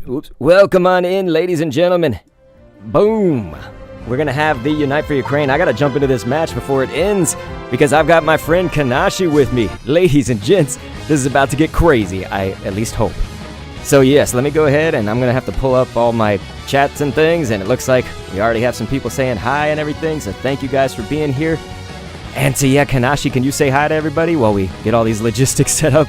Oops. Welcome on in, ladies and gentlemen. Boom. We're going to have the Unite for Ukraine. I got to jump into this match before it ends because I've got my friend Kanashii with me. Ladies and gents, this is about to get crazy. I at least hope. So yes, let me go ahead and I'm going to have to pull up all my chats and things, and it looks like we already have some people saying hi and everything, so thank you guys for being here. And so yeah, Kanashii, can you say hi to everybody while we get all these logistics set up?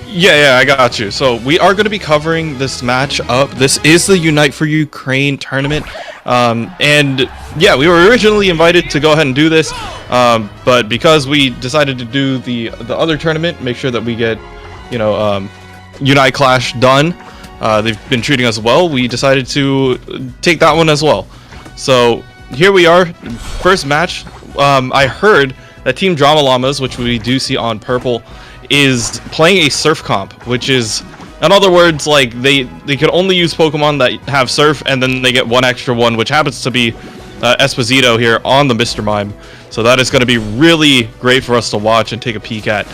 Yeah, I got you. So we are going to be covering this match up. This is the Unite for Ukraine tournament. And yeah, we were originally invited to go ahead and do this, but because we decided to do the other tournament, make sure that we get, Unite Clash done. They've been treating us well. We decided to take that one as well. So here we are, first match. I heard that Team Drama Llamas, which we do see on purple, is playing a surf comp, which is, in other words, like they can only use Pokemon that have surf, and then they get one extra one, which happens to be Esposito here on the Mr. Mime. So that is going to be really great for us to watch and take a peek at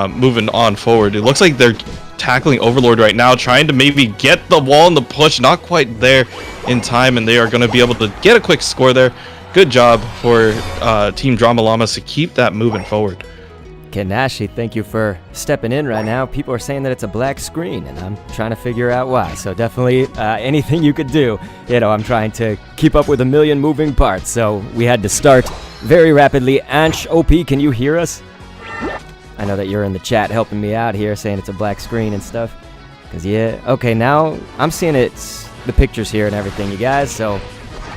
moving on forward. It looks like they're tackling Overlord right now, trying to maybe get the wall and the push, not quite there in time, and they are going to be able to get a quick score there. Good job for Team Drama Llamas to keep that moving forward. Kanashii, thank you for stepping in right now. People are saying that it's a black screen, and I'm trying to figure out why. So definitely anything you could do. I'm trying to keep up with a million moving parts. So we had to start very rapidly. Ansh OP, can you hear us? I know that you're in the chat helping me out here, saying it's a black screen and stuff. Okay, now I'm seeing the pictures here and everything, you guys. So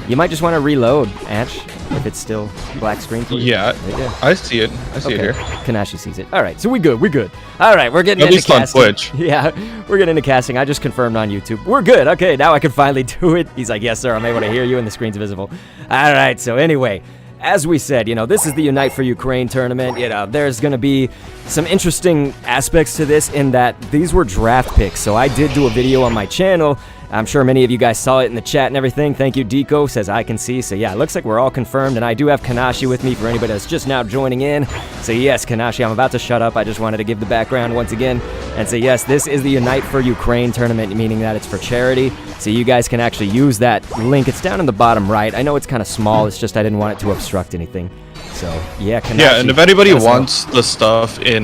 you might just want to reload, Ansh, if it's still black screen for you. Yeah, I see it. I see it here. Kanashii sees it. All right, so we're good. All right, we're getting into casting. At least on Twitch. Yeah, we're getting into casting. I just confirmed on YouTube. We're good. Okay, now I can finally do it. He's like, yes, sir, I'm able to hear you, and the screen's visible. All right, so anyway, as we said, this is the Unite for Ukraine tournament. There's going to be some interesting aspects to this in that these were draft picks. So I did do a video on my channel. I'm sure many of you guys saw it in the chat and everything. Thank you, Deco, says I can see. So yeah, it looks like we're all confirmed, and I do have Kanashii with me for anybody that's just now joining in. So yes, Kanashii, I'm about to shut up. I just wanted to give the background once again. And so yes, this is the Unite for Ukraine tournament, meaning that it's for charity. So you guys can actually use that link. It's down in the bottom right. I know it's kind of small. It's just I didn't want it to obstruct anything. So yeah, Kanashii, yeah, and if anybody wants the stuff in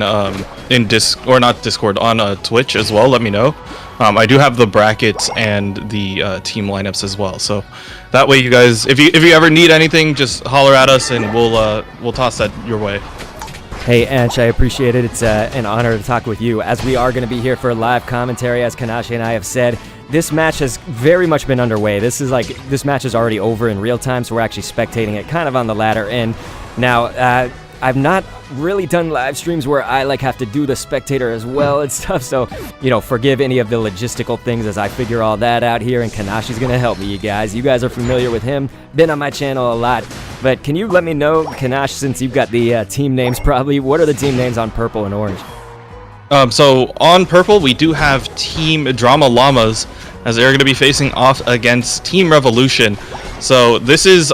Discord, on Twitch as well, let me know. I do have the brackets and the team lineups as well. So that way, you guys, if you ever need anything, just holler at us and we'll toss that your way. Hey Ansh, I appreciate it. It's an honor to talk with you, as we are going to be here for a live commentary, as Kanashii and I have said. This match has very much been underway. This match is already over in real time, so we're actually spectating it kind of on the latter end. Now, I've not really done live streams where I have to do the spectator as well and stuff, so forgive any of the logistical things as I figure all that out here, and Kanashii's gonna help me. You guys are familiar with him, been on my channel a lot. But can you let me know, Kanashii, since you've got the team names probably, what are the team names on purple and orange? So on purple we do have Team Drama Llamas, as they're going to be facing off against Team Revolution. So this is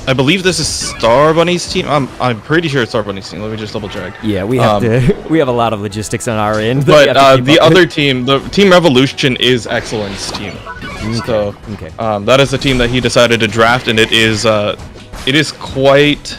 I believe this is Star Bunny's team. I'm pretty sure it's Star Bunny's team. Let me just double check. Yeah, we have we have a lot of logistics on our end. But the other team, the Team Revolution, is Excellence team. So that is the team that he decided to draft, and it is quite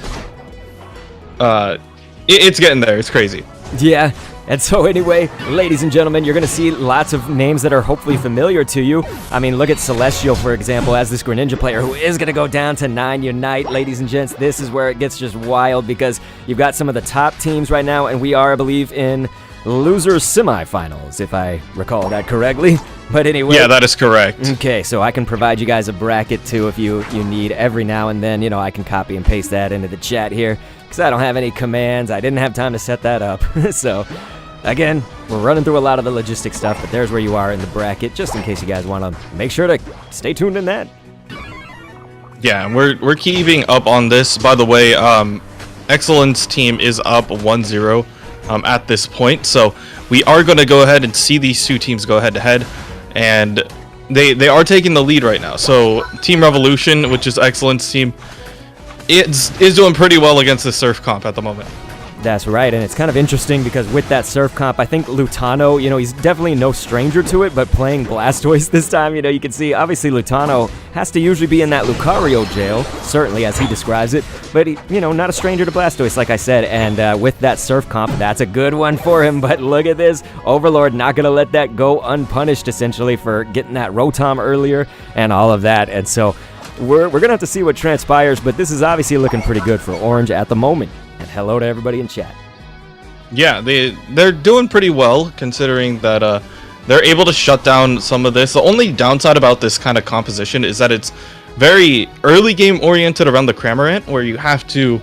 it's getting there. It's crazy. Yeah. And so anyway, ladies and gentlemen, you're going to see lots of names that are hopefully familiar to you. I mean, look at Celestial, for example, as this Greninja player who is going to go down to 9 Unite. Ladies and gents, this is where it gets just wild because you've got some of the top teams right now, and we are, I believe, in losers semifinals, if I recall that correctly. But anyway. Yeah, that is correct. Okay, so I can provide you guys a bracket, too, if you need every now and then. I can copy and paste that into the chat here because I don't have any commands. I didn't have time to set that up. So again, we're running through a lot of the logistic stuff, but there's where you are in the bracket, just in case you guys want to make sure to stay tuned in that. Yeah, we're keeping up on this. By the way, Excellence team is up 1-0 at this point, so we are going to go ahead and see these two teams go head-to-head, and they are taking the lead right now. So Team Revolution, which is Excellence team, is doing pretty well against the Surf comp at the moment. That's right, and it's kind of interesting because with that surf comp, I think Lutano, he's definitely no stranger to it, but playing Blastoise this time, you can see, obviously Lutano has to usually be in that Lucario jail, certainly as he describes it, but not a stranger to Blastoise, like I said, and with that surf comp, that's a good one for him, but look at this, Overlord not going to let that go unpunished, essentially, for getting that Rotom earlier and all of that, and so we're going to have to see what transpires, but this is obviously looking pretty good for Orange at the moment. And hello to everybody in chat. Yeah, they're doing pretty well, considering that they're able to shut down some of this. The only downside about this kind of composition is that it's very early game oriented around the Cramorant, where you have to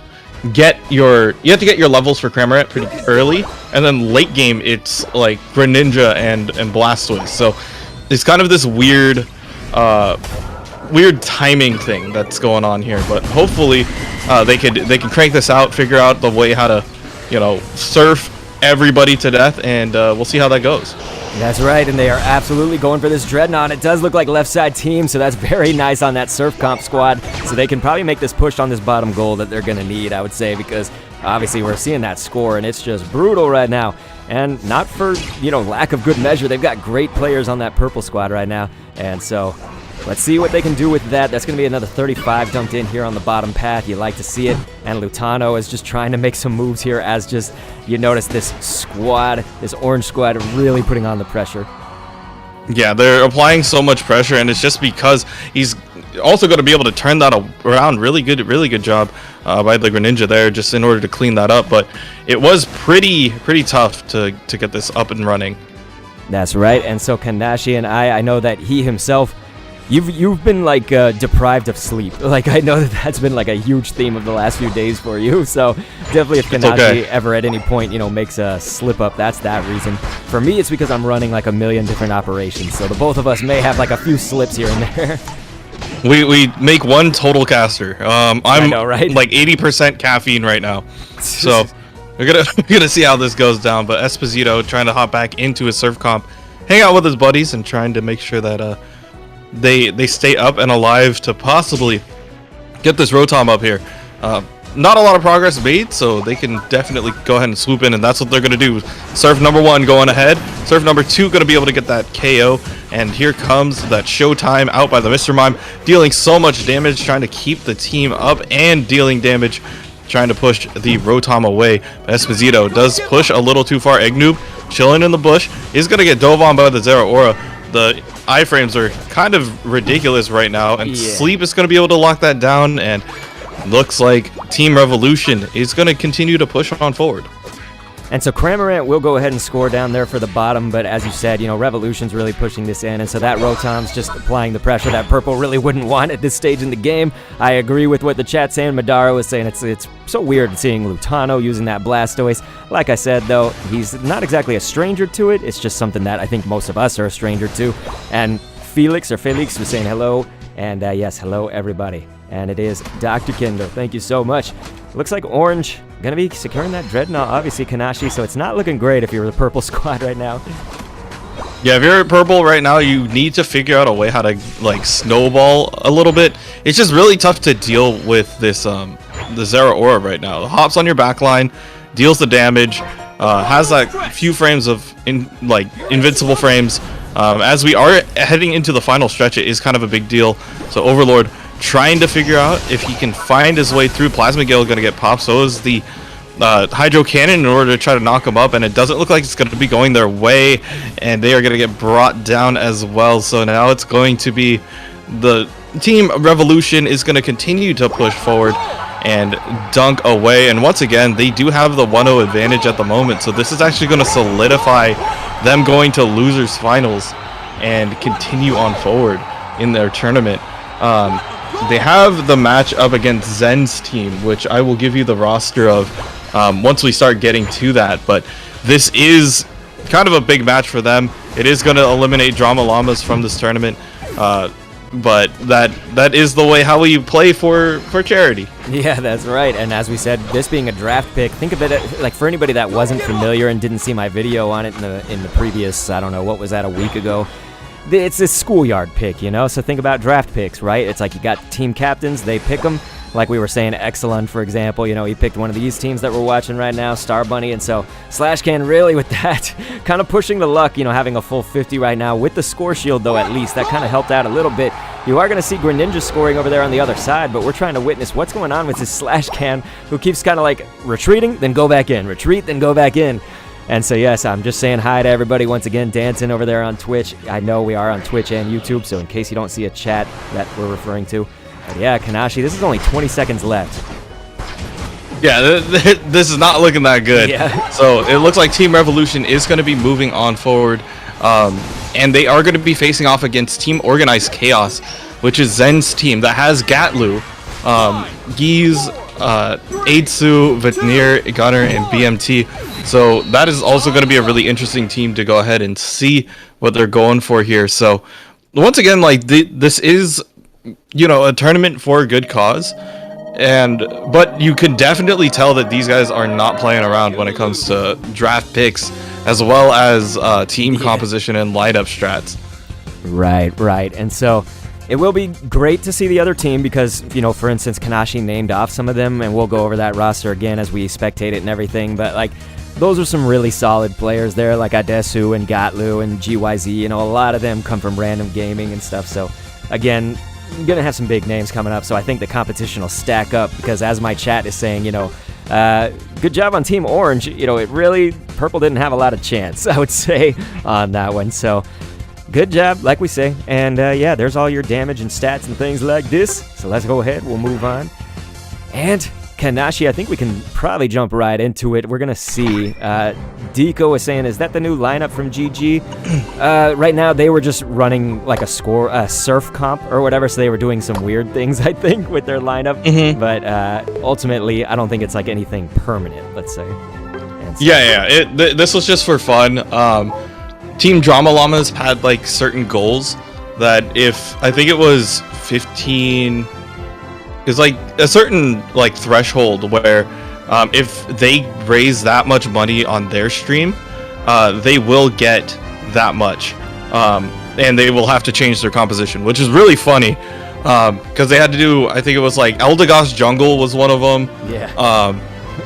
get your levels for Cramorant pretty early, and then late game it's like Greninja and Blastoise. So it's kind of this weird timing thing that's going on here, but hopefully they can crank this out, figure out the way how to surf everybody to death, and we'll see how that goes. That's right, and they are absolutely going for this Dreadnought. It does look like left side team, so that's very nice on that surf comp squad, so they can probably make this push on this bottom goal that they're going to need, I would say, because obviously we're seeing that score and it's just brutal right now, and not for lack of good measure. They've got great players on that purple squad right now, and so let's see what they can do with that. That's going to be another 35 dumped in here on the bottom path. You like to see it. And Lutano is just trying to make some moves here as just, you notice this squad, this Orange squad really putting on the pressure. Yeah, they're applying so much pressure, and it's just because he's also going to be able to turn that around. Really good job by the Greninja there, just in order to clean that up. But it was pretty tough to get this up and running. That's right. And so Kanashii and I know that he himself, You've been like deprived of sleep. Like, I know that's been like a huge theme of the last few days for you. So definitely if Kanashii ever at any point makes a slip up, that's that reason. For me, it's because I'm running like a million different operations. So the both of us may have like a few slips here and there. We make one total caster. I'm I know, right? Like 80% caffeine right now. So we're gonna see how this goes down. But Esposito trying to hop back into his surf comp, hang out with his buddies, and trying to make sure that they stay up and alive to possibly get this Rotom up here. Not a lot of progress made, so they can definitely go ahead and swoop in, and that's what they're going to do. Surf number 1 going ahead. Surf number 2 going to be able to get that KO, and here comes that Showtime out by the Mr. Mime, dealing so much damage, trying to keep the team up and dealing damage, trying to push the Rotom away. Esposito does push a little too far. Eggnoob chilling in the bush is going to get dove on by the Zeraora. The iframes are kind of ridiculous right now, and Sleep is going to be able to lock that down, and looks like Team Revolution is going to continue to push on forward. And so Cramorant will go ahead and score down there for the bottom, but as you said, Revolution's really pushing this in, and so that Rotom's just applying the pressure that Purple really wouldn't want at this stage in the game. I agree with what the chat's saying. Madara was saying it's so weird seeing Lutano using that Blastoise. Like I said, though, he's not exactly a stranger to it. It's just something that I think most of us are a stranger to. And Felix was saying hello, and yes, hello everybody. And it is Dr. Kendall. Thank you so much. Looks like Orange going to be securing that Dreadnought, obviously Kanashii, so it's not looking great if you're the purple squad right now. Yeah, if you're purple right now, you need to figure out a way how to like snowball a little bit. It's just really tough to deal with this the Zeraora right now. The hops on your backline, deals the damage, has that few frames of invincible frames. As we are heading into the final stretch, it is kind of a big deal. So Overlord trying to figure out if he can find his way through. Plasma Gale going to get popped, so is the Hydro Cannon in order to try to knock him up, and it doesn't look like it's going to be going their way, and they are going to get brought down as well. So now it's going to be the Team Revolution is going to continue to push forward and dunk away, and once again they do have the 1-0 advantage at the moment, so this is actually going to solidify them going to losers finals and continue on forward in their tournament. They have the match up against Zen's team, which I will give you the roster of once we start getting to that, but this is kind of a big match for them. It is going to eliminate Drama Llamas from this tournament, but that is the way how we play for charity. Yeah, that's right. And as we said, this being a draft pick, think of it like for anybody that wasn't familiar and didn't see my video on it in the previous, I don't know, what was that, a week ago? It's a schoolyard pick, so think about draft picks, right? It's like you got team captains, they pick them. like we were saying, Exelon, for example, you know, he picked one of these teams that we're watching right now, Star Bunny, and so Slashcan really with that, kind of pushing the luck, you know, having a full 50 right now with the score shield, though, at least. That kind of helped out a little bit. You are going to see Greninja scoring over there on the other side, but we're trying to witness what's going on with this Slashcan, who keeps kind of like retreating, then go back in, retreat, then go back in. And so, yes, I'm just saying hi to everybody once again. Dancing over there on Twitch. I know we are on Twitch and YouTube, so in case you don't see a chat that we're referring to. But yeah, Kanashii, this is only 20 seconds left. Yeah, this is not looking that good. Yeah. So it looks like Team Revolution is going to be moving on forward. And they are going to be facing off against Team Organized Chaos, which is Zen's team that has Gatlu, Giz, Aidsu, Vetnir, Gunner, and BMT. So that is also going to be a really interesting team to go ahead and see what they're going for here. So once again, like this is, you know, a tournament for a good cause, but you can definitely tell that these guys are not playing around when it comes to draft picks as well as team composition and lineup strats. Right. And so it will be great to see the other team because, you know, for instance, Kanashii named off some of them, and we'll go over that roster again as we spectate it and everything. But like, those are some really solid players there, like Adesu and Gatlu and GYZ. You know, a lot of them come from random gaming and stuff. So again, I'm gonna have some big names coming up. So I think the competition will stack up because, as my chat is saying, you know, good job on Team Orange. You know, Purple didn't have a lot of chance, I would say, on that one. So good job, like we say. And yeah, there's all your damage and stats and things like this. So let's go ahead. We'll move on. And Kanashii, I think we can probably jump right into it. We're going to see. Deco is saying, is that the new lineup from GG? Right now, they were just running like a surf comp or whatever, so they were doing some weird things, I think, with their lineup. But ultimately, I don't think it's like anything permanent, let's say. So, this was just for fun. Team Drama Llamas had like certain goals that I think it was 15... It's like a certain like threshold where if they raise that much money on their stream, they will get that much, and they will have to change their composition, which is really funny because they had to do, I think it was like Eldegoss Jungle was one of them. Yeah.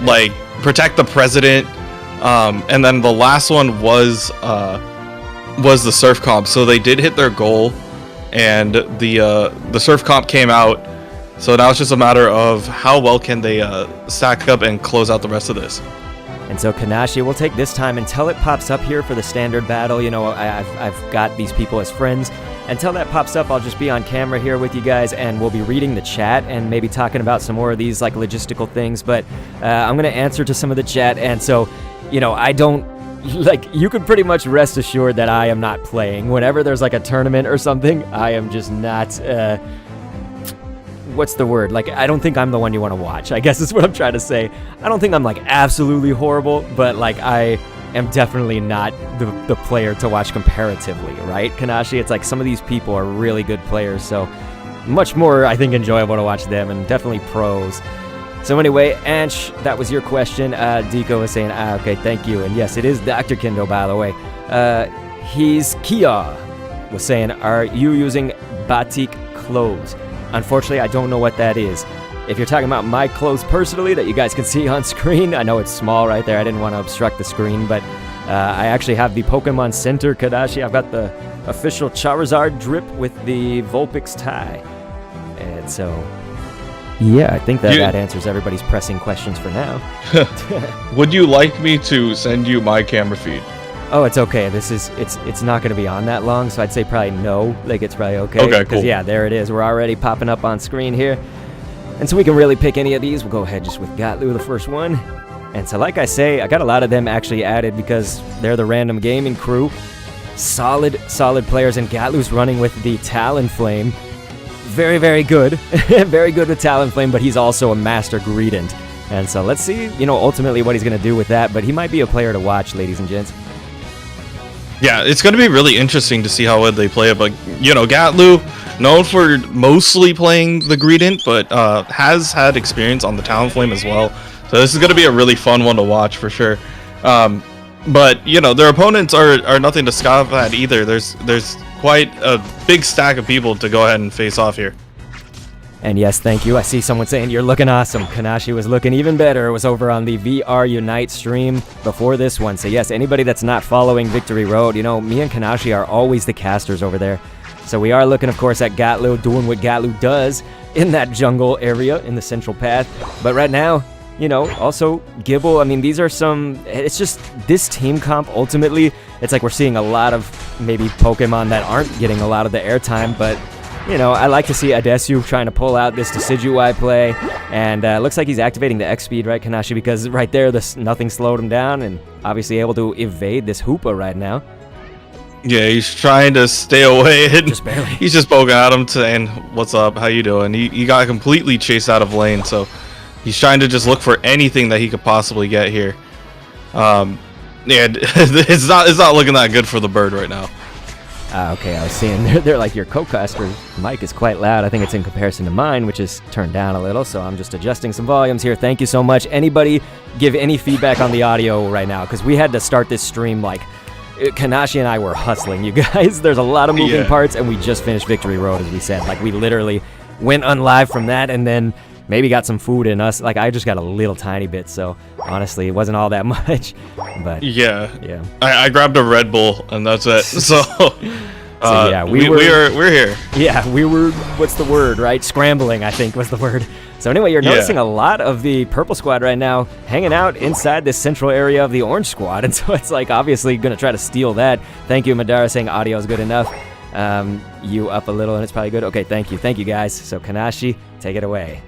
Like Protect the President, and then the last one was the Surf Comp. So they did hit their goal, and the Surf Comp came out. So now it's just a matter of how well can they stack up and close out the rest of this. And so Kanashii will take this time until it pops up here for the standard battle. You know, I've got these people as friends. Until that pops up, I'll just be on camera here with you guys, and we'll be reading the chat and maybe talking about some more of these like logistical things. But I'm going to answer to some of the chat. And so, you know, I don't... Like, you could pretty much rest assured that I am not playing. Whenever there's like a tournament or something, I am just not... what's the word? Like, I don't think I'm the one you want to watch, I guess is what I'm trying to say. I don't think I'm like absolutely horrible, but like I am definitely not the player to watch comparatively, right, Kanashii? It's like some of these people are really good players, so much more, I think, enjoyable to watch them, and definitely pros. So anyway, Ansh, that was your question. Deco was saying, okay, thank you. And yes, it is Dr. Kendo, by the way. He's Kia was saying, are you using batik clothes? Unfortunately, I don't know what that is. If you're talking about my clothes personally that you guys can see on screen, I know it's small right there. I didn't want to obstruct the screen, but I actually have the Pokemon Center Kanashii. I've got the official Charizard drip with the Vulpix tie. And so, yeah, I think that answers everybody's pressing questions for now. Would you like me to send you my camera feed? Oh, it's okay. It's not going to be on that long, so I'd say probably no. Like, it's probably okay. Okay, cool. Because, yeah, there it is. We're already popping up on screen here. And so we can really pick any of these. We'll go ahead just with Gatlu, the first one. And so, like I say, I got a lot of them actually added because they're the random gaming crew. Solid players, and Gatlu's running with the Talonflame. Very, very good. Very good with Talonflame, but he's also a master Greedent. And so let's see, you know, ultimately what he's going to do with that. But he might be a player to watch, ladies and gents. Yeah, it's going to be really interesting to see how well they play it. But, you know, Gatlu, known for mostly playing the Greedent, but has had experience on the Talonflame as well. So this is going to be a really fun one to watch for sure. But, you know, their opponents are nothing to scoff at either. There's quite a big stack of people to go ahead and face off here. And yes, thank you. I see someone saying you're looking awesome. Kanashii was looking even better. It was over on the VR Unite stream before this one. So yes, anybody that's not following Victory Road, you know, me and Kanashii are always the casters over there. So we are looking, of course, at Gatlu, doing what Gatlu does in that jungle area in the central path. But right now, you know, also Gibble, I mean, these are some, it's just this team comp, ultimately, it's like we're seeing a lot of maybe Pokemon that aren't getting a lot of the airtime, but you know, I like to see Adesu trying to pull out this Decidueye play, and looks like he's activating the X-Speed, right, Kanashii? Because right there, nothing slowed him down, and obviously able to evade this Hoopa right now. Yeah, he's trying to stay away. Just barely. He's just poking at him saying, "What's up? How you doing?" He got completely chased out of lane, so he's trying to just look for anything that he could possibly get here. Yeah, it's not looking that good for the bird right now. Okay, I was seeing they're like, your co-caster's mic is quite loud. I think it's in comparison to mine, which is turned down a little, so I'm just adjusting some volumes here. Thank you so much. Anybody give any feedback on the audio right now? Because we had to start this stream like Kanashii and I were hustling, you guys. There's a lot of moving parts, and we just finished Victory Road, as we said. Like, we literally went unlive from that, and then maybe got some food in us. Like, I just got a little tiny bit, so honestly, it wasn't all that much. But yeah. I grabbed a Red Bull, and that's it. So, yeah, we're here. Yeah, we were, what's the word, right? Scrambling, I think, was the word. So anyway, you're noticing a lot of the purple squad right now hanging out inside this central area of the orange squad, and so it's like obviously going to try to steal that. Thank you, Madara, saying audio is good enough. You up a little, and it's probably good. Okay, thank you guys. So Kanashii, take it away.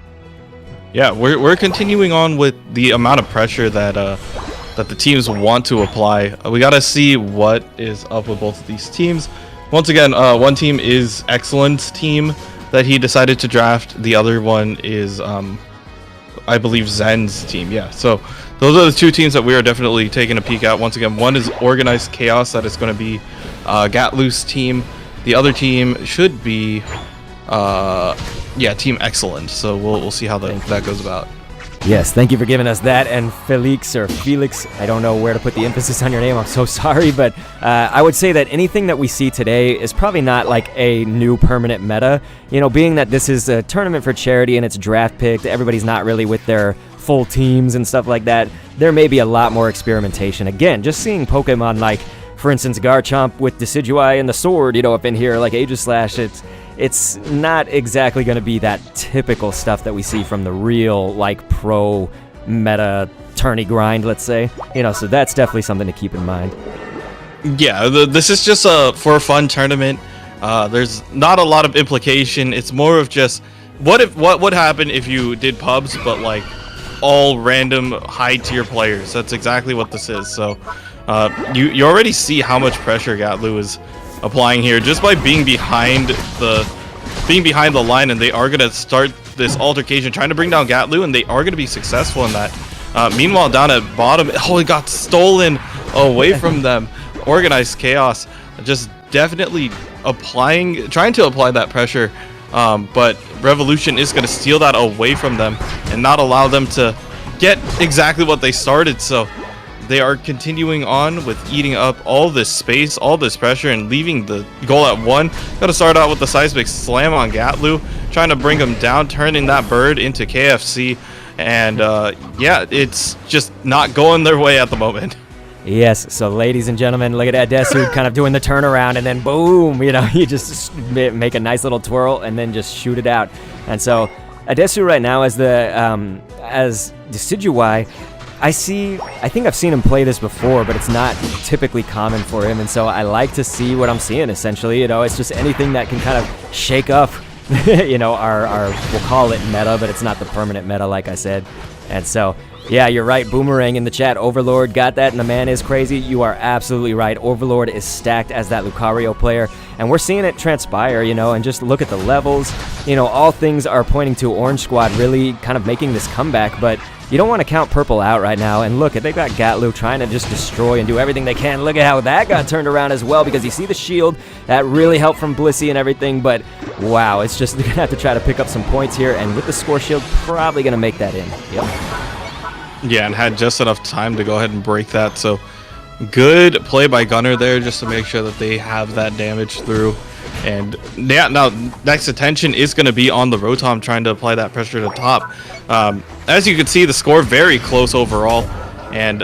Yeah, we're continuing on with the amount of pressure that that the teams want to apply. We got to see what is up with both of these teams. Once again, one team is Excellent's team that he decided to draft. The other one is, I believe, Zen's team. Yeah, so those are the two teams that we are definitely taking a peek at. Once again, one is Organized Chaos, that is going to be Gatlu's team. The other team should be Team Excellent. So we'll see how that goes about. Yes, thank you for giving us that. And Felix, I don't know where to put the emphasis on your name. I'm so sorry, but I would say that anything that we see today is probably not like a new permanent meta. You know, being that this is a tournament for charity and it's draft picked, everybody's not really with their full teams and stuff like that. There may be a lot more experimentation. Again, just seeing Pokemon like, for instance, Garchomp with Decidueye and the sword, you know, up in here, like Aegislash, it's not exactly going to be that typical stuff that we see from the real, like, pro meta tourney grind, let's say. You know, so that's definitely something to keep in mind. Yeah, this is just for a fun tournament. There's not a lot of implication. It's more of just what would happen if you did pubs, but like all random high tier players. That's exactly what this is. So you already see how much pressure Gatlu is applying here just by being behind the line, and they are going to start this altercation trying to bring down Gatlu, and they are going to be successful in that. Meanwhile, down at bottom, it got stolen away from them. Organized Chaos just definitely trying to apply that pressure, but Revolution is going to steal that away from them and not allow them to get exactly what they started. So they are continuing on with eating up all this space, all this pressure, and leaving the goal at 1. Got to start out with the seismic slam on Gatlu, trying to bring him down, turning that bird into KFC. And yeah, it's just not going their way at the moment. Yes, so ladies and gentlemen, look at Adesu kind of doing the turnaround, and then boom, you know, you just make a nice little twirl and then just shoot it out. And so Adesu right now as Decidueye, I think I've seen him play this before, but it's not typically common for him, and so I like to see what I'm seeing, essentially. You know, it's just anything that can kind of shake up, you know, our we'll call it meta, but it's not the permanent meta, like I said. And so, yeah, you're right, Boomerang in the chat, Overlord got that, and the man is crazy. You are absolutely right. Overlord is stacked as that Lucario player, and we're seeing it transpire, you know, and just look at the levels. You know, all things are pointing to Orange Squad really kind of making this comeback, but you don't want to count purple out right now. And look, they've got Gatlu trying to just destroy and do everything they can. Look at how that got turned around as well, because you see the shield. That really helped from Blissey and everything, but wow, it's just they're going to have to try to pick up some points here, and with the score shield, probably going to make that in. Yep. Yeah, and had just enough time to go ahead and break that. So good play by Gunner there just to make sure that they have that damage through. And yeah, now next attention is going to be on the Rotom trying to apply that pressure to top. As you can see, the score very close overall. And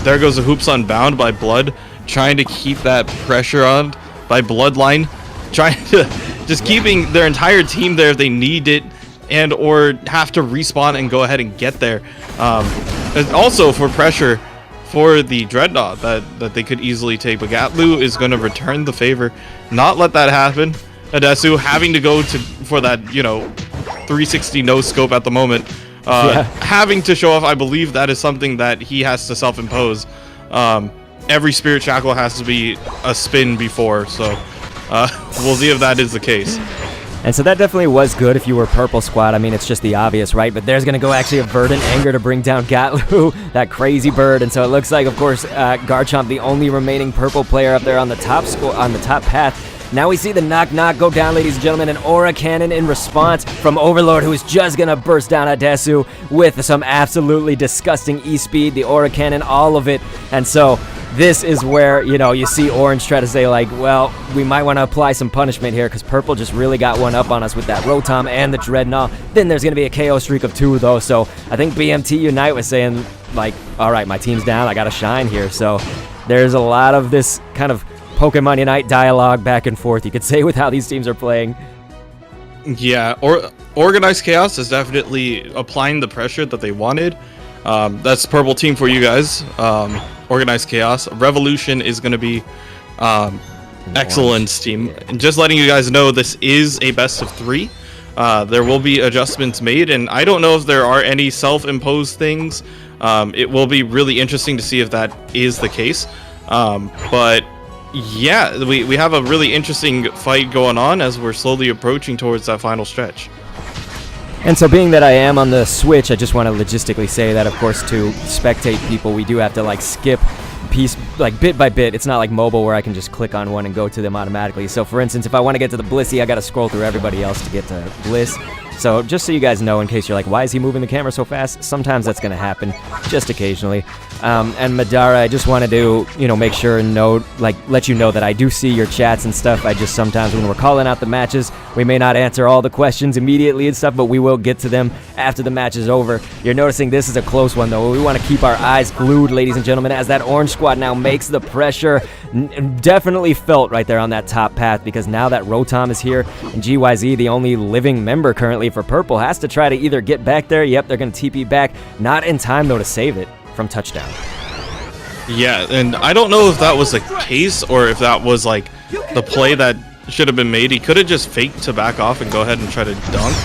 there goes the Hoops Unbound by Blood, trying to keep that pressure on by Bloodline, trying to just keeping their entire team there if they need it and or have to respawn and go ahead and get there. And also for pressure for the Dreadnought that they could easily take, but Gatlu is going to return the favor, not let that happen. Adesu having to go for that 360 no scope at the moment, having to show off. I believe that is something that he has to self-impose. Every Spirit Shackle has to be a spin before, so we'll see if that is the case. And so that definitely was good if you were Purple Squad. I mean, it's just the obvious, right? But there's going to go actually a Verdant Anger to bring down Gatlu, that crazy bird. And so it looks like, of course, Garchomp, the only remaining purple player up there on the top path. Now we see the Knock Knock go down, ladies and gentlemen, an Aura Cannon in response from Overlord, who is just going to burst down Adesu with some absolutely disgusting E-Speed, the Aura Cannon, all of it. And so this is where, you see Orange try to say, like, well, we might want to apply some punishment here because Purple just really got one up on us with that Rotom and the Dreadnought. Then there's going to be a KO streak of 2, though. So I think BMT Unite was saying, like, all right, my team's down. I got to shine here. So there's a lot of this kind of Pokemon Unite dialogue back and forth, you could say, with how these teams are playing. Yeah, Organized Chaos is definitely applying the pressure that they wanted. That's Purple team for you guys. Organized Chaos. Revolution is going to be Excellence team. And just letting you guys know, this is a best of 3. There will be adjustments made, and I don't know if there are any self-imposed things. It will be really interesting to see if that is the case. But yeah, we have a really interesting fight going on as we're slowly approaching towards that final stretch. And so being that I am on the Switch, I just want to logistically say that, of course, to spectate people, we do have to, like, skip piece, like, bit by bit. It's not like mobile where I can just click on one and go to them automatically. So, for instance, if I want to get to the Blissey, I got to scroll through everybody else to get to Bliss. So, just so you guys know, in case you're like, why is he moving the camera so fast? Sometimes that's going to happen, just occasionally. And Madara, I just wanted to, make sure and let you know that I do see your chats and stuff. I just sometimes, when we're calling out the matches, we may not answer all the questions immediately and stuff, but we will get to them after the match is over. You're noticing this is a close one, though. We want to keep our eyes glued, ladies and gentlemen, as that Orange Squad now makes the pressure definitely felt right there on that top path, because now that Rotom is here, and GYZ, the only living member currently for Purple, has to try to either get back there. Yep, they're going to TP back. Not in time, though, to save it from touchdown. Yeah, and I don't know if that was the case or if that was like the play that should have been made. He could have just faked to back off and go ahead and try to dunk.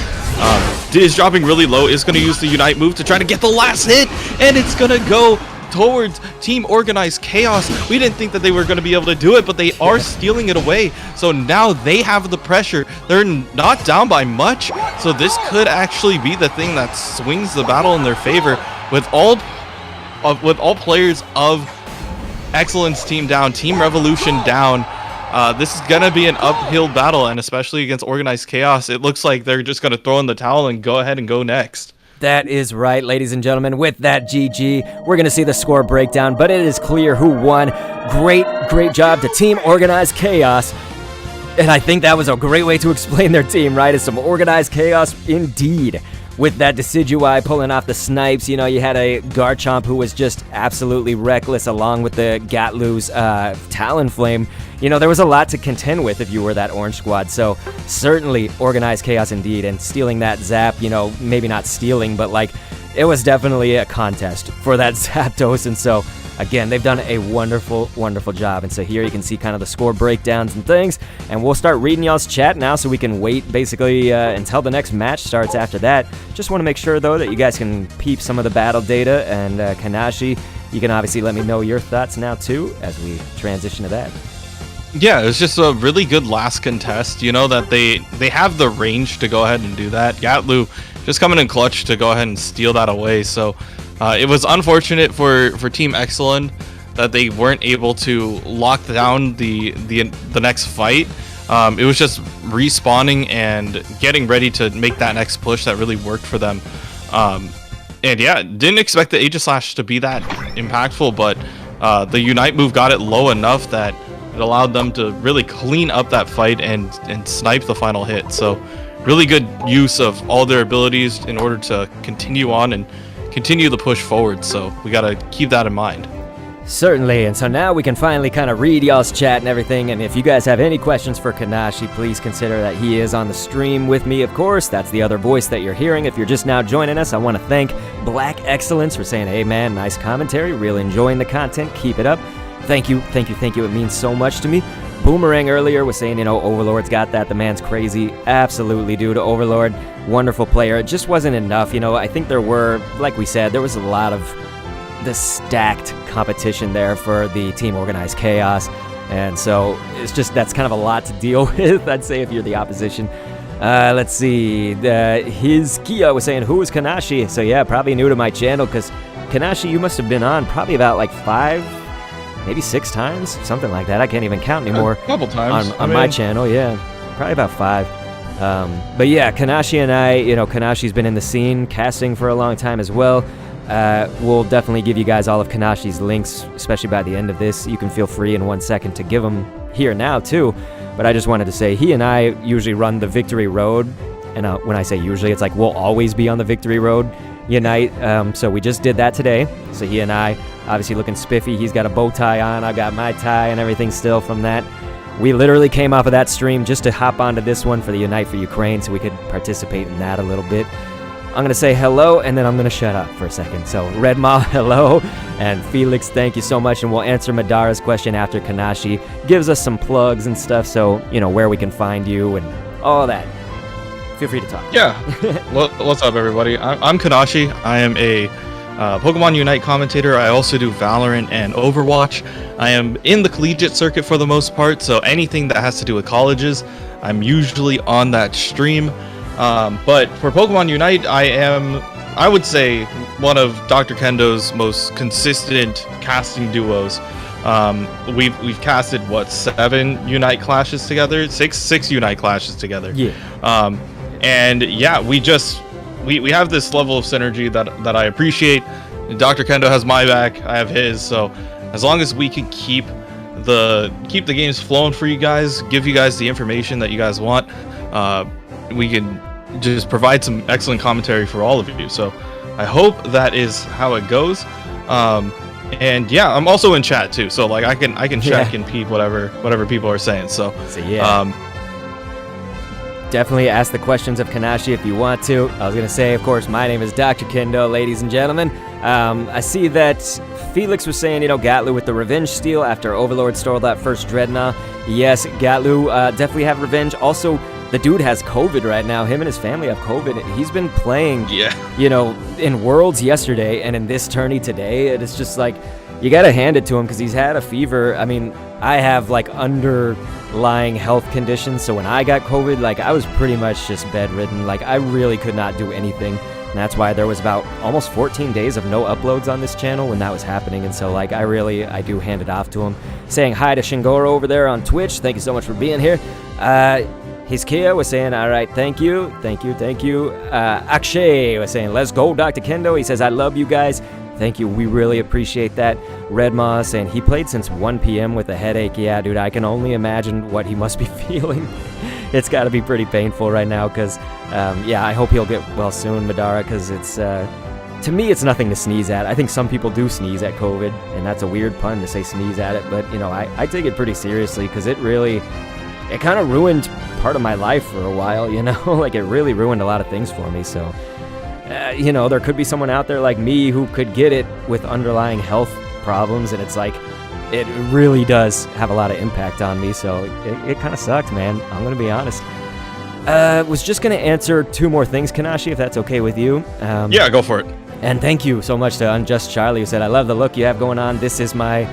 Is dropping really low, is going to use the Unite move to try to get the last hit, and it's going to go towards Team Organized Chaos. We didn't think that they were going to be able to do it, but they are stealing it away. So now they have the pressure. They're not down by much, so this could actually be the thing that swings the battle in their favor. With all players of Excellence team down, Team Revolution down, this is gonna be an uphill battle, and especially against Organized Chaos, it looks like they're just gonna throw in the towel and go ahead and go next. That is right, ladies and gentlemen. With that GG, we're going to see the score breakdown, but it is clear who won. Great job to Team Organized Chaos. And I think that was a great way to explain their team, right? It's some Organized Chaos indeed. With that Decidueye pulling off the snipes, you had a Garchomp who was just absolutely reckless, along with the Gatlu's Talonflame. There was a lot to contend with if you were that Orange Squad. So certainly Organized Chaos indeed, and stealing that Zap, maybe not stealing, but it was definitely a contest for that Zapdos. And so again, they've done a wonderful job. And so here you can see kind of the score breakdowns and things. And we'll start reading y'all's chat now so we can wait basically until the next match starts after that. Just want to make sure, though, that you guys can peep some of the battle data. And Kanashii, you can obviously let me know your thoughts now, too, as we transition to that. Yeah, it was just a really good last contest. That they have the range to go ahead and do that. Gatlu just coming in clutch to go ahead and steal that away. So it was unfortunate for Team Excellent that they weren't able to lock down the next fight. It was just respawning and getting ready to make that next push that really worked for them. And yeah, didn't expect the Aegislash to be that impactful, but the Unite move got it low enough that It allowed them to really clean up that fight and snipe the final hit. So really good use of all their abilities in order to continue on and continue the push forward. So we got to keep that in mind. Certainly, and so now we can finally kind of read y'all's chat and everything, and if you guys have any questions for Kanashii, please consider that he is on the stream with me, of course. That's the other voice that you're hearing. If you're just now joining us, I want to thank Black Excellence for saying, hey man, nice commentary, really enjoying the content, keep it up. Thank you, it means so much to me. Boomerang earlier was saying, Overlord's got that, the man's crazy. Absolutely, dude, Overlord, wonderful player. It just wasn't enough, I think there were, like we said, there was a lot of the stacked competition there for the team organized chaos, and so it's just that's kind of a lot to deal with, I'd say, if you're the opposition. Let's see, his Kia was saying, who is Kanashii? So yeah, probably new to my channel, because Kanashii, you must have been on probably about like 5, maybe 6 times, something like that. I can't even count anymore. A couple times on my channel, yeah, probably about 5. But yeah, Kanashii and I, Kanashii's been in the scene casting for a long time as well. We'll definitely give you guys all of Kanashii's links, especially by the end of this. You can feel free in 1 second to give them here now too, but I just wanted to say he and I usually run the Victory Road, and when I say usually, it's like we'll always be on the Victory Road Unite. So we just did that today, so he and I obviously looking spiffy. He's got a bow tie on, I've got my tie and everything still from that. We literally came off of that stream just to hop onto this one for the Unite for Ukraine so we could participate in that a little bit. I'm going to say hello, and then I'm going to shut up for a second. So, Redma, hello, and Felix, thank you so much, and we'll answer Madara's question after Kanashii gives us some plugs and stuff, so, where we can find you and all that. Feel free to talk. Yeah. What's up, everybody? I'm Kanashii. I am a Pokemon Unite commentator. I also do Valorant and Overwatch. I am in the collegiate circuit for the most part, so anything that has to do with colleges, I'm usually on that stream. But for Pokemon Unite, I would say, one of Dr. Kendo's most consistent casting duos. We've casted, 7 Unite clashes together? 6 Unite clashes together. Yeah. And yeah, we have this level of synergy that I appreciate. Dr. Kendo has my back, I have his, so as long as we can keep the games flowing for you guys, give you guys the information that you guys want, we can just provide some excellent commentary for all of you. So I hope that is how it goes. And yeah, I'm also in chat too, so like I can check and peep whatever people are saying. So yeah, definitely ask the questions of Kanashii if you want to. I was gonna say, of course, my name is Dr. Kendo, ladies and gentlemen. I see that Felix was saying, Gatlu with the revenge steal after Overlord stole that first Dreadnought. Yes, Gatlu definitely have revenge. Also, the dude has COVID right now. Him and his family have COVID. He's been playing, in Worlds yesterday and in this tourney today. And it's just like, you got to hand it to him because he's had a fever. I mean, I have like underlying health conditions. So when I got COVID, like I was pretty much just bedridden. Like I really could not do anything. And that's why there was about almost 14 days of no uploads on this channel when that was happening. And so like I do hand it off to him. Saying hi to Shingoro over there on Twitch. Thank you so much for being here. His Kia was saying, all right, thank you. Akshay was saying, let's go, Dr. Kendo. He says, I love you guys. Thank you. We really appreciate that. Redma saying he played since 1 p.m. with a headache. Yeah, dude, I can only imagine what he must be feeling. It's got to be pretty painful right now because, I hope he'll get well soon, Madara, because it's, to me, it's nothing to sneeze at. I think some people do sneeze at COVID, and that's a weird pun to say sneeze at it, but, I take it pretty seriously because it kind of ruined part of my life for a while, like it really ruined a lot of things for me. So, there could be someone out there like me who could get it with underlying health problems, and it's like, it really does have a lot of impact on me. So it kind of sucked, man. I'm going to be honest. Was just going to answer 2 more things, Kanashii, if that's okay with you. Yeah, go for it. And thank you so much to Unjust Charlie, who said, I love the look you have going on. This is my,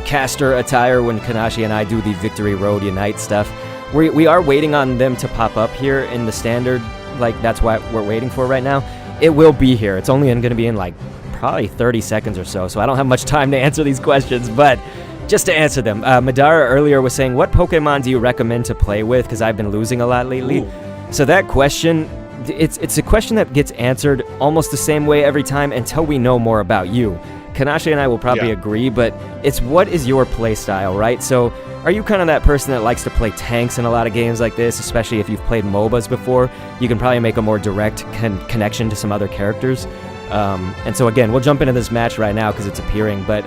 caster attire when Kanashii and I do the Victory Road Unite stuff. We are waiting on them to pop up here in the standard, like that's what we're waiting for right now. It will be here. It's only going to be in like probably 30 seconds or so I don't have much time to answer these questions, but just to answer them. Madara earlier was saying, what Pokemon do you recommend to play with? Because I've been losing a lot lately. Ooh. So that question, it's a question that gets answered almost the same way every time until we know more about you. Kanashii and I will probably agree, but it's what is your play style, right? So are you kind of that person that likes to play tanks in a lot of games like this, especially if you've played MOBAs before? You can probably make a more direct connection to some other characters. And so again, we'll jump into this match right now because it's appearing, but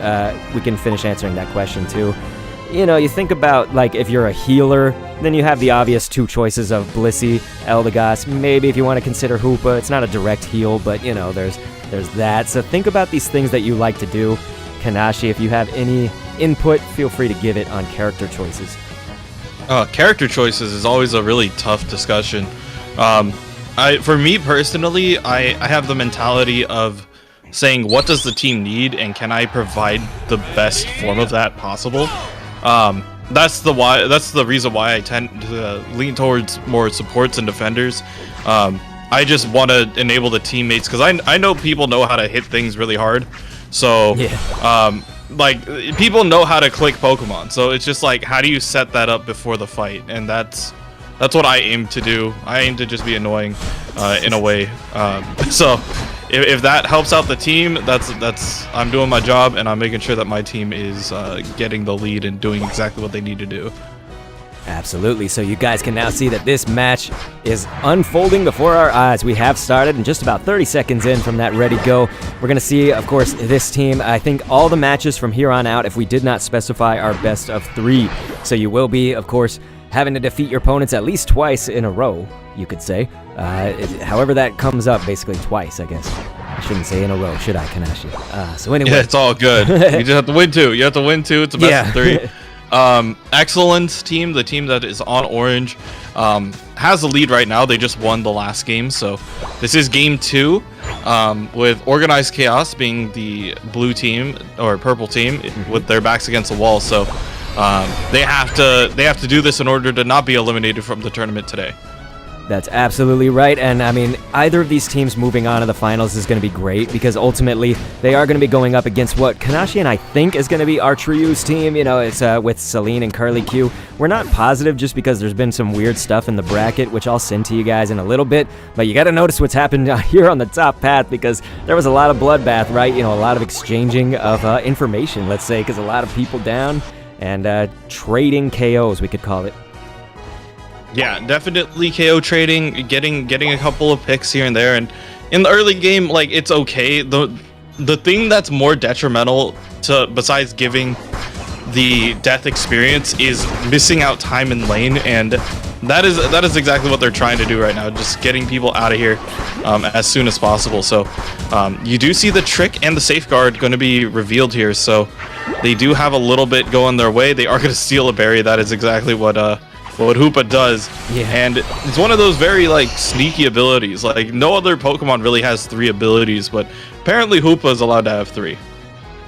we can finish answering that question too. You know, you think about, like, if you're a healer, then you have the obvious two choices of Blissey, Eldegoss, maybe if you want to consider Hoopa. It's not a direct heal, but, you know, there's that. So think about these things that you like to do. Kanashii, if you have any input, feel free to give it on character choices. Character choices is always a really tough discussion. For me personally, I have the mentality of saying, what does the team need, and can I provide the best form of that possible? That's the reason why I tend to lean towards more supports and defenders. I just want to enable the teammates because I know people know how to hit things really hard. So like, people know how to click Pokemon. So it's just like, how do you set that up before the fight? And that's what I aim to do. I aim to just be annoying in a way. So if that helps out the team, that's I'm doing my job, and I'm making sure that my team is getting the lead and doing exactly what they need to do. Absolutely. So you guys can now see that this match is unfolding before our eyes. We have started, and just about 30 seconds in from that ready go, we're going to see, of course, this team. I think all the matches from here on out, if we did not specify, are best of 3. So you will be, of course, having to defeat your opponents at least twice in a row, you could say. However that comes up, basically twice, I guess. I shouldn't say in a row, should I, Kanashii? So anyway. Yeah, it's all good. You just have to win 2. You have to win 2. It's a best of 3. Excellent team, the team that is on orange, has the lead right now. They just won the last game, so this is game 2, with Organized Chaos being the blue team or purple team with their backs against the wall. So they have to do this in order to not be eliminated from the tournament today. That's absolutely right, and I mean, either of these teams moving on to the finals is going to be great, because ultimately they are going to be going up against what Kanashii and I think is going to be our Triu's team. You know, it's with Celine and Curly Q. We're not positive just because there's been some weird stuff in the bracket, which I'll send to you guys in a little bit, but you got to notice what's happened here on the top path, because there was a lot of bloodbath, right? You know, a lot of exchanging of information, let's say, because a lot of people down and trading KOs, we could call it. Yeah, definitely KO trading, getting a couple of picks here and there, and in the early game, like, it's okay. The thing that's more detrimental to, besides giving the death experience, is missing out time in lane, and that is exactly what they're trying to do right now, just getting people out of here as soon as possible. So you do see the trick and the safeguard going to be revealed here, so they do have a little bit going their way. They are going to steal a berry. That is exactly what Hoopa does. Yeah. And it's one of those very, like, sneaky abilities. Like, no other Pokemon really has 3 abilities, but apparently Hoopa is allowed to have 3.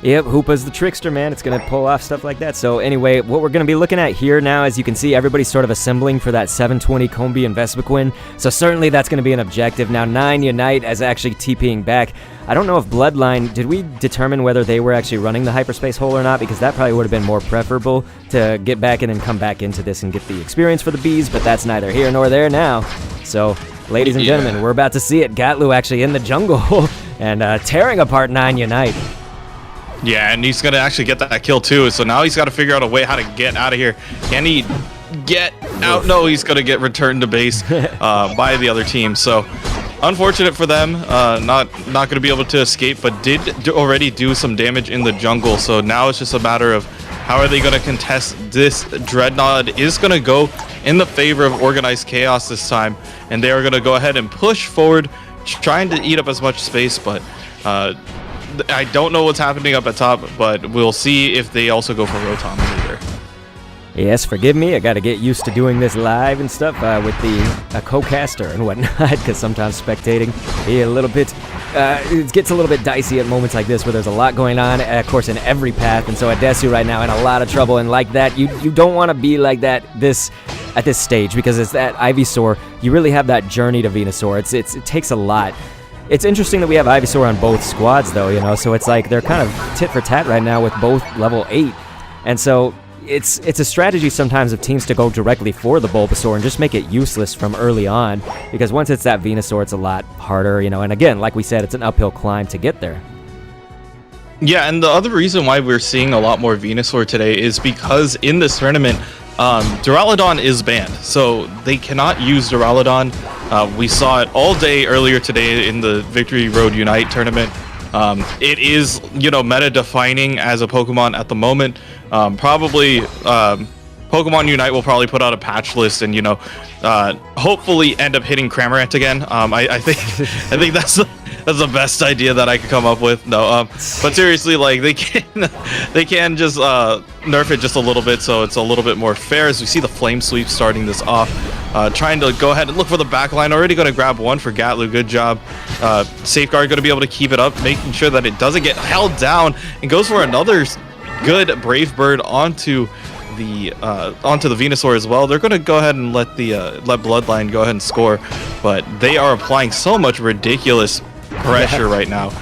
Yep, Hoopa's the trickster, man. It's going to pull off stuff like that. So anyway, what we're going to be looking at here now, as you can see, everybody's sort of assembling for that 720 Combi and Vespiquen. So certainly that's going to be an objective. Now 9 Unite as actually TPing back. I don't know if Bloodline, did we determine whether they were actually running the hyperspace hole or not? Because that probably would have been more preferable to get back and then come back into this and get the experience for the bees, but that's neither here nor there now. So, ladies and gentlemen, we're about to see it. Gatlu actually in the jungle and tearing apart 9 Unite. Yeah, and he's going to actually get that kill too, so now he's got to figure out a way how to get out of here. Can he get out? No, he's going to get returned to base by the other team, so unfortunate for them, not going to be able to escape, but did already do some damage in the jungle, so now it's just a matter of how are they going to contest this. Dreadnought is going to go in the favor of Organized Chaos this time, and they are going to go ahead and push forward, trying to eat up as much space, but I don't know what's happening up at top, but we'll see if they also go for Rotom either. Yes, forgive me. I got to get used to doing this live and stuff with the co-caster and whatnot, because sometimes spectating a little bit, it gets a little bit dicey at moments like this where there's a lot going on, of course, in every path. And so Adesu right now in a lot of trouble, and like that, you don't want to be like that at this stage, because it's that Ivysaur. You really have that journey to Venusaur. It takes a lot. It's interesting that we have Ivysaur on both squads, though, you know, so it's like they're kind of tit for tat right now with both level 8. And so it's a strategy sometimes of teams to go directly for the Bulbasaur and just make it useless from early on, because once it's that Venusaur, it's a lot harder, you know, and again, like we said, it's an uphill climb to get there. Yeah, and the other reason why we're seeing a lot more Venusaur today is because in this tournament, Duraludon is banned, so they cannot use Duraludon. We saw it all day earlier today in the Victory Road Unite tournament. It is, meta defining as a Pokemon at the moment. Probably Pokemon Unite will probably put out a patch list and hopefully end up hitting Cramorant again. I think that's the best idea that I could come up with. No, but seriously, like they can just nerf it just a little bit so it's a little bit more fair. As we see the Flame Sweep starting this off, trying to go ahead and look for the back line. Already going to grab one for Gatlu. Good job. Safeguard going to be able to keep it up, making sure that it doesn't get held down, and goes for another good Brave Bird onto the Venusaur as well. They're going to go ahead and let Bloodline go ahead and score, but they are applying so much ridiculous pressure right now.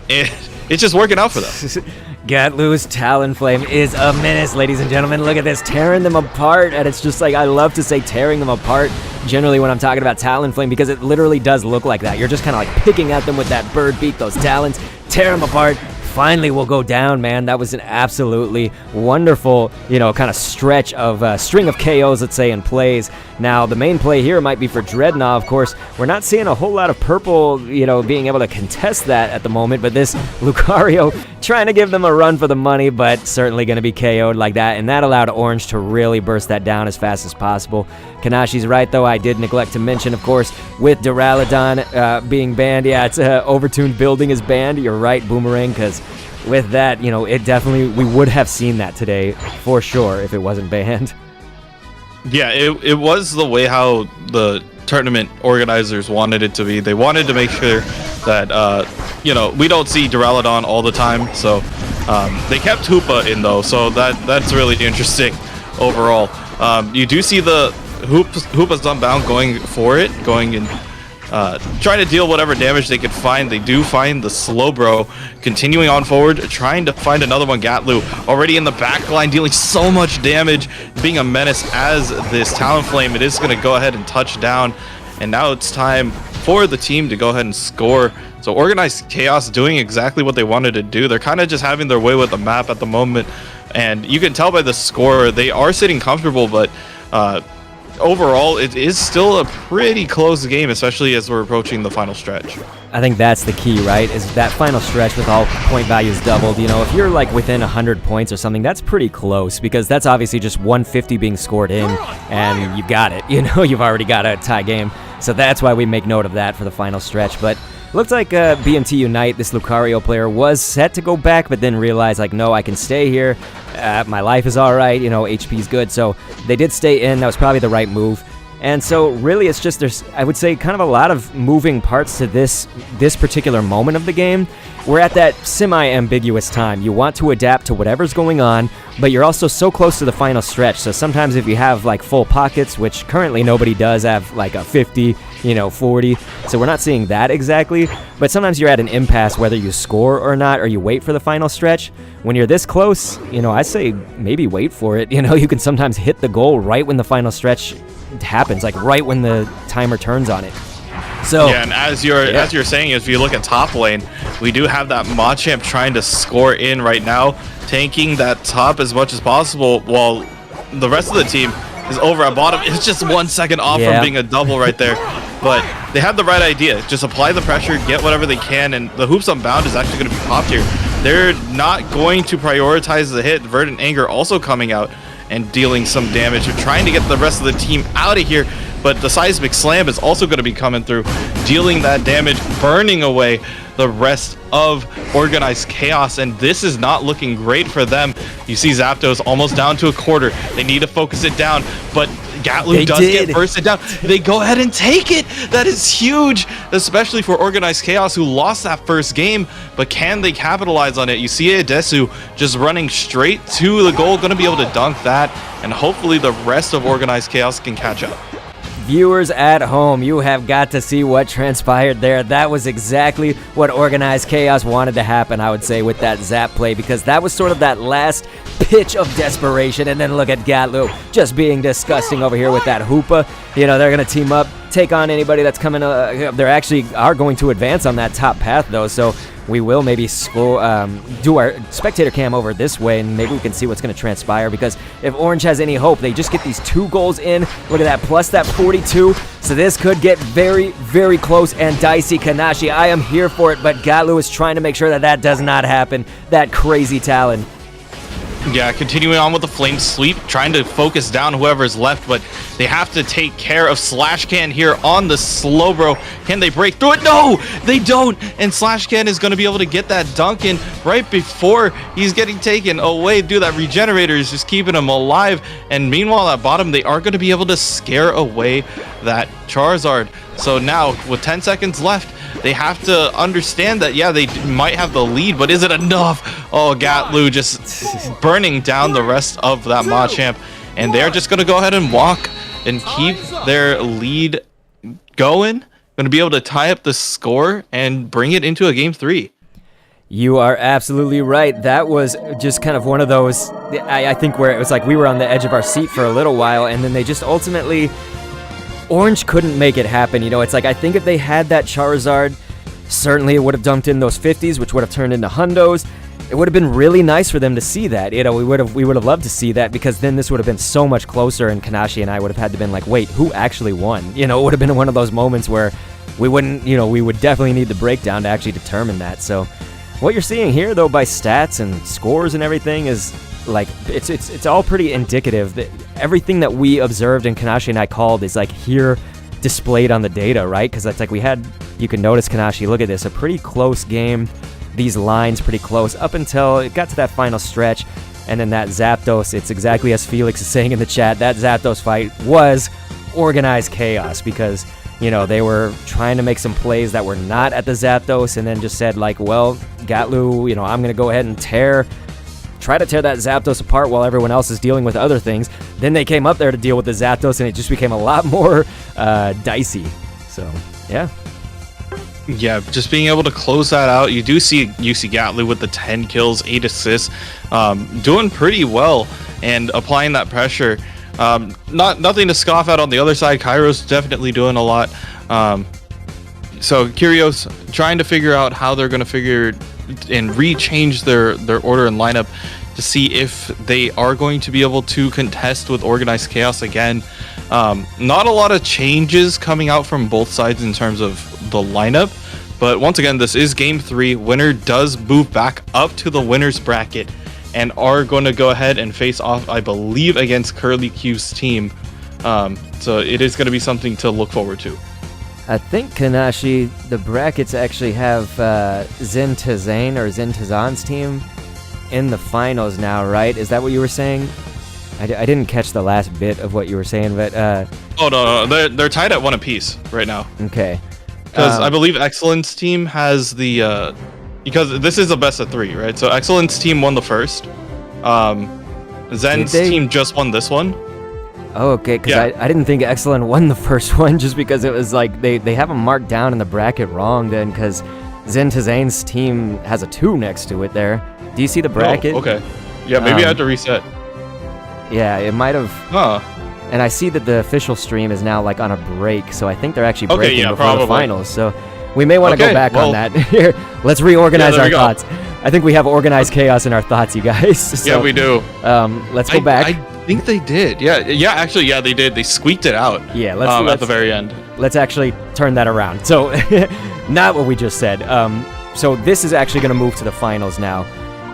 It's just working out for them. Gatlu's Talonflame is a menace, ladies and gentlemen. Look at this, tearing them apart, and it's just like, I love to say tearing them apart generally when I'm talking about Talonflame, because it literally does look like that. You're just kind of like picking at them with that bird beak, those talons, tear them apart. Finally will go down, man. That was an absolutely wonderful, kind of stretch of string of KOs, let's say, and plays. Now, the main play here might be for Dreadnought, of course. We're not seeing a whole lot of purple, being able to contest that at the moment, but this Lucario trying to give them a run for the money, but certainly going to be KO'd like that, and that allowed Orange to really burst that down as fast as possible. Kanashi's right, though. I did neglect to mention, of course, with Duraludon being banned. Yeah, it's Overtuned Building is banned. You're right, Boomerang, because with that, it definitely, we would have seen that today for sure if it wasn't banned. Yeah, it was the way how the tournament organizers wanted it to be. They wanted to make sure that, we don't see Duraludon all the time, so they kept Hoopa in, though, so that's really interesting overall. You do see the Hoopa's Unbound going for it, going in, trying to deal whatever damage they could find. They do find the Slowbro, continuing on forward, trying to find another one. Gatlu already in the back line, dealing so much damage, being a menace as this Talonflame. It is going to go ahead and touch down, and now it's time for the team to go ahead and score. So Organized Chaos doing exactly what they wanted to do. They're kind of just having their way with the map at the moment, and you can tell by the score they are sitting comfortable, but overall, it is still a pretty close game, especially as we're approaching the final stretch. I think that's the key, right? Is that final stretch with all point values doubled. If you're like within 100 points or something, that's pretty close, because that's obviously just 150 being scored in, and you got it. You've already got a tie game. So that's why we make note of that for the final stretch. But looks like BMT Unite, this Lucario player, was set to go back, but then realized, like, no, I can stay here. My life is all right. HP's good. So they did stay in. That was probably the right move. And so really it's just, there's, I would say, kind of a lot of moving parts to this particular moment of the game. We're at that semi-ambiguous time. You want to adapt to whatever's going on, but you're also so close to the final stretch. So sometimes if you have like full pockets, which currently nobody does have, like a 50, 40. So we're not seeing that exactly, but sometimes you're at an impasse whether you score or not, or you wait for the final stretch. When you're this close, I say maybe wait for it. You can sometimes hit the goal right when the final stretch happens, like right when the timer turns on it. So yeah, and as you're saying, if you look at top lane, we do have that Machamp trying to score in right now, tanking that top as much as possible, while the rest of the team is over at bottom. It's just 1 second off from being a double right there, but they have the right idea. Just apply the pressure, get whatever they can, and the Hoops Unbound is actually going to be popped here. They're not going to prioritize the hit. Verdant Anger also coming out and dealing some damage. They're trying to get the rest of the team out of here, but the Seismic Slam is also going to be coming through, dealing that damage, burning away the rest of Organized Chaos, and this is not looking great for them. You see Zapdos almost down to a quarter. They need to focus it down, but Gatlu does get bursted down. They go ahead and take it. That is huge, especially for Organized Chaos, who lost that first game, but can they capitalize on it? You see Adesu just running straight to the goal, going to be able to dunk that, and hopefully the rest of Organized Chaos can catch up. Viewers at home, you have got to see what transpired there. That was exactly what Organized Chaos wanted to happen, I would say, with that Zap play, because that was sort of that last pitch of desperation. And then look at Gatlu just being disgusting over here with that Hoopa. They're going to team up, take on anybody that's coming. They actually are going to advance on that top path, though. So we will maybe do our spectator cam over this way, and maybe we can see what's going to transpire, because if Orange has any hope, they just get these 2 goals in. Look at that, plus that 42. So this could get very, very close and dicey. Kanashii, I am here for it, but Gatlu is trying to make sure that that does not happen. That crazy Talon. Yeah, continuing on with the flame sweep, trying to focus down whoever's left, but they have to take care of Slashcan here on the Slowbro. Can they break through it? No, they don't. And Slashcan is going to be able to get that dunk in right before he's getting taken away. Dude, that regenerator is just keeping him alive. And meanwhile, at bottom, they are going to be able to scare away that Charizard. So now, with 10 seconds left, they have to understand that, yeah, they might have the lead, but is it enough? Oh, Gatlu just burning down the rest of that Machamp. And they're just going to go ahead and walk and keep their lead going. Going to be able to tie up the score and bring it into a Game 3. You are absolutely right. That was just kind of one of those, I think, where it was like we were on the edge of our seat for a little while, and then they just ultimately... Orange couldn't make it happen. You know, it's like, I think if they had that Charizard, certainly it would have dumped in those 50s, which would have turned into hundos. It would have been really nice for them to see that. You know, we would have loved to see that, because then this would have been so much closer, and Kanashii and I would have had to been like, wait, who actually won? You know, it would have been one of those moments where we wouldn't, you know, we would definitely need the breakdown to actually determine that. So what you're seeing here, though, by stats and scores and everything is like, it's all pretty indicative that everything that we observed and Kanashii and I called is like here displayed on the data, right? Because that's like you can notice, Kanashii, look at this, a pretty close game. These lines pretty close up until it got to that final stretch, and then that Zapdos, it's exactly as Felix is saying in the chat, that Zapdos fight was organized chaos, because, you know, they were trying to make some plays that were not at the Zapdos, and then just said like, well, Gatlu, you know, I'm going to go ahead and try to tear that Zapdos apart while everyone else is dealing with other things. Then they came up there to deal with the Zapdos, and it just became a lot more dicey. So, yeah. Yeah, just being able to close that out. You do see UC Gatlu with the 10 kills, 8 assists, doing pretty well and applying that pressure. Nothing to scoff at on the other side. Kairo's definitely doing a lot. So Curios trying to figure out how they're going to figure and re-change their order and lineup to see if they are going to be able to contest with Organized Chaos again. Not a lot of changes coming out from both sides in terms of the lineup, but once again, this is Game 3. Winner does move back up to the winner's bracket and are going to go ahead and face off, I believe, against Curly Q's team. So it is going to be something to look forward to. I think, Kanashii, the brackets actually have Zin Tazane or Zin Tazan's team in the finals now, right? Is that what you were saying? I didn't catch the last bit of what you were saying, but... Oh, no, they're tied at 1 apiece right now. Okay. Because I believe Excellence team has the... because this is a best of 3, right? So Excellence team won the first. Zen's team just won this one. Oh, okay, because I didn't think Excellent won the first one, just because it was like they have them marked down in the bracket wrong then, because Zen Tazane's team has a 2 next to it there. Do you see the bracket? Oh, okay. Yeah, maybe I have to reset. Yeah, it might have. Huh. And I see that the official stream is now like on a break, so I think they're actually breaking before the finals. So we may want to go back on that. Here, let's reorganize our thoughts. I think we have organized chaos in our thoughts, you guys. So, yeah, we do. Let's go back. I think they did. Actually, they did. They squeaked it out. Yeah, let's at the very end. Let's actually turn that around. So, not what we just said. So this is actually going to move to the finals now.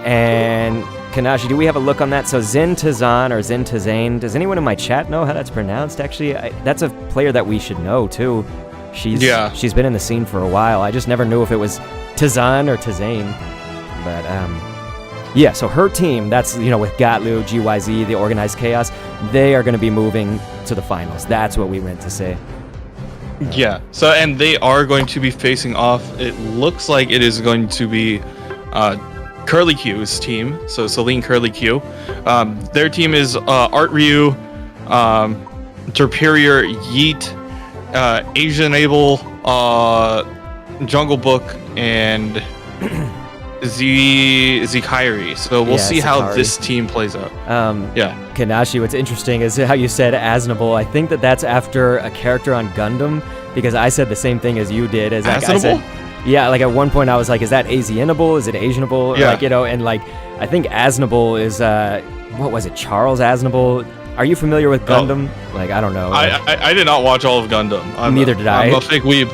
And Kanashii, do we have a look on that? So Zin Tazan or Zin Tazane, does anyone in my chat know how that's pronounced? Actually, that's a player that we should know too. She's been in the scene for a while. I just never knew if it was Tazan or Tazane. But yeah, so her team, that's, you know, with Gatlu, GYZ, the Organized Chaos, they are going to be moving to the finals. That's what we meant to say. Yeah, so, and they are going to be facing off, it looks like it is going to be Curly Q's team, so Celine Curly Q. Their team is Art Ryu, Superior Yeet, Asian Able, Jungle Book, and Zikairi. So we'll see how this team plays out. Kanashii, what's interesting is how you said Asnable. I think that's after a character on Gundam, because I said the same thing as you did. As Asnable? Yeah, like at one point I was like, is that Asianable? Is it Asianable? Yeah. Like, and like, I think Aznable is, what was it, Charles Aznable? Are you familiar with Gundam? Like, I don't know. I did not watch all of Gundam. Neither did I. I'm a fake weeb.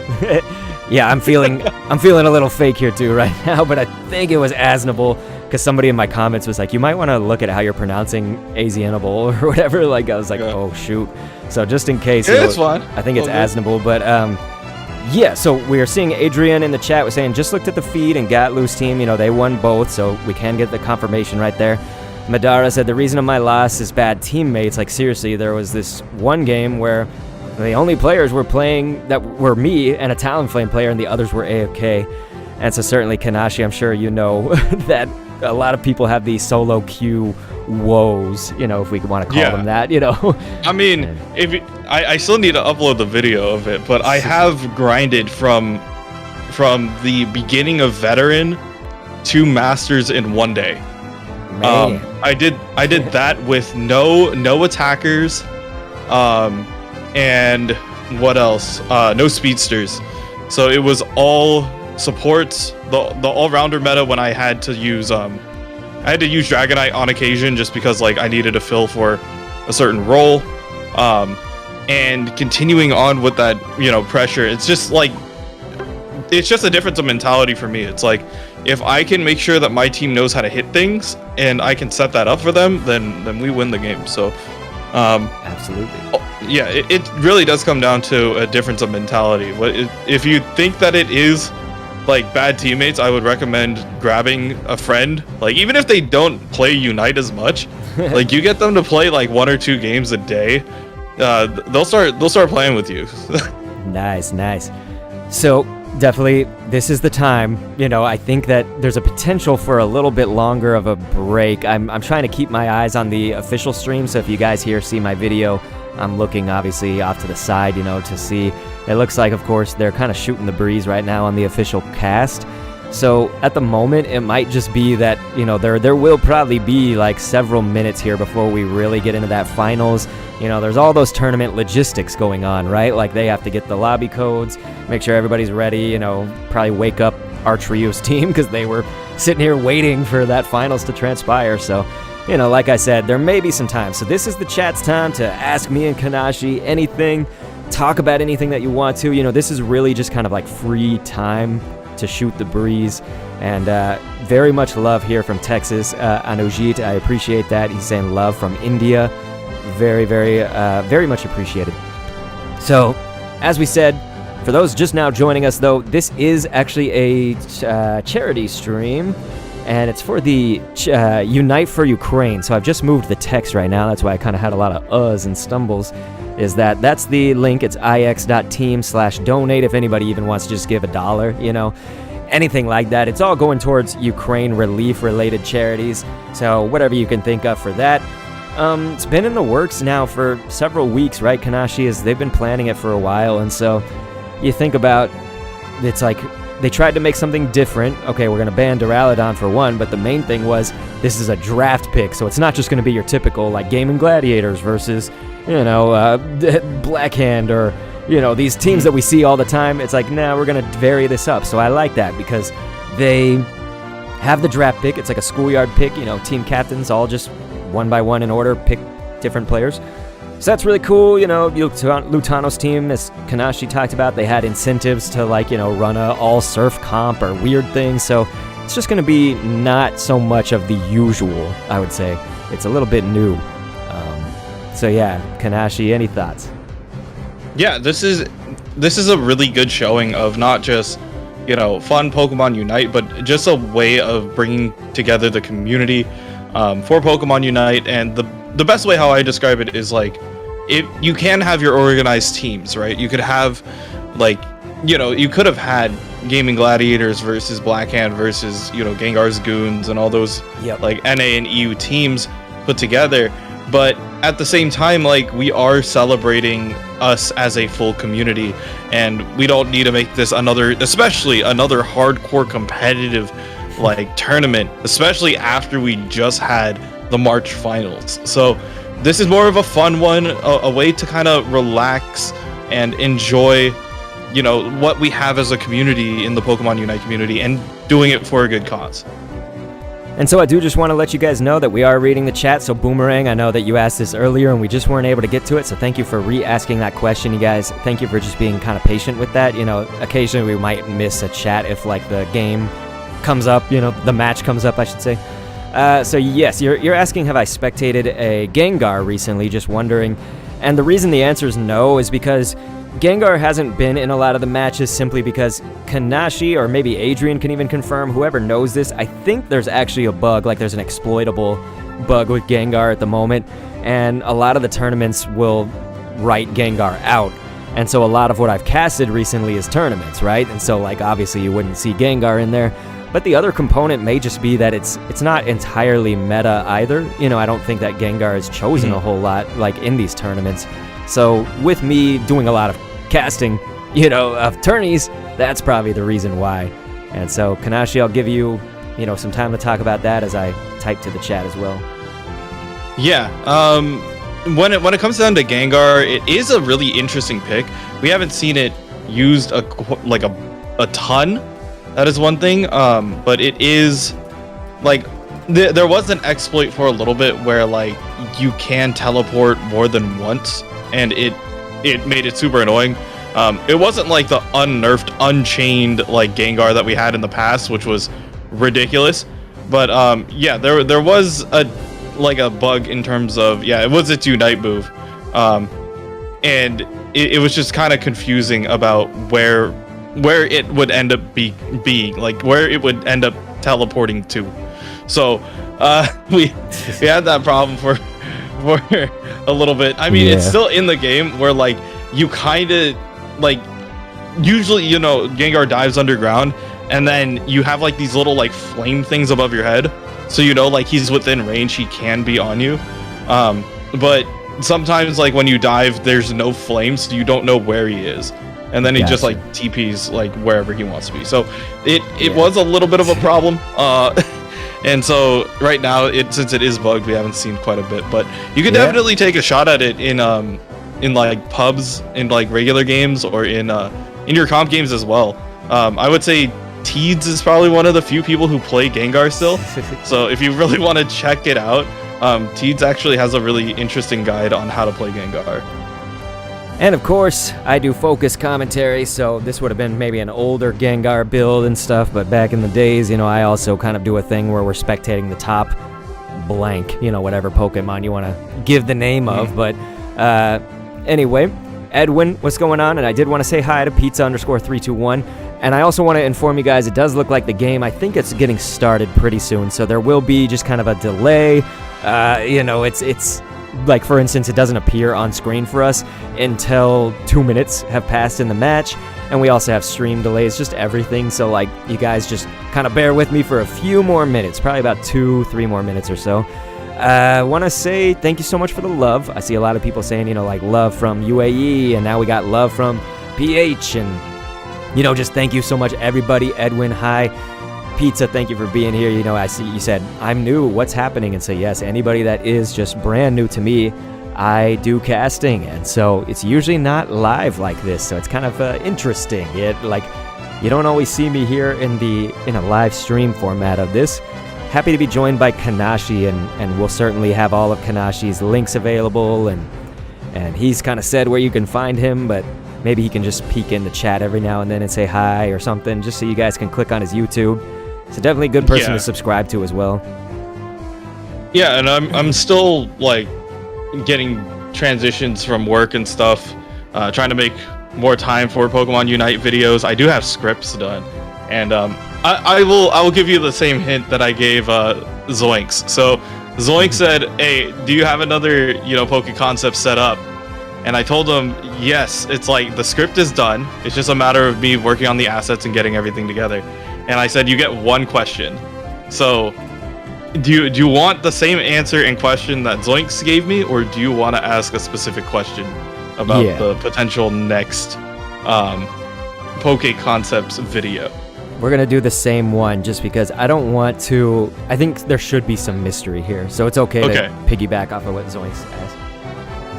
Yeah, I'm feeling a little fake here too right now, but I think it was Aznable, because somebody in my comments was like, you might want to look at how you're pronouncing Asianable or whatever. Like, I was like, oh shoot. So just in case, it's fine. I think it's Aznable, but yeah. So we are seeing Adrian in the chat was saying just looked at the feed and got loose team. They won both, so we can get the confirmation right there. Madara said the reason of my loss is bad teammates. Like seriously, there was this one game where the only players were playing that were me and a Talonflame player, and the others were AFK. And so certainly Kanashii, I'm sure you know that a lot of people have these solo queue woes, if we want to call them that, I mean, I still need to upload the video of it, but I have grinded from the beginning of Veteran to Masters in one day. Man. I did that with no attackers, and what else? No speedsters. So it was all supports, the all-rounder meta when I had to use Dragonite on occasion just because like I needed to fill for a certain role. And continuing on with that, pressure, it's just a difference of mentality for me. It's like, if I can make sure that my team knows how to hit things and I can set that up for them, then we win the game. So, absolutely. Yeah, it really does come down to a difference of mentality. If you think that it is like bad teammates, I would recommend grabbing a friend. Like even if they don't play Unite as much, like you get them to play like 1 or 2 games a day, they'll start playing with you. Nice. So definitely, this is the time. I think that there's a potential for a little bit longer of a break. I'm trying to keep my eyes on the official stream, so if you guys here see my video, I'm looking obviously off to the side, to see. It looks like, of course, they're kind of shooting the breeze right now on the official cast. So at the moment, it might just be that, there will probably be like several minutes here before we really get into that finals. There's all those tournament logistics going on, right? Like they have to get the lobby codes, make sure everybody's ready, probably wake up our Trio's team because they were sitting here waiting for that finals to transpire. So, like I said, there may be some time. So this is the chat's time to ask me and Kanashii anything, talk about anything that you want to. This is really just kind of like free time to shoot the breeze. And very much love here from Texas. Anujit, I appreciate that. He's saying love from India. Very, very much appreciated. So, as we said, for those just now joining us, though, this is actually a charity stream, and it's for the Unite for Ukraine. So I've just moved the text right now. That's why I kind of had a lot of uhs and stumbles. That's the link. It's ix.team/donate if anybody even wants to just give $1, anything like that. It's all going towards Ukraine relief-related charities. So whatever you can think of for that. It's been in the works now for several weeks, right, Kanashii? They've been planning it for a while, and so you think about, it's like they tried to make something different. Okay, we're going to ban Duraludon for one, but the main thing was this is a draft pick, so it's not just going to be your typical like Gaming Gladiators versus, Blackhand or, these teams that we see all the time. It's like, nah, we're going to vary this up. So I like that because they have the draft pick. It's like a schoolyard pick, team captains all just one by one in order, pick different players. So that's really cool. Lutano's team, as Kanashii talked about, they had incentives to run a all surf comp or weird things. So it's just going to be not so much of the usual, I would say. It's a little bit new. So yeah, Kanashii, any thoughts? Yeah, this is a really good showing of not just fun Pokemon Unite, but just a way of bringing together the community for Pokemon Unite. And the best way how I describe it is like, if you can have your organized teams, right? You could have you could have had Gaming Gladiators versus Blackhand versus Gengar's Goons and all those like NA and EU teams put together. But at the same time, like, we are celebrating us as a full community, and we don't need to make this especially another hardcore competitive like tournament, especially after we just had the March finals. So this is more of a fun one, a way to kind of relax and enjoy what we have as a community in the Pokemon Unite community and doing it for a good cause. And so I do just want to let you guys know that we are reading the chat. So Boomerang, I know that you asked this earlier and we just weren't able to get to it. So thank you for re-asking that question, you guys. Thank you for just being kind of patient with that. Occasionally we might miss a chat if like the game comes up, the match comes up, I should say. So yes, you're asking, have I spectated a Gengar recently? Just wondering. And the reason the answer is no is because Gengar hasn't been in a lot of the matches simply because Kanashii, or maybe Adrian can even confirm, whoever knows this, I think there's actually a bug, like there's an exploitable bug with Gengar at the moment, and a lot of the tournaments will write Gengar out. And so a lot of what I've casted recently is tournaments, right? And so like obviously you wouldn't see Gengar in there. But the other component may just be that it's not entirely meta either. I don't think that Gengar is chosen a whole lot like in these tournaments. So with me doing a lot of casting, of tourneys, that's probably the reason why. And so Kanashii, I'll give you, some time to talk about that as I type to the chat as well. Yeah. When it comes down to Gengar, it is a really interesting pick. We haven't seen it used a ton. That is one thing. But it is like there was an exploit for a little bit where like you can teleport more than once, and it made it super annoying. It wasn't like the unnerfed, unchained like Gengar that we had in the past, which was ridiculous. But yeah, there was a bug in terms of, it was its Unite move, and it was just kind of confusing about where it would end up being, like where it would end up teleporting to. So we had that problem for a little bit. I mean, it's still in the game where like you kind of like usually Gengar dives underground, and then you have like these little like flame things above your head, so like he's within range, he can be on you. But sometimes like when you dive, there's no flames, so you don't know where he is, and then he just like TPs like wherever he wants to be. So it was a little bit of a problem. And so right now, since it is bugged, we haven't seen quite a bit, but you could definitely take a shot at it in like pubs, in like regular games, or in your comp games as well. I would say Teeds is probably one of the few people who play Gengar still. So if you really want to check it out, Teeds actually has a really interesting guide on how to play Gengar. And of course, I do focus commentary, so this would have been maybe an older Gengar build and stuff, but back in the days, I also kind of do a thing where we're spectating the top blank, whatever Pokemon you want to give the name of. But anyway, Edwin, what's going on? And I did want to say hi to pizza_321. And I also want to inform you guys, it does look like the game, I think it's getting started pretty soon, so there will be just kind of a delay. It's like, for instance, it doesn't appear on screen for us until 2 minutes have passed in the match, and we also have stream delays, just everything. So like, you guys just kind of bear with me for a few more minutes, probably about 2-3 more minutes or so. I want to say thank you so much for the love. I see a lot of people saying, like love from UAE, and now we got love from PH, and just thank you so much, everybody. Edwin, hi. Pizza, thank you for being here. I see you said, I'm new, what's happening? And so yes, anybody that is just brand new to me, I do casting, and so it's usually not live like this, so it's kind of interesting. You don't always see me here in a live stream format of this. Happy to be joined by Kanashii, and we'll certainly have all of Kanashii's links available, and he's kind of said where you can find him, but maybe he can just peek in the chat every now and then and say hi or something, just so you guys can click on his YouTube. So definitely a good person to subscribe to as well. Yeah, and I'm still like getting transitions from work and stuff, trying to make more time for Pokemon Unite videos. I do have scripts done, and I will give you the same hint that I gave Zoinks. So Zoinks said, "Hey, do you have another Poke Concept set up?" And I told him, yes, it's like the script is done. It's just a matter of me working on the assets and getting everything together. And I said, you get one question. So do you want the same answer and question that Zoinks gave me, or do you want to ask a specific question about the potential next Poke Concepts video? We're going to do the same one just because I don't want to... I think there should be some mystery here. So it's okay to piggyback off of what Zoinks asked.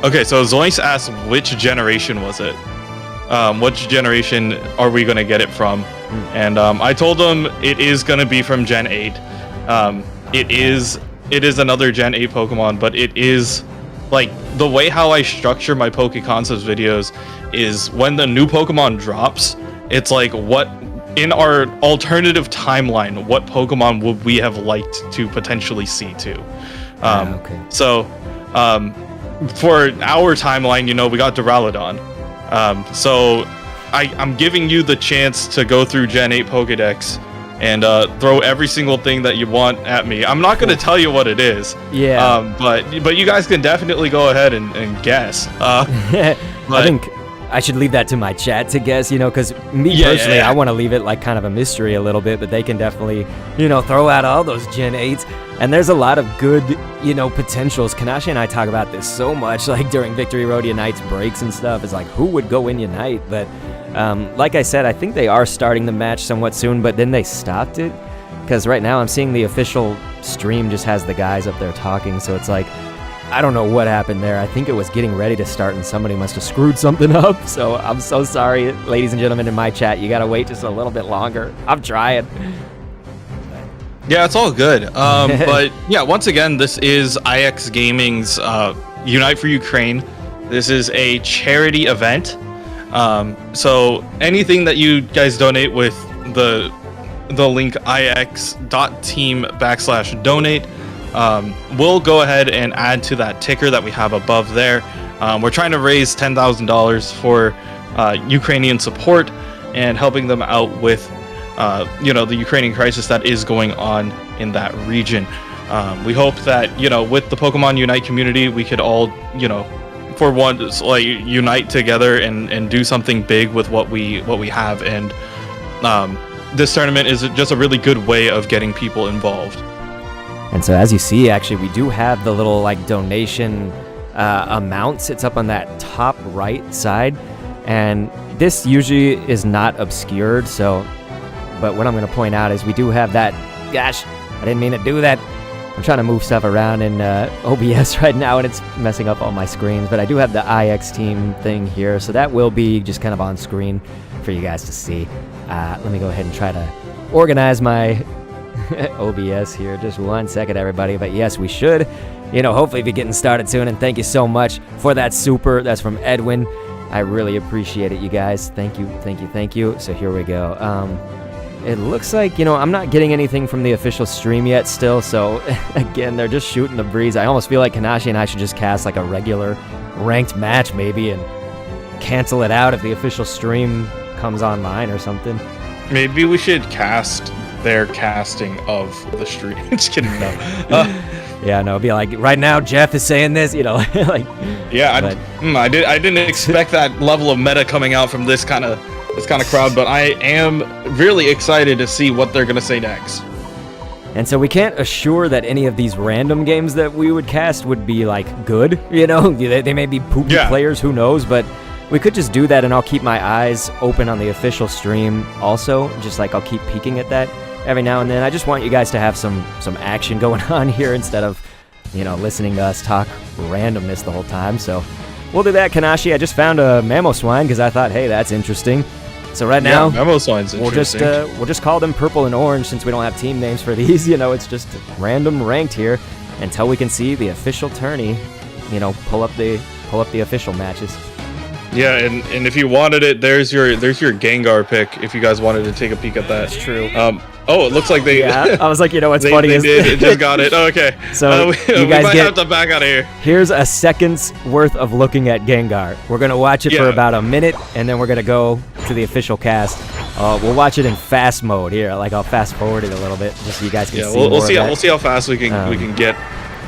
Okay, so Zoinks asked, which generation was it? which generation are we gonna get it from? And I told them it is gonna be from Gen 8. It is another Gen 8 Pokemon, but it is like the way how I structure my PokeConcepts videos is when the new Pokemon drops, it's like what in our alternative timeline, what Pokemon would we have liked to potentially see too? Okay. So for our timeline, you know, we got Duraludon. So I'm giving you the chance to go through Gen 8 Pokedex and throw every single thing that you want at me. I'm not going to tell you what it is. Yeah. But you guys can definitely go ahead and guess. I think I should leave that to my chat to guess, you know, because me personally, I want to leave it like kind of a mystery a little bit, but they can definitely, you know, throw out all those Gen 8s. And there's a lot of good, you know, potentials. Kanashii and I talk about this so much, like during Victory Road Unite's breaks and stuff. It's like, who would go in Unite? But like I said, I think they are starting the match somewhat soon, but then they stopped it. Because right now I'm seeing the official stream just has the guys up there talking, so it's like, I don't know what happened there. I think it was getting ready to start and somebody must have screwed something up. So I'm so sorry, ladies and gentlemen in my chat. You gotta wait just a little bit longer. I'm trying. Yeah, it's all good. But yeah, once again, this is IX Gaming's Unite for Ukraine. This is a charity event. So anything that you guys donate with the link ix.team/donate, we'll go ahead and add to that ticker that we have above there. We're trying to raise $10,000 for Ukrainian support and helping them out with you know, the Ukrainian crisis that is going on in that region. We hope that, you know, with the Pokemon Unite community, we could all, you know, for once, like, unite together and do something big with what we have. And this tournament is just a really good way of getting people involved. And so as you see, actually, we do have the little like donation amounts. It's up on that top right side, and this usually is not obscured. So, but what I'm going to point out is we do have that. Gosh, I didn't mean to do that. I'm trying to move stuff around in OBS right now, and it's messing up all my screens. But I do have the IX team thing here, so that will be just kind of on screen for you guys to see. Let me go ahead and try to organize my OBS here. Just 1 second, everybody. But yes, we should, you know, hopefully be getting started soon. And thank you so much for that super. That's from Edwin. I really appreciate it, you guys. Thank you, thank you, thank you. So here we go. It looks like, you know, I'm not getting anything from the official stream yet still. So again, they're just shooting the breeze. I almost feel like Kanashii and I should just cast like a regular ranked match maybe and cancel it out if the official stream comes online or something. Maybe we should cast their casting of the stream. Just kidding, no. Yeah, no, it'd be like right now Jeff is saying this, you know, like. Yeah, I didn't expect that level of meta coming out from this kind of crowd, but I am really excited to see what they're gonna say next. And so we can't assure that any of these random games that we would cast would be like good, you know. They may be poopy players, who knows, but we could just do that, and I'll keep my eyes open on the official stream also, just like I'll keep peeking at that every now and then. I just want you guys to have some action going on here instead of, you know, listening to us talk randomness the whole time. So we'll do that. Kanashii, I just found a Mamoswine because I thought, hey, that's interesting. So right now, Mamoswine's interesting. We'll just call them purple and orange since we don't have team names for these. You know, it's just random ranked here until we can see the official tourney. You know, pull up the official matches. Yeah, and if you wanted it, there's your Gengar pick. If you guys wanted to take a peek at that, that's true. Oh, it looks like they. Yeah, I was like, you know what's funny they is did. Just got it. Oh, okay. So you guys might have to back out of here. Here's a second's worth of looking at Gengar. We're gonna watch it for about a minute, and then we're gonna go to the official cast. We'll watch it in fast mode here. Like I'll fast forward it a little bit just so you guys can see. We'll see. We'll see how fast we can get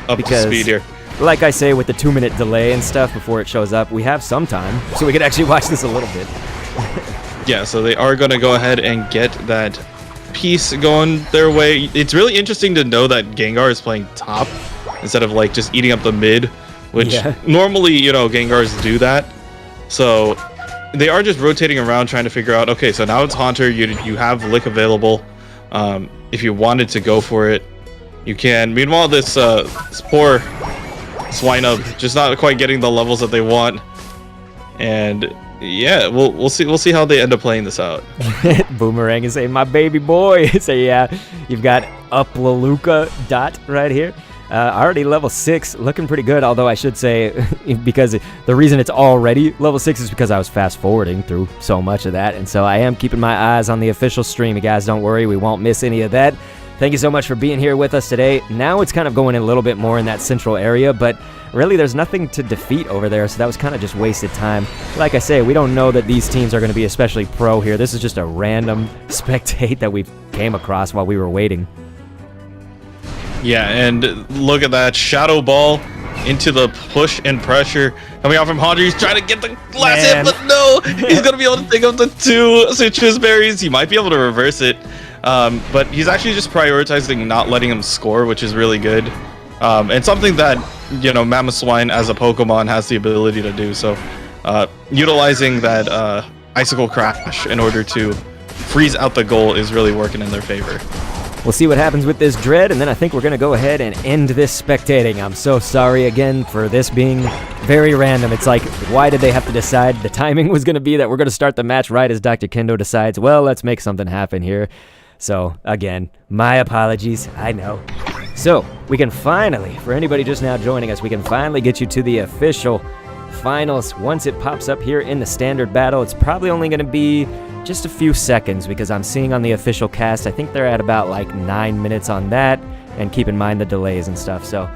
up to speed here. Like I say, with the 2-minute delay and stuff before it shows up, we have some time, so we can actually watch this a little bit. Yeah, so they are going to go ahead and get that piece going their way. It's really interesting to know that Gengar is playing top instead of like just eating up the mid, which normally, you know, Gengars do that. So they are just rotating around trying to figure out, okay, so now it's Haunter, you have Lick available. If you wanted to go for it, you can. Meanwhile, this poor Swinub just not quite getting the levels that they want, and Yeah, we'll see how they end up playing this out. Boomerang is saying, my baby boy. So yeah, you've got Uplaluka Dot right here. Already level 6, looking pretty good, although I should say, because the reason it's already level 6 is because I was fast forwarding through so much of that, and so I am keeping my eyes on the official stream. You guys don't worry, we won't miss any of that. Thank you so much for being here with us today. Now it's kind of going in a little bit more in that central area, but really there's nothing to defeat over there, so that was kind of just wasted time. Like I say, we don't know that these teams are going to be especially pro here. This is just a random spectate that we came across while we were waiting. Yeah, and look at that shadow ball into the push and pressure coming out from Hodger. He's trying to get the last hit, but no, he's going to be able to pick up the 2 citrus berries. He might be able to reverse it. But he's actually just prioritizing not letting him score, which is really good. And something that, you know, Mamoswine as a Pokemon has the ability to do. So utilizing that Icicle Crash in order to freeze out the goal is really working in their favor. We'll see what happens with this Dread, and then I think we're going to go ahead and end this spectating. I'm so sorry again for this being very random. It's like, why did they have to decide the timing was going to be that we're going to start the match right as Dr. Kendo decides, well, let's make something happen here. So, again, my apologies, I know. So, we can finally, for anybody just now joining us, we can finally get you to the official finals. Once it pops up here in the standard battle, it's probably only going to be just a few seconds because I'm seeing on the official cast, I think they're at about like 9 minutes on that, and keep in mind the delays and stuff. So,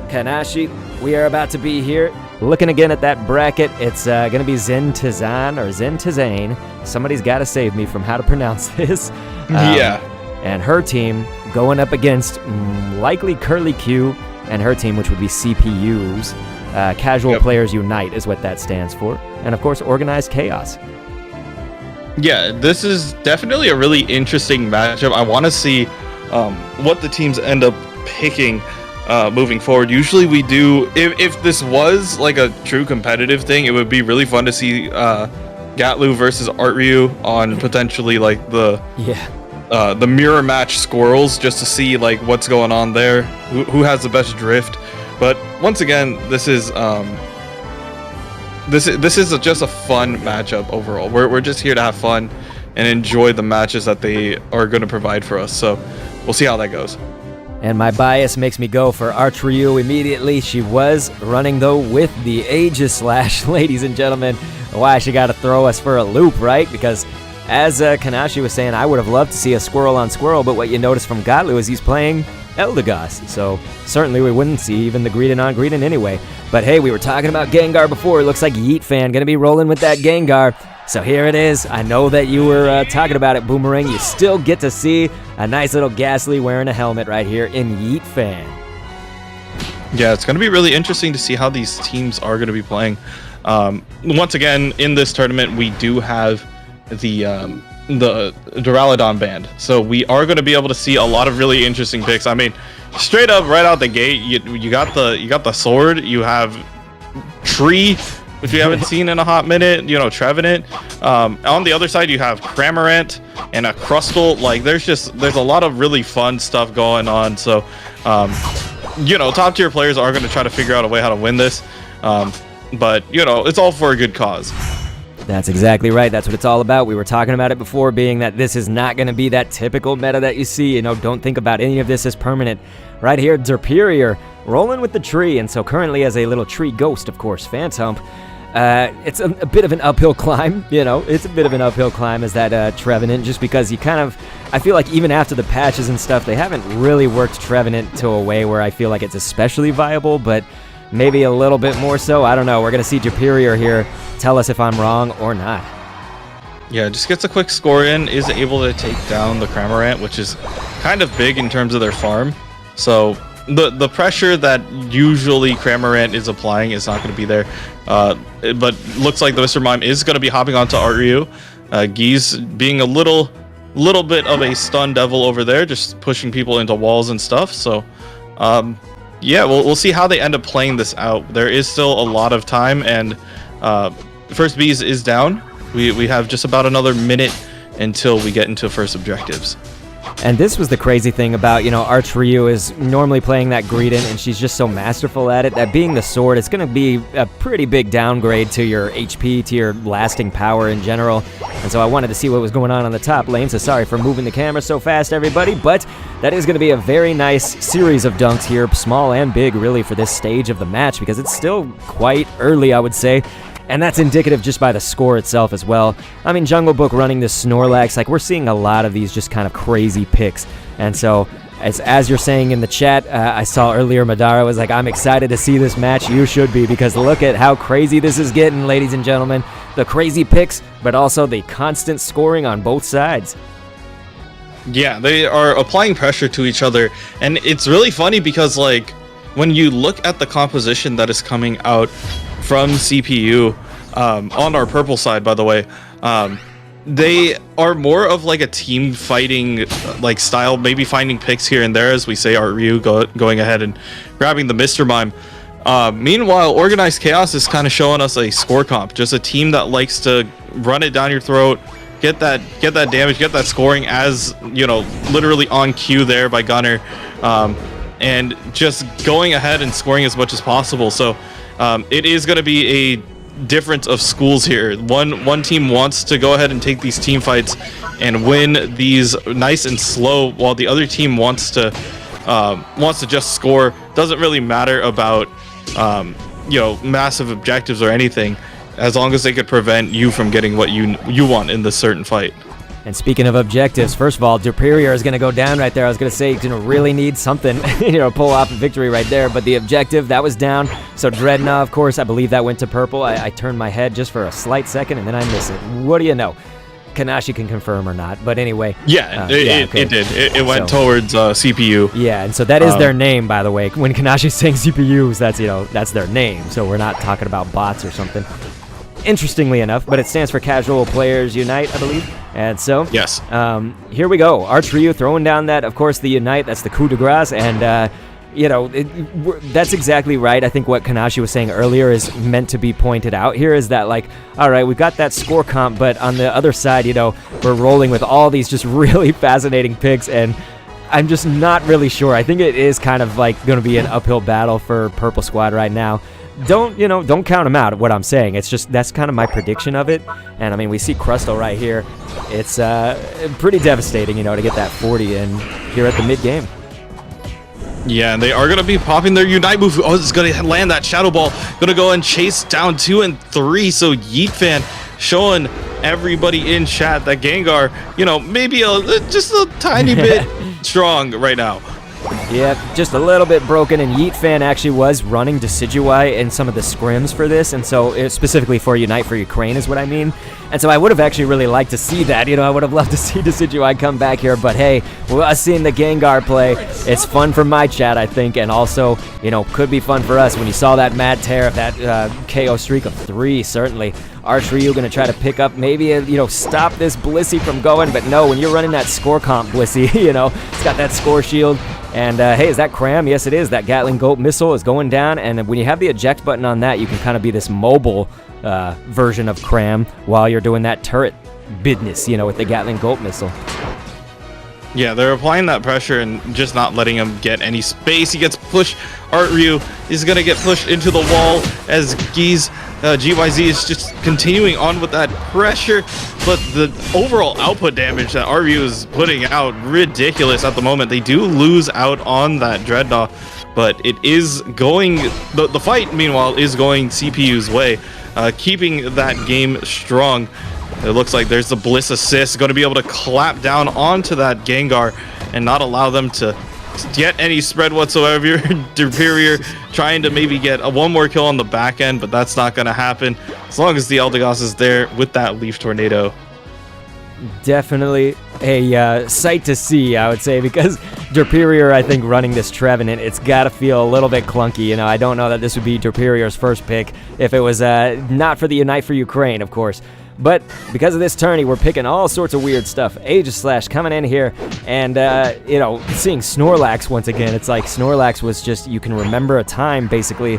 Kanashii, we are about to be here. Looking again at that bracket, it's going to be Zen Tizan or Zen Tizane. Somebody's got to save me from how to pronounce this. Yeah. And her team going up against likely Curly Q and her team, which would be CPU's. Casual Players Unite is what that stands for. And of course, Organized Chaos. Yeah, this is definitely a really interesting matchup. I want to see what the teams end up picking moving forward. Usually we do, if this was like a true competitive thing, it would be really fun to see Gatlu versus Artryu on potentially like the mirror match squirrels, just to see like what's going on there, who has the best drift. But once again, this is just a fun matchup overall. We're just here to have fun and enjoy the matches that they are going to provide for us. So we'll see how that goes. And my bias makes me go for Artryu immediately. She was running, though, with the Aegis Slash, ladies and gentlemen. Why she got to throw us for a loop, right? Because as Kanashii was saying, I would have loved to see a squirrel on squirrel, but what you notice from Gatlu is he's playing Eldegoss. So certainly we wouldn't see even the Greedent on Greedent anyway. But hey, we were talking about Gengar before. It looks like Yeet Fan going to be rolling with that Gengar. So here it is. I know that you were talking about it, Boomerang. You still get to see a nice little Ghastly wearing a helmet right here in Yeet Fan. Yeah, it's going to be really interesting to see how these teams are going to be playing. Once again, in this tournament, we do have the Duraludon band. So we are going to be able to see a lot of really interesting picks. I mean, straight up right out the gate, you got the sword, you have Tree, which we haven't seen in a hot minute, you know, Trevenant. On the other side, you have Cramorant and a Crustle. Like, there's a lot of really fun stuff going on. So, you know, top tier players are going to try to figure out a way how to win this. But, you know, it's all for a good cause. That's exactly right. That's what it's all about. We were talking about it before, being that this is not going to be that typical meta that you see. You know, don't think about any of this as permanent. Right here, Derperior rolling with the tree, and so currently as a little tree ghost, of course, Phantump. It's a bit of an uphill climb, you know. It's a bit of an uphill climb as that Trevenant, just because you kind of, I feel like even after the patches and stuff, they haven't really worked Trevenant to a way where I feel like it's especially viable, but maybe a little bit more so. I don't know. We're going to see Derperior here tell us if I'm wrong or not. Yeah, just gets a quick score in, is able to take down the Cramorant, which is kind of big in terms of their farm. So the pressure that usually Cramorant is applying is not going to be there. But looks like the Mr. Mime is going to be hopping onto Artryu. Geese being a little bit of a stun devil over there, just pushing people into walls and stuff. So yeah, we'll see how they end up playing this out. There is still a lot of time, and First Bees is down. We have just about another minute until we get into first objectives. And this was the crazy thing about, Arch Ryu is normally playing that Greedent, and she's just so masterful at it that being the sword, it's going to be a pretty big downgrade to your HP, to your lasting power in general. And so I wanted to see what was going on the top lane, so sorry for moving the camera so fast, everybody, but that is going to be a very nice series of dunks here, small and big, really, for this stage of the match, because it's still quite early, I would say. And that's indicative just by the score itself as well. I mean, Jungle Book running this Snorlax, like, we're seeing a lot of these just kind of crazy picks. And so, as you're saying in the chat, I saw earlier Madara was like, I'm excited to see this match. You should be, because look at how crazy this is getting, ladies and gentlemen. The crazy picks, but also the constant scoring on both sides. Yeah, they are applying pressure to each other. And it's really funny because, like, when you look at the composition that is coming out from CPU, on our purple side, by the way, they are more of like a team fighting like style, maybe finding picks here and there, as we say, our Ryu going ahead and grabbing the Mr. Mime. Meanwhile, Organized Chaos is kind of showing us a score comp, just a team that likes to run it down your throat, get that damage, get that scoring, as literally on cue there by Gunner, and just going ahead and scoring as much as possible. So it is going to be a difference of schools here. One team wants to go ahead and take these team fights and win these nice and slow, while the other team wants to just score. Doesn't really matter about massive objectives or anything, as long as they could prevent you from getting what you want in this certain fight. And speaking of objectives, first of all, Duperior is going to go down right there. I was going to say, he's going to really need something, pull off a victory right there. But the objective, that was down. So Dreadnought, of course, I believe that went to purple. I turned my head just for a slight second, and then I missed it. What do you know? Kanashii can confirm or not, but anyway. Yeah, it did. It went towards CPU. Yeah, and so that is their name, by the way. When Kanashii's saying CPUs, that's their name. So we're not talking about bots or something. Interestingly enough, but it stands for Casual Players Unite, I believe. And so, yes. Here we go. Arch Ryu throwing down that, of course, the Unite. That's the coup de grace, and that's exactly right. I think what Kanashii was saying earlier is meant to be pointed out here, is that, like, all right, we've got that score comp, but on the other side, we're rolling with all these just really fascinating picks, and I'm just not really sure. I think it is kind of like going to be an uphill battle for Purple Squad right now. Don't count them out, what I'm saying. It's just, that's kind of my prediction of it. And I mean, we see Crustle right here. It's pretty devastating, to get that 40 in here at the mid game. Yeah, and they are going to be popping their Unite move. Oh, it's going to land that Shadow Ball. Going to go and chase down 2 and 3. So Yeet Fan showing everybody in chat that Gengar, maybe just a tiny bit strong right now. Yeah, just a little bit broken, and Yeet Fan actually was running Decidueye in some of the scrims for this, and so specifically for Unite for Ukraine is what I mean. And so I would have actually really liked to see that. I would have loved to see Decidueye come back here, but hey, us seeing the Gengar play, it's fun for my chat, I think, and also, could be fun for us. When you saw that mad tear of that KO streak of 3, certainly. Arch Ryu going to try to pick up, maybe, stop this Blissey from going, but no, when you're running that score comp Blissey, it's got that score shield. And hey, is that Cram? Yes, it is. That Gatling Goat missile is going down, and when you have the eject button on that, you can kind of be this mobile version of Cram while you're doing that turret business, with the Gatling Goat missile. Yeah, they're applying that pressure and just not letting him get any space. He gets pushed. Art Ryu is going to get pushed into the wall as GYZ is just continuing on with that pressure. But the overall output damage that Art Ryu is putting out, ridiculous at the moment. They do lose out on that Dreadnought, but it is going... The fight, meanwhile, is going CPU's way, keeping that game strong. It looks like there's the Bliss assist, going to be able to clap down onto that Gengar and not allow them to get any spread whatsoever. Superior trying to maybe get one more kill on the back end, but that's not going to happen as long as the Eldegoss is there with that Leaf Tornado. Definitely a sight to see, I would say, because Superior, I think, running this Trevenant, it's got to feel a little bit clunky. I don't know that this would be Superior's first pick if it was not for the Unite for Ukraine, of course. But because of this tourney, we're picking all sorts of weird stuff. Aegislash coming in here and, seeing Snorlax once again. It's like Snorlax was just, you can remember a time, basically.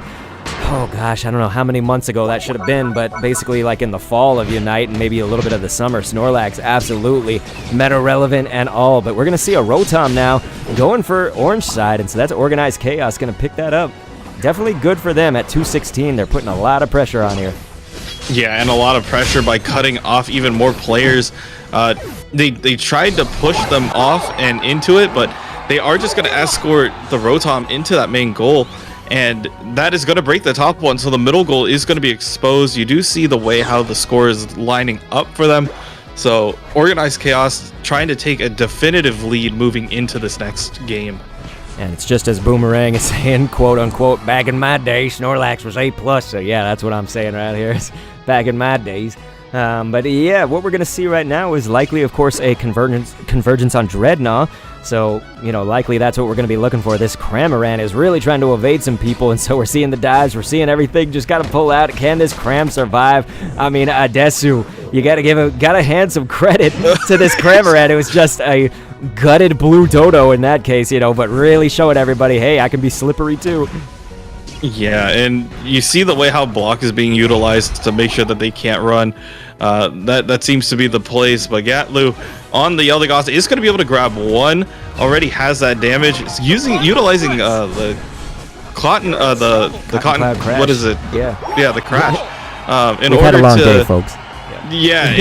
oh gosh, I don't know how many months ago that should have been, but basically like in the fall of Unite and maybe a little bit of the summer, Snorlax absolutely meta relevant and all. But we're going to see a Rotom now going for orange side, and so that's Organized Chaos going to pick that up. Definitely good for them at 216. They're putting a lot of pressure on here. Yeah, and a lot of pressure by cutting off even more players. They tried to push them off and into it, but they are just going to escort the Rotom into that main goal, and that is going to break the top one, so the middle goal is going to be exposed. You do see the way how the score is lining up for them, so Organized Chaos trying to take a definitive lead moving into this next game. And it's just as Boomerang is saying, quote unquote, back in my day, Snorlax was A+, so yeah, that's what I'm saying right here. It's back in my days. But yeah, what we're going to see right now is likely, of course, a convergence on Dreadnought. So, you know, likely that's what we're going to be looking for. This Cramorant is really trying to evade some people, and so we're seeing the dives, we're seeing everything. Just got to pull out. Can this Cram survive? I mean, Adesu, you got to hand some credit to this Cramorant. It was just a gutted blue dodo in that case, you know, but really showing everybody, hey, I can be slippery too. Yeah, and you see the way how block is being utilized to make sure that they can't run. That seems to be the place, but Gatlu on the Eldegoss is going to be able to grab one. Already has that damage. It's utilizing the cotton, the cotton. What is it? Yeah, the crash. In We've order had a long to, day, folks. Yeah,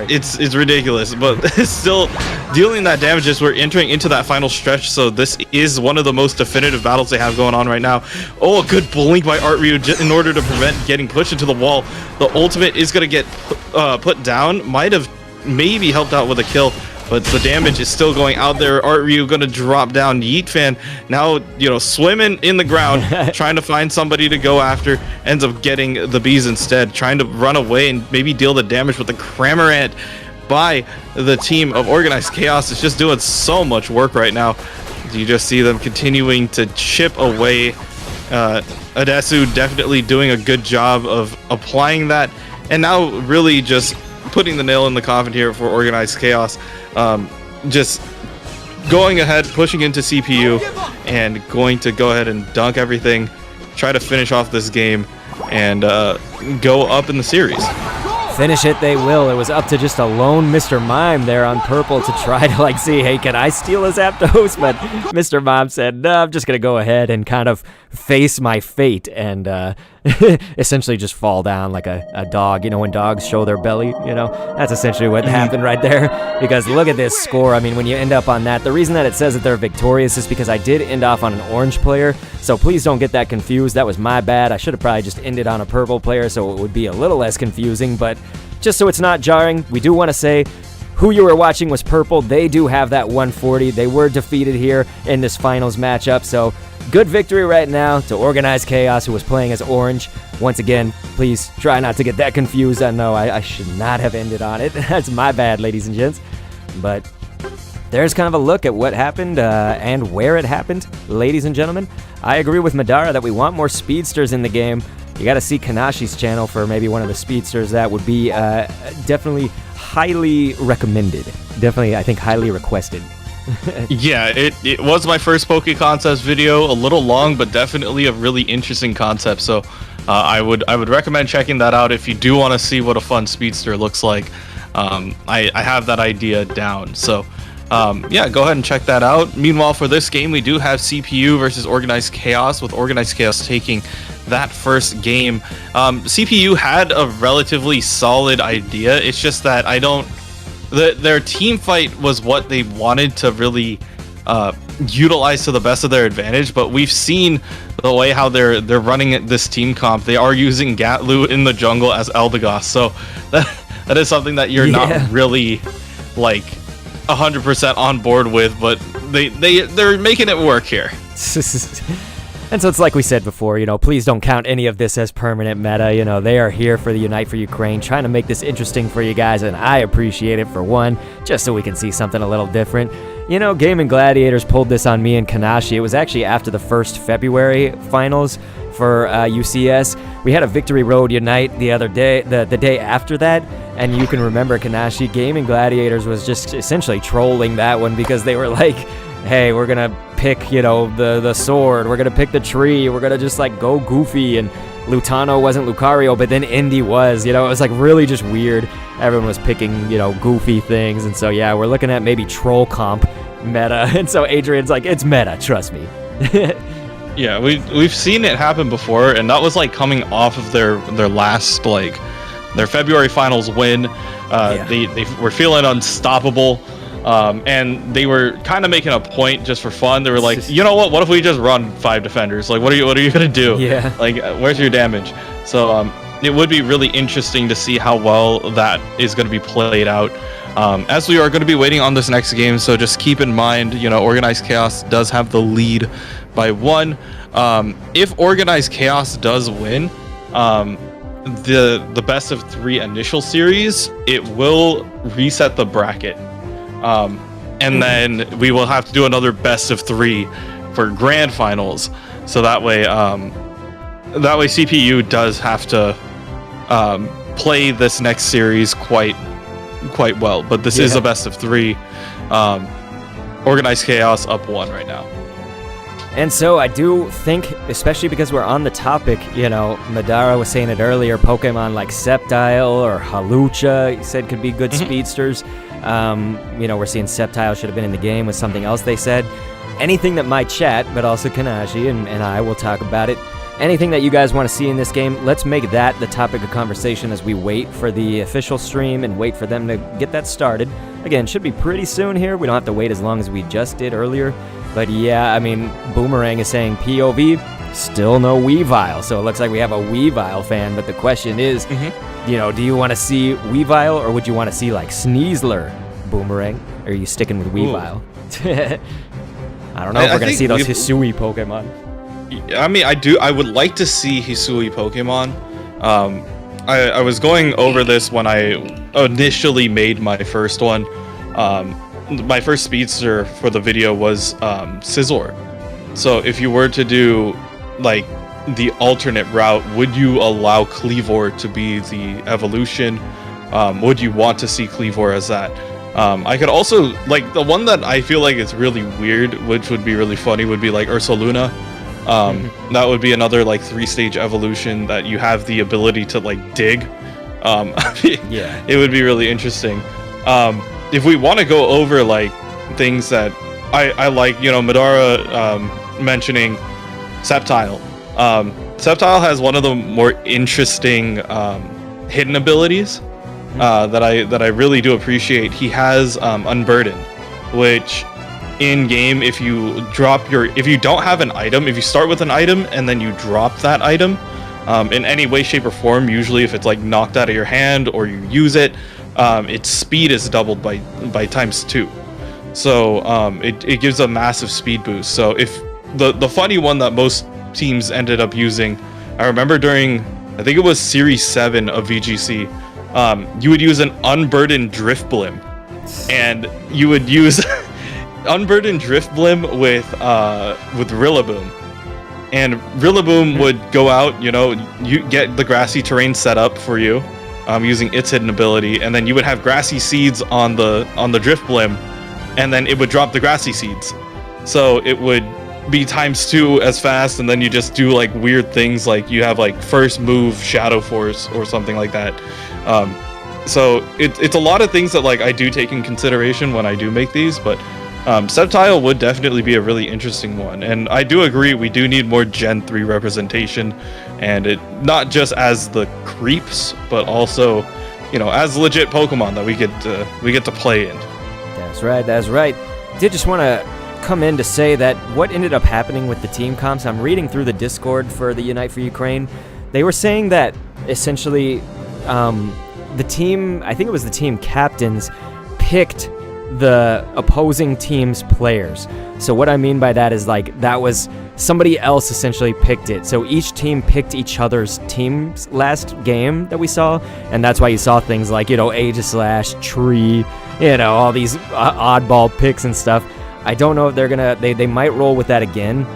it's ridiculous, but it's still dealing that damage as we're entering into that final stretch. So this is one of the most definitive battles they have going on right now. Oh, a good blink by Art Ryu in order to prevent getting pushed into the wall. The ultimate is going to get put down. Might have maybe helped out with a kill, but the damage is still going out there. Art Ryu going to drop down. Yeet Fan now, you know, swimming in the ground, trying to find somebody to go after. Ends up getting the bees instead, trying to run away and maybe deal the damage with the Cramorant by the team of Organized Chaos. Is just doing so much work right now. You just see them continuing to chip away. Adesu definitely doing a good job of applying that, and now really just putting the nail in the coffin here for Organized Chaos. Just going ahead, pushing into CPU, and going to go ahead and dunk everything, try to finish off this game, and go up in the series. Finish it they will. It was up to just a lone Mr. Mime there on purple to try to like see, hey, can I steal his Zapdos? But Mr. Mime said, no, I'm just going to go ahead and kind of face my fate and essentially just fall down like a dog. You know, when dogs show their belly, you know, that's essentially what happened right there. Because look at this score. I mean, when you end up on that, the reason that it says that they're victorious is because I did end off on an orange player. So please don't get that confused. That was my bad. I should have probably just ended on a purple player so it would be a little less confusing. But just so it's not jarring, we do want to say who you were watching was purple. They do have that 140. They were defeated here in this finals matchup. So good victory right now to Organized Chaos, who was playing as orange. Once again, please try not to get that confused. I know I should not have ended on it. That's my bad, ladies and gents. But there's kind of a look at what happened and where it happened, ladies and gentlemen. I agree with Madara that we want more speedsters in the game. You got to see Kanashi's channel for maybe one of the speedsters. That would be definitely highly recommended. Definitely, I think, highly requested. Yeah, it was my first Poke Concepts video. A little long, but definitely a really interesting concept. So I would recommend checking that out if you do want to see what a fun speedster looks like. I have that idea down. So yeah, go ahead and check that out. Meanwhile, for this game, we do have CPU versus Organized Chaos, with Organized Chaos taking that first game. CPU had a relatively solid idea. It's just that their team fight was what they wanted to really utilize to the best of their advantage, but we've seen the way how they're running this team comp. They are using Gatlu in the jungle as Eldegoss, so that is something that you're not really like 100% on board with, but they're making it work here. And so it's like we said before, you know, please don't count any of this as permanent meta. You know, they are here for the Unite for Ukraine, trying to make this interesting for you guys, and I appreciate it for one, just so we can see something a little different. You know, Gaming Gladiators pulled this on me and Kanashii. It was actually after the first February finals for UCS. We had a Victory Road Unite the other day, the day after that, and you can remember Kanashii, Gaming Gladiators was just essentially trolling that one because they were like, hey, we're gonna pick, you know, the sword, we're gonna pick the tree, we're gonna just like go goofy, and Lutano wasn't Lucario, but then Indy was. It was like really just weird. Everyone was picking, goofy things. And so, yeah, we're looking at maybe troll comp meta. And so Adrian's like, it's meta, trust me. Yeah, we've seen it happen before, and that was like coming off of their last, like, their February finals win. They were feeling unstoppable. And they were kind of making a point just for fun. They were like, you know what if we just run 5 defenders? Like, what are you gonna do? Yeah. Like, where's your damage? So it would be really interesting to see how well that is going to be played out. As we are going to be waiting on this next game, so just keep in mind, Organized Chaos does have the lead by 1. If Organized Chaos does win, the best of 3 initial series, it will reset the bracket. And then we will have to do another best of 3 for grand finals. So that way CPU does have to play this next series quite well. But this is a best of 3. Organized Chaos up 1 right now. And so I do think, especially because we're on the topic, Madara was saying it earlier, Pokemon like Sceptile or Halucha, he said could be good speedsters. We're seeing Sceptile should have been in the game with something else they said. Anything that my chat, but also Kanashii and I will talk about it. Anything that you guys want to see in this game, let's make that the topic of conversation as we wait for the official stream and wait for them to get that started. Again, should be pretty soon here. We don't have to wait as long as we just did earlier. But yeah, I mean, Boomerang is saying POV, still no Weavile. So it looks like we have a Weavile fan. But the question is, do you want to see Weavile or would you want to see like Sneasler, Boomerang? Or are you sticking with Weavile? I don't know if we're going to see those Hisui Pokemon. I mean, I would like to see Hisui Pokemon. I was going over this when I initially made my first one. My first speedster for the video was Scizor. So if you were to do like the alternate route, would you allow Cleavor to be the evolution? Would you want to see Cleavor as that? I could also, like, the one that I feel like is really weird, which would be really funny, would be like Ursaluna. That would be another like 3-stage evolution that you have the ability to like dig. Yeah, it would be really interesting. If we want to go over like things that I like, Madara mentioning Sceptile. Sceptile has one of the more interesting hidden abilities that I really do appreciate. He has Unburden, which in game, if you don't have an item, if you start with an item and then you drop that item in any way, shape, or form, usually if it's like knocked out of your hand or you use it, its speed is doubled by ×2. So it gives a massive speed boost. So if the funny one that most teams ended up using, I remember during, I think it was Series 7 of VGC, you would use an Unburdened Drifblim, and you would use Unburdened Drifblim with Rillaboom. And Rillaboom would go out, you get the grassy terrain set up for you, using its hidden ability, and then you would have grassy seeds on the Drifblim, and then it would drop the grassy seeds. So it would be ×2 as fast, and then you just do like weird things, like you have like first move Shadow Force or something like that. So it's a lot of things that like I do take in consideration when I do make these, but Sceptile would definitely be a really interesting one, and I do agree we do need more Gen 3 representation, and it not just as the creeps, but also, as legit Pokemon that we get to play in. That's right. Did just want to come in to say that what ended up happening with the team comps, I'm reading through the Discord for the Unite for Ukraine, they were saying that essentially the team, I think it was the team captains, picked the opposing team's players. So what I mean by that is like that was somebody else essentially picked it. So each team picked each other's team's last game that we saw, and that's why you saw things like, Aegislash, Tree, all these oddball picks and stuff. I don't know if they're gonna, they might roll with that again.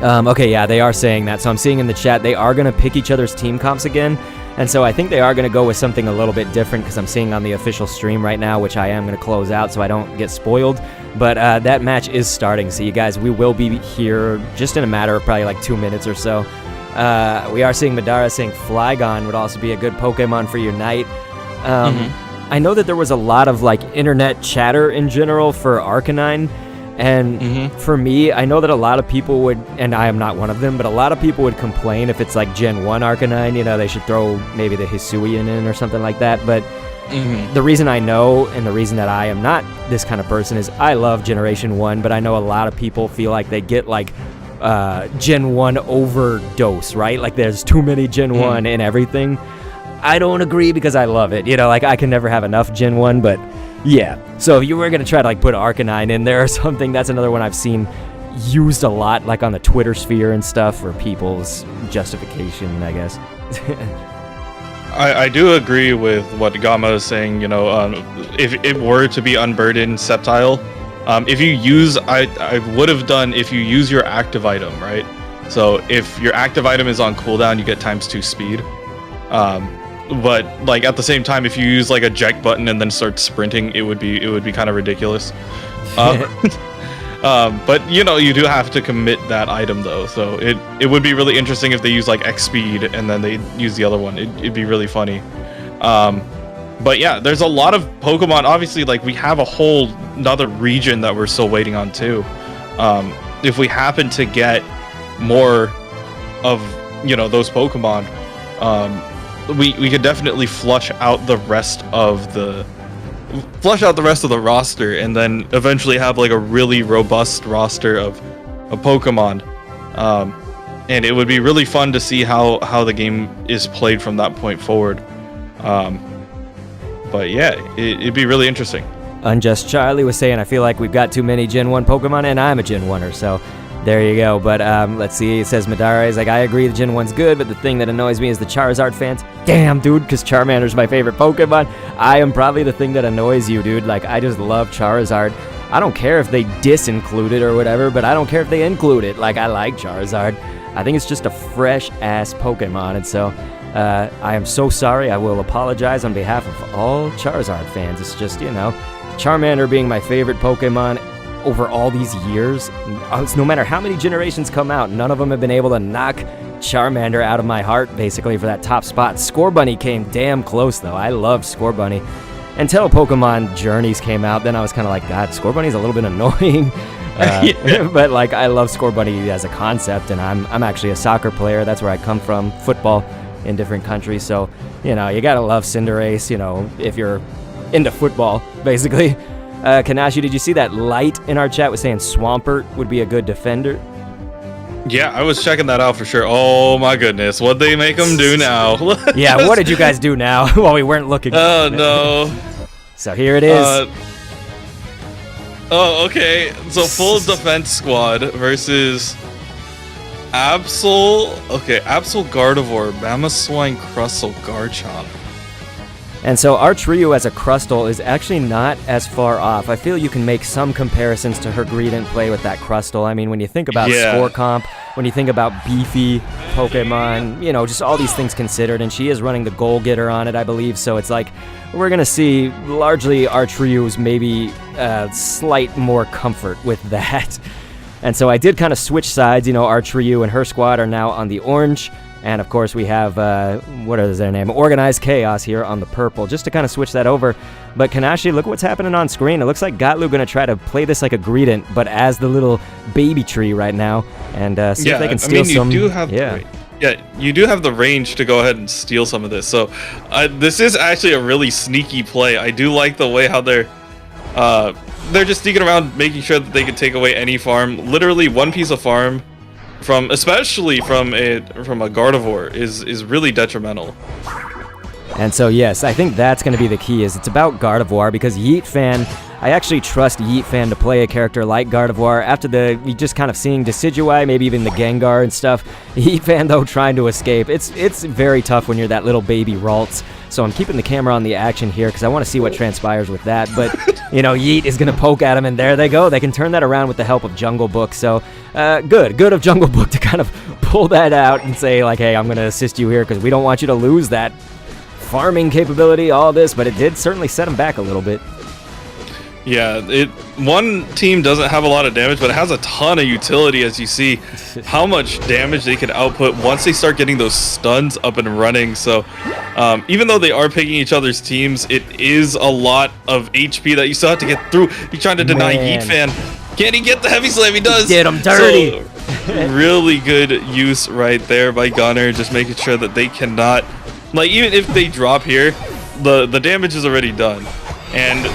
Okay, yeah, they are saying that. So I'm seeing in the chat they are gonna pick each other's team comps again. And so I think they are going to go with something a little bit different, because I'm seeing on the official stream right now, which I am going to close out so I don't get spoiled. But that match is starting, so you guys, we will be here just in a matter of probably like 2 minutes or so. We are seeing Madara saying Flygon would also be a good Pokemon for Unite. I know that there was a lot of like internet chatter in general for Arcanine, and for me, I know that a lot of people would, and I am not one of them, but a lot of people would complain if it's like Gen 1 Arcanine, you know, they should throw maybe the Hisuian in or something like that, but the reason I know and the reason that I am not this kind of person is I love Generation 1, but I know a lot of people feel like they get like Gen 1 overdose, right? Like there's too many Gen 1 in everything. I don't agree because I love it. You know, like I can never have enough Gen 1, but yeah. So if you were going to try to like put Arcanine in there or something, that's another one I've seen used a lot, like on the Twitter sphere and stuff for people's justification, I guess. I do agree with what Gamma is saying, you know, if it were to be unburdened Sceptile, if you use, I would have done if you use your active item, right? So if your active item is on cooldown, you get ×2 speed. But like at the same time, if you use like a eject button and then start sprinting, it would be kind of ridiculous. But you know, you do have to commit that item though, so it would be really interesting if they use like X speed and then they use the other one. It'd be really funny. But yeah, there's a lot of Pokemon. Obviously, like we have a whole another region that we're still waiting on too. If we happen to get more of, you know, those Pokemon, we could definitely flush out the rest of the roster, and then eventually have like a really robust roster of Pokemon. And it would be really fun to see how the game is played from that point forward. But yeah, it'd be really interesting. Unjust Charlie was saying, I feel like we've got too many Gen 1 Pokemon, and I'm a Gen 1er, so there you go. But let's see, it says Madara is like, I agree the Gen 1's good, but the thing that annoys me is the Charizard fans. Damn, dude, because Charmander's my favorite Pokemon. I am probably the thing that annoys you, dude. Like, I just love Charizard. I don't care if they disinclude it or whatever, but I don't care if they include it. Like, I like Charizard. I think it's just a fresh-ass Pokemon, and so I am so sorry. I will apologize on behalf of all Charizard fans. It's just, you know, Charmander being my favorite Pokemon over all these years. No matter how many generations come out, none of them have been able to knock Charmander out of my heart, basically, for that top spot. Scorbunny came damn close, though. I loved Scorbunny. Until Pokemon Journeys came out, then I was kind of like, God, Scorbunny's a little bit annoying. But, like, I love Scorbunny as a concept, and I'm actually a soccer player. That's where I come from, football in different countries. So, you know, you gotta love Cinderace, you know, if you're into football, basically. Kanashii, did you see that Light in our chat was saying Swampert would be a good defender? Yeah, I was checking that out for sure. Oh my goodness, what'd they make them do now? Yeah, what did you guys do now while we weren't looking? Oh no. So here it is. Oh, okay. So full defense squad versus Absol. Okay, Absol Gardevoir, Mamoswine, Crustle, Garchomp. And so our trio as a Crustle is actually not as far off. I feel you can make some comparisons to her Greedent play with that Crustle. I mean, when you think about score comp, when you think about beefy Pokemon, you know, just all these things considered, and she is running the Goal Getter on it, I believe, so it's like we're going to see largely our trios maybe slight more comfort with that. And so I did kind of switch sides. You know, our trio and her squad are now on the orange. And, of course, we have, what is their name? Organized Chaos here on the purple, just to kind of switch that over. But, Kanashii, look what's happening on screen. It looks like Gatlu going to try to play this like a Greedent, but as the little baby tree right now, and see if they can steal some. You do have the range to go ahead and steal some of this. So, this is actually a really sneaky play. I do like the way how they're just sneaking around, making sure that they can take away any farm. Literally, one piece of farm, especially from a Gardevoir, is really detrimental. And so yes, I think that's going to be the key. Is it's about Gardevoir, because Yeet Fan, I actually trust Yeet Fan to play a character like Gardevoir. After we just kind of seeing Decidueye, maybe even the Gengar and stuff. Yeet Fan though trying to escape. It's very tough when you're that little baby Ralts. So I'm keeping the camera on the action here because I want to see what transpires with that. But, you know, Yeet is going to poke at him, and there they go. They can turn that around with the help of Jungle Book. So good of Jungle Book to kind of pull that out and say, like, hey, I'm going to assist you here because we don't want you to lose that farming capability, all this. But it did certainly set him back a little bit. Yeah, one team doesn't have a lot of damage, but it has a ton of utility, as you see how much damage they can output once they start getting those stuns up and running. So even though they are picking each other's teams, it is a lot of HP that you still have to get through. You're trying to deny Yeet Fan. Can he get the heavy slam? He does. Get him dirty. So, really good use right there by Gunner, just making sure that they cannot, like, even if they drop here, the damage is already done. And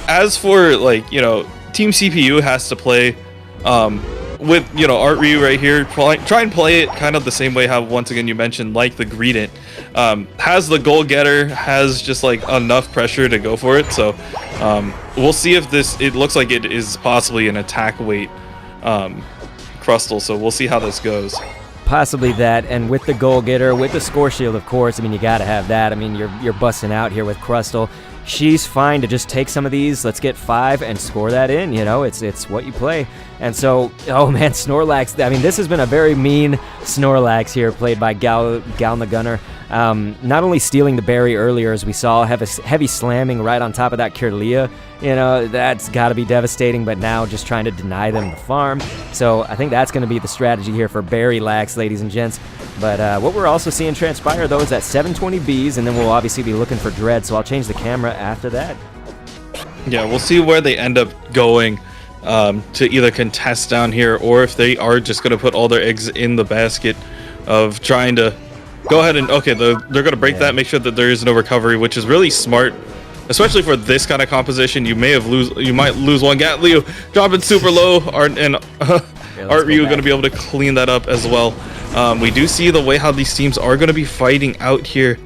as for, like, you know, Team CPU has to play with, you know, Art Ryu right here, try and play it kind of the same way how, once again, you mentioned, like the Greedent, has the goal getter, has just like enough pressure to go for it. So we'll see if it looks like it is possibly an attack weight Crustle, so we'll see how this goes. Possibly that, and with the goal getter, with the score shield, of course, I mean, you gotta have that. I mean, you're busting out here with Crustle. She's fine to just take some of these, let's get 5 and score that in, you know, it's what you play. And so, oh man, Snorlax, I mean, this has been a very mean Snorlax here, played by Gal the Gunner. Not only stealing the berry earlier, as we saw, have a heavy slamming right on top of that Kirlia, you know, that's got to be devastating, but now just trying to deny them the farm. So I think that's going to be the strategy here for Berry Lax, ladies and gents. But what we're also seeing transpire, though, is that 720 Bs, and then we'll obviously be looking for Dread, so I'll change the camera after that. Yeah, we'll see where they end up going to either contest down here, or if they are just going to put all their eggs in the basket of trying to go ahead and, okay, they're going to break that, make sure that there is no recovery, which is really smart, especially for this kind of composition. You might lose one. Gatleo dropping super low, Art Ryu going to be able to clean that up as well. We do see the way how these teams are going to be fighting out here.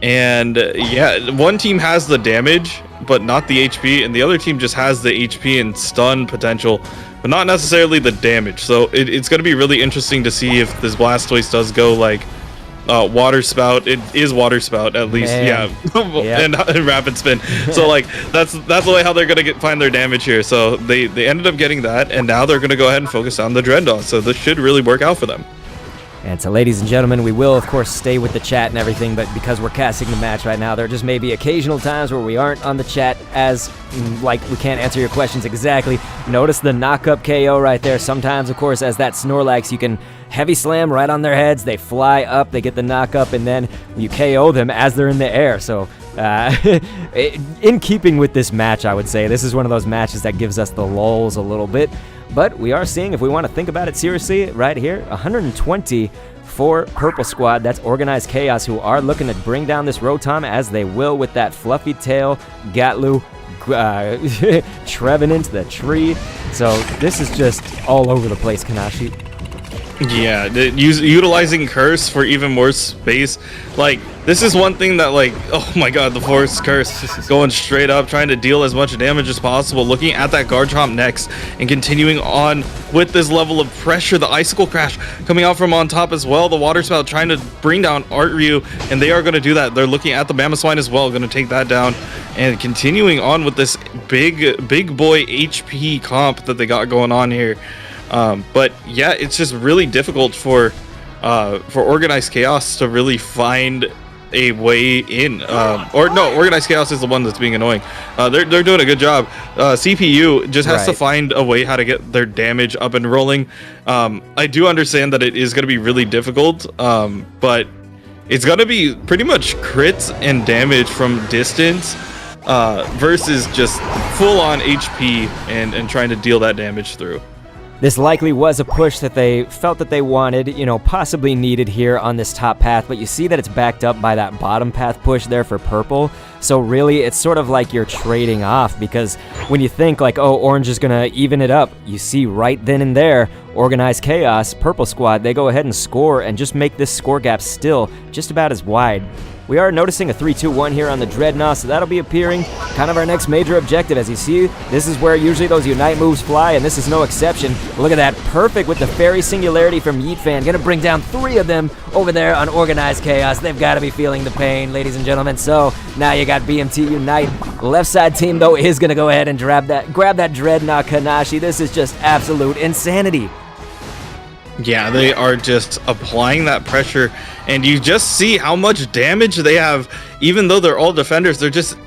And yeah, one team has the damage, but not the HP, and the other team just has the HP and stun potential, but not necessarily the damage. So it's going to be really interesting to see if this Blastoise does go like Water Spout. It is Water Spout, at least. Man. Yeah. And Rapid Spin. So like that's the way how they're going to find their damage here. So they ended up getting that, and now they're going to go ahead and focus on the Dreadnought. So this should really work out for them. And so, ladies and gentlemen, we will, of course, stay with the chat and everything, but because we're casting the match right now, there just may be occasional times where we aren't on the chat as, like, we can't answer your questions exactly. Notice the knock-up KO right there. Sometimes, of course, as that Snorlax, you can heavy slam right on their heads. They fly up, they get the knock-up, and then you KO them as they're in the air. So, in keeping with this match, I would say, this is one of those matches that gives us the lulls a little bit. But we are seeing, if we want to think about it seriously, right here, 120 for Purple Squad. That's Organized Chaos, who are looking to bring down this Rotom, as they will with that Fluffy Tail, Gatlu, Trevenant, the tree. So this is just all over the place, Kanashii. Yeah, utilizing Curse for even more space. Like, this is one thing that, like, oh my god, the Force Curse going straight up, trying to deal as much damage as possible, looking at that Garchomp next, and continuing on with this level of pressure. The Icicle Crash coming out from on top as well. The Water Spout trying to bring down Art Ryu, and they are going to do that. They're looking at the Mamoswine as well, going to take that down, and continuing on with this big boy HP comp that they got going on here. But yeah, it's just really difficult for Organized Chaos to really find a way in. Or no, Organized Chaos is the one that's being annoying. They're doing a good job. CPU just has to find a way how to get their damage up and rolling. I do understand that it is going to be really difficult, but it's going to be pretty much crits and damage from distance versus just full-on HP and trying to deal that damage through. This likely was a push that they felt that they wanted, you know, possibly needed here on this top path, but you see that it's backed up by that bottom path push there for Purple. So really, it's sort of like you're trading off, because when you think like, oh, Orange is gonna even it up, you see right then and there, Organized Chaos, Purple Squad, they go ahead and score and just make this score gap still just about as wide. We are noticing a 3-2-1 here on the Dreadnought, so that'll be appearing kind of our next major objective. As you see, this is where usually those Unite moves fly, and this is no exception. Look at that, perfect with the Fairy Singularity from Yeet Fan. Gonna bring down 3 of them over there on Organized Chaos. They've got to be feeling the pain, ladies and gentlemen. So now you got BMT Unite. Left side team, though, is gonna go ahead and grab that Dreadnought Kanashii. This is just absolute insanity. Yeah, they are just applying that pressure, and you just see how much damage they have. Even though they're all defenders, they're just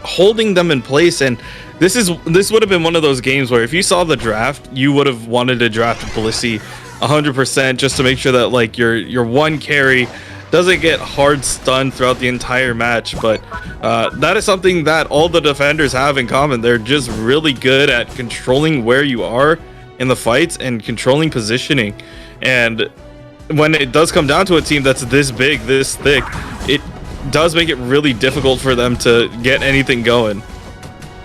holding them in place, and this would have been one of those games where if you saw the draft, you would have wanted to draft Blissey 100% just to make sure that like your one carry doesn't get hard stunned throughout the entire match. But that is something that all the defenders have in common. They're just really good at controlling where you are in the fights and controlling positioning. And when it does come down to a team that's this big, this thick, it does make it really difficult for them to get anything going.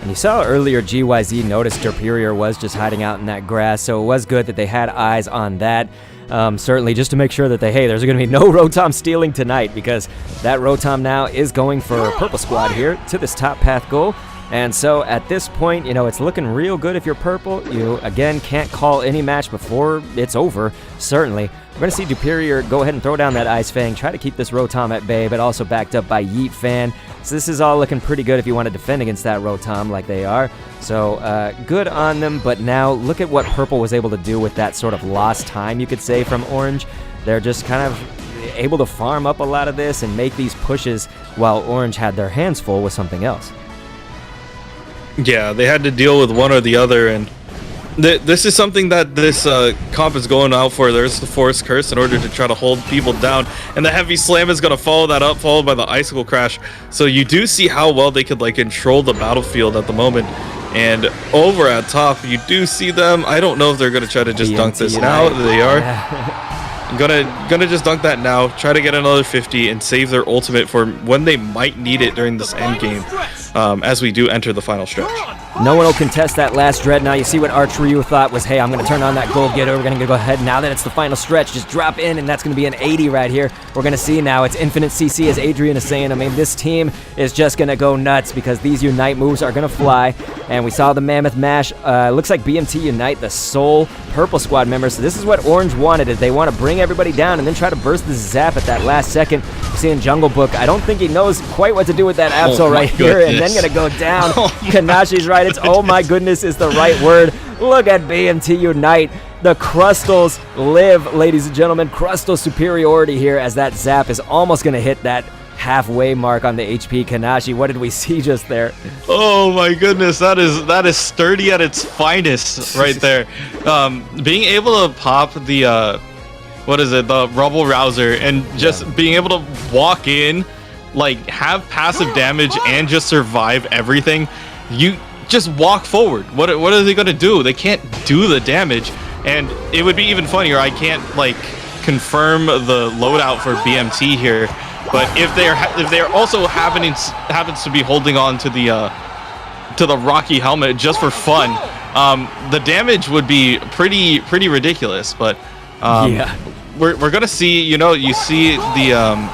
And you saw earlier GYZ noticed Superior was just hiding out in that grass, so it was good that they had eyes on that. Certainly just to make sure that there's going to be no Rotom stealing tonight, because that Rotom now is going for Purple Squad here to this top path goal. And so at this point, it's looking real good if you're purple. You, again, can't call any match before it's over, certainly. We're going to see Superior go ahead and throw down that Ice Fang, try to keep this Rotom at bay, but also backed up by Yeet Fan. So this is all looking pretty good if you want to defend against that Rotom like they are. So good on them, but now look at what Purple was able to do with that sort of lost time, you could say, from Orange. They're just kind of able to farm up a lot of this and make these pushes while Orange had their hands full with something else. Yeah, they had to deal with one or the other, and this is something that this comp is going out for. There's the Forest Curse in order to try to hold people down, and the Heavy Slam is going to follow that up, followed by the Icicle Crash. So you do see how well they could like control the battlefield at the moment. And over at top, you do see them. I don't know if they're going to try to just dunk this now. They are. Gonna just dunk that now, try to get another 50 and save their ultimate for when they might need it during this end game, as we do enter the final stretch. No one will contest that last dread. Now you see what Arch-Ryu thought was, hey, I'm going to turn on that gold getter. We're going to go ahead now that it's the final stretch. Just drop in, and that's going to be an 80 right here. We're going to see now it's infinite CC, as Adrian is saying. I mean, this team is just going to go nuts because these Unite moves are going to fly. And we saw the Mammoth Mash. Looks like BMT Unite, the sole Purple Squad member. So this is what Orange wanted. Is they want to bring everybody down and then try to burst the Zap at that last second. Seeing Jungle Book, I don't think he knows quite what to do with that Absol right here, and then going to go down. Kanashi's right. It's oh my goodness is the right word. Look at BMT Unite. The Crustals live, ladies and gentlemen. Crustal superiority here, as that Zap is almost going to hit that halfway mark on the HP. Kanashii, what did we see just there? Oh my goodness, that is sturdy at its finest right there. Being able to pop the the Rubble Rouser and just being able to walk in, like have passive damage and just survive everything. You just walk forward. What are they gonna do? They can't do the damage, and it would be even funnier. I can't like confirm the loadout for BMT here, but if they're also happens to be holding on to the Rocky helmet just for fun, the damage would be pretty ridiculous. But yeah, we're gonna see. You see the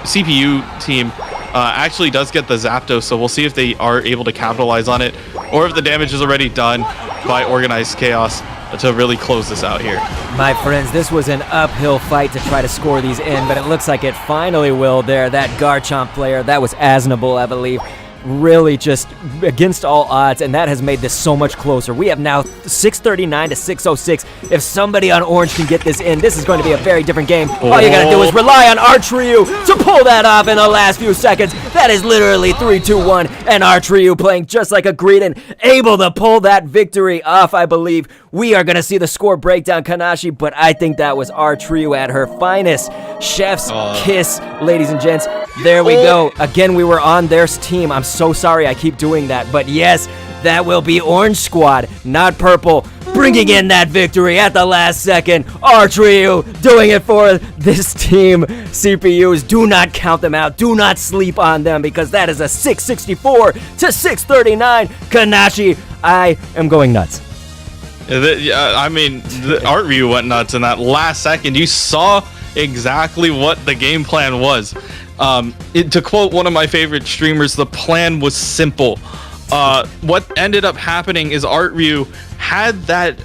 CPU team actually does get the Zapdos, so we'll see if they are able to capitalize on it, or if the damage is already done by Organized Chaos to really close this out here. My friends, this was an uphill fight to try to score these in, but it looks like it finally will there. That Garchomp player, that was Asnable, I believe, really just against all odds, and that has made this so much closer. We have now 639 to 606. If somebody on Orange can get this in, this is going to be a very different game. All you gotta do is rely on Arch-Ryu to pull that off in the last few seconds. That is literally 3-2-1, and Arch-Ryu playing just like a Greedent, able to pull that victory off, I believe. We are gonna see the score breakdown, Kanashii, but I think that was Arch-Ryu at her finest. Chef's kiss, ladies and gents. There we go. Again, we were on their team. I'm so sorry I keep doing that, but yes, that will be Orange Squad, not Purple, bringing in that victory at the last second. Arch-Ryu doing it for this team. CPUs, do not count them out. Do not sleep on them, because that is a 664 to 639. Kanashii, I am going nuts. I mean, Arch-Ryu went nuts in that last second. You saw exactly what the game plan was. To quote one of my favorite streamers, the plan was simple. What ended up happening is Arch-Ryu had that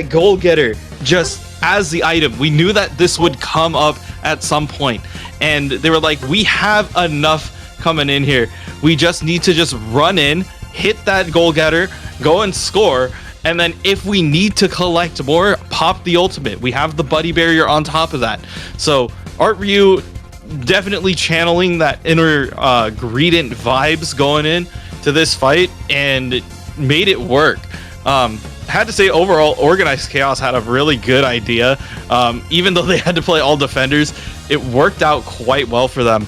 goal getter just as the item. We knew that this would come up at some point, and they were like, we have enough coming in here. We just need to just run in, hit that goal getter, go and score, and then if we need to collect more, pop the ultimate. We have the buddy barrier on top of that. So Arch-Ryu definitely channeling that inner Greedent vibes going in to this fight and made it work. Had to say, overall, Organized Chaos had a really good idea. Even though they had to play all defenders, it worked out quite well for them.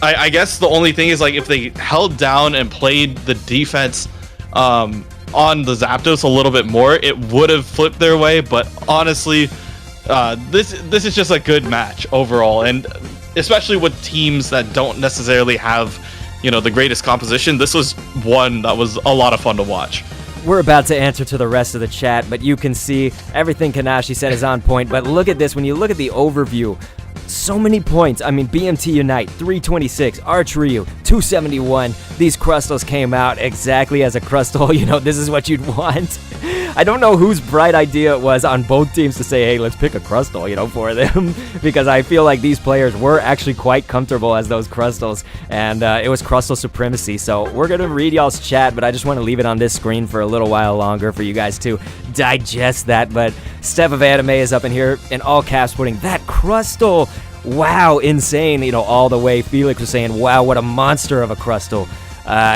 I guess the only thing is, like, if they held down and played the defense on the Zapdos a little bit more, it would have flipped their way. But honestly, this is just a good match overall, and especially with teams that don't necessarily have, you know, the greatest composition. This was one that was a lot of fun to watch. We're about to answer to the rest of the chat, but you can see everything Kanashii said is on point. But look at this. When you look at the overview, so many points. I mean, BMT Unite, 326, Arch-Ryu, 271. These Crustals came out exactly as a Crustal. You know, this is what you'd want. I don't know whose bright idea it was on both teams to say, hey, let's pick a Crustal, you know, for them. Because I feel like these players were actually quite comfortable as those Crustals. And it was Crustal supremacy. So we're going to read y'all's chat, but I just want to leave it on this screen for a little while longer for you guys to digest that. But Steph of Anime is up in here in all caps putting that Crustal. Wow, insane, you know, all the way. Felix was saying, wow, what a monster of a Crustal.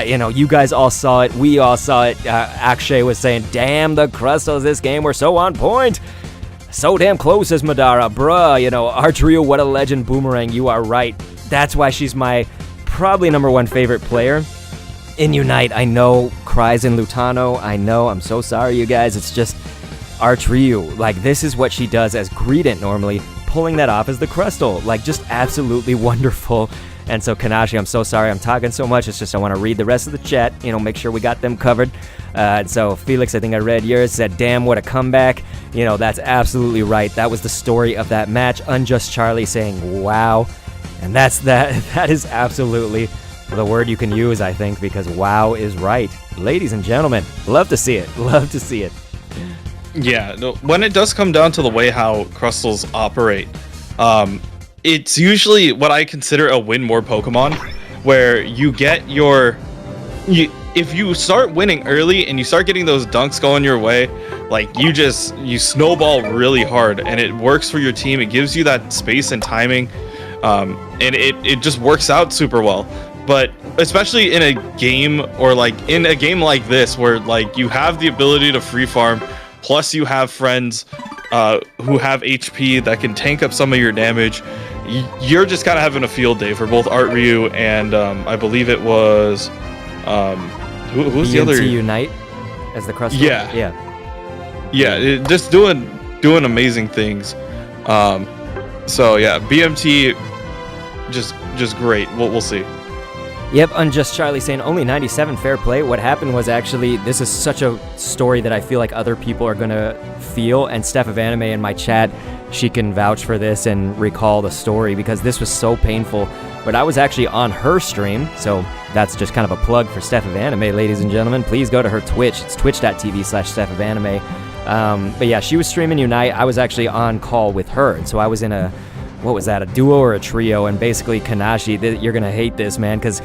You know, you guys all saw it. We all saw it. Akshay was saying, damn, the Crustals this game were so on point. So damn close, says Madara. Bruh, you know, Arch-Ryu, what a legend. Boomerang, you are right. That's why she's my probably #1 favorite player. In Unite, I know, cries in Lutano. I know, I'm so sorry, you guys. It's just Arch-Ryu. Like, this is what she does as Greedent normally. Pulling that off as the Crustal, like, just absolutely wonderful. And so Kanashii, I'm so sorry I'm talking so much. It's just I want to read the rest of the chat, you know, make sure we got them covered. And so Felix, I think I read yours, said, damn, what a comeback. You know, that's absolutely right. That was the story of that match. Unjust Charlie saying, wow. And that is absolutely the word you can use, I think, because wow is right. Ladies and gentlemen, love to see it. Love to see it. Yeah, no, when it does come down to the way how Crustals operate, it's usually what I consider a win more Pokemon, where you get if you start winning early and you start getting those dunks going your way, like you snowball really hard and it works for your team. It gives you that space and timing, and it just works out super well. But especially in a game like this, where like you have the ability to free farm, plus you have friends who have HP that can tank up some of your damage, you're just kind of having a field day for both Art-Ryu and I believe it was who's the other? Unite as the Crustal. Yeah, just doing amazing things. So yeah, BMT just great. We'll see. Yep, Unjust Charlie saying only 97, fair play. What happened was actually, this is such a story that I feel like other people are going to feel, and Steph of Anime in my chat, she can vouch for this and recall the story, because this was so painful. But I was actually on her stream, so that's just kind of a plug for Steph of Anime, ladies and gentlemen. Please go to her Twitch. It's twitch.tv/Steph of Anime. But yeah, she was streaming Unite. I was actually on call with her, and so I was in a duo or a trio, and basically Kanashii, you're going to hate this, man, because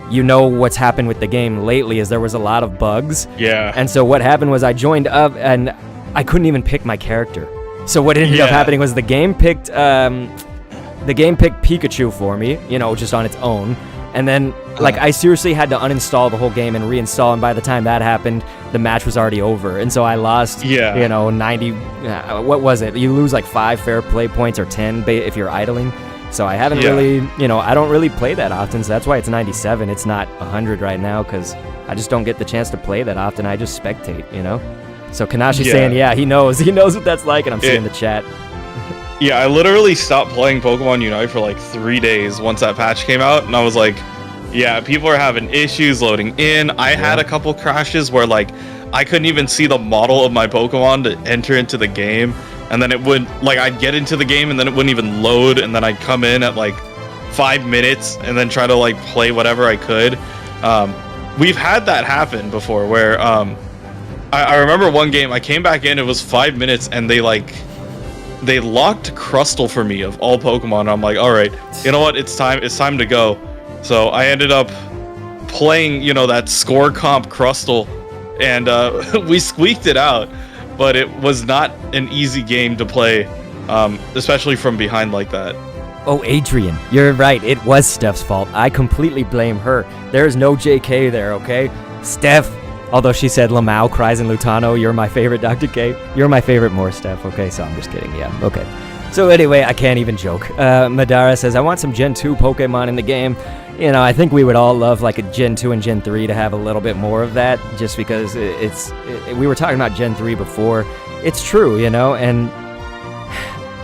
you know what's happened with the game lately is there was a lot of bugs. Yeah. And so what happened was I joined up and I couldn't even pick my character. So what ended up happening was the game picked Pikachu for me, you know, just on its own. And then like I seriously had to uninstall the whole game and reinstall, and by the time that happened, the match was already over. And so I lost, you know, 90, what was it? You lose like 5 fair play points or 10 if you're idling. So I haven't really, you know, I don't really play that often, so that's why it's 97. It's not 100 right now, because I just don't get the chance to play that often. I just spectate, you know? So Kanashii saying, yeah, he knows what that's like, and I'm seeing the chat. Yeah, I literally stopped playing Pokemon Unite for like 3 days once that patch came out, and I was like, yeah, people are having issues loading in. I had a couple crashes where like I couldn't even see the model of my Pokemon to enter into the game. And then it would, like, I'd get into the game and then it wouldn't even load, and then I'd come in at like 5 minutes and then try to like play whatever I could. We've had that happen before where I remember one game I came back in, it was 5 minutes, and they locked Crustal for me of all Pokemon. I'm like, all right, you know what, it's time to go. So I ended up playing, you know, that score comp Crustal, and we squeaked it out. But it was not an easy game to play, especially from behind like that. Oh, Adrian, you're right. It was Steph's fault. I completely blame her. There is no JK there, okay? Steph, although she said Lamau, Cries, and Lutano, you're my favorite, Dr. K. You're my favorite more, Steph, okay? So I'm just kidding, yeah, okay. So anyway, I can't even joke. Madara says, I want some Gen 2 Pokemon in the game. You know, I think we would all love like a Gen 2 and Gen 3 to have a little bit more of that, just because we were talking about Gen 3 before. It's true, you know, and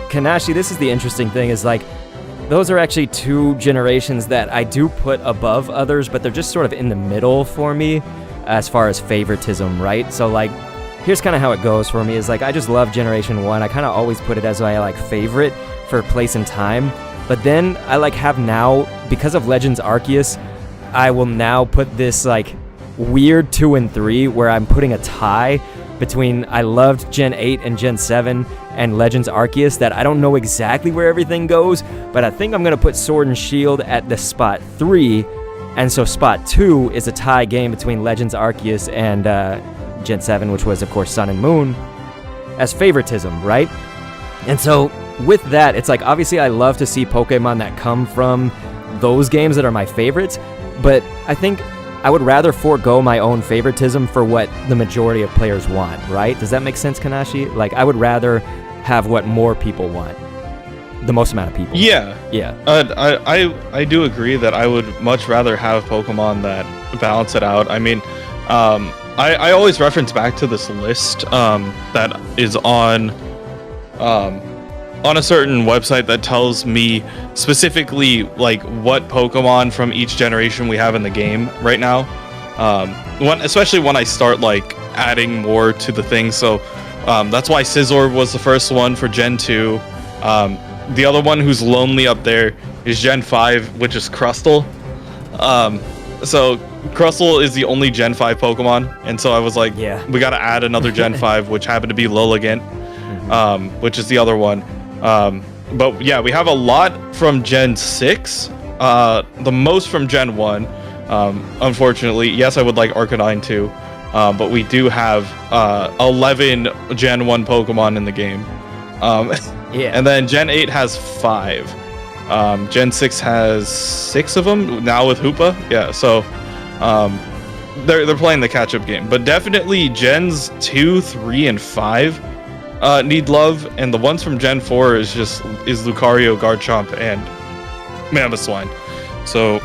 Kanashii, this is the interesting thing, is like, those are actually two generations that I do put above others, but they're just sort of in the middle for me as far as favoritism, right? So like, here's kind of how it goes for me, is like, I just love Generation 1. I kind of always put it as my like favorite for place and time. But then I like have now, because of Legends Arceus, I will now put this like weird 2 and 3 where I'm putting a tie between I loved Gen 8 and Gen 7 and Legends Arceus, that I don't know exactly where everything goes, but I think I'm going to put Sword and Shield at the spot 3, and so spot 2 is a tie game between Legends Arceus and Gen 7, which was of course Sun and Moon, as favoritism, right? And so with that, it's like, obviously I love to see Pokemon that come from those games that are my favorites, but I think I would rather forego my own favoritism for what the majority of players want, right? Does that make sense, Kanashii? Like, I would rather have what more people want. The most amount of people. Yeah. Yeah. I do agree that I would much rather have Pokemon that balance it out. I mean, I always reference back to this list that is on a certain website that tells me specifically like what Pokemon from each generation we have in the game right now. Especially when I start like adding more to the thing. So that's why Scizor was the first one for Gen 2. The other one who's lonely up there is Gen 5, which is Crustle. So Crustle is the only Gen 5 Pokemon, and so I was like, yeah, we gotta add another Gen 5, which happened to be Lilligant, which is the other one. But yeah, we have a lot from Gen 6, the most from Gen 1. Unfortunately, yes, I would like Arcanine too, but we do have 11 Gen 1 Pokemon in the game. Yeah. And then Gen 8 has 5. Gen 6 has 6 of them now with Hoopa. Yeah, so they're playing the catch-up game. But definitely Gens 2, 3, and 5 need love, and the ones from Gen 4 is Lucario, Garchomp, and Mamoswine. So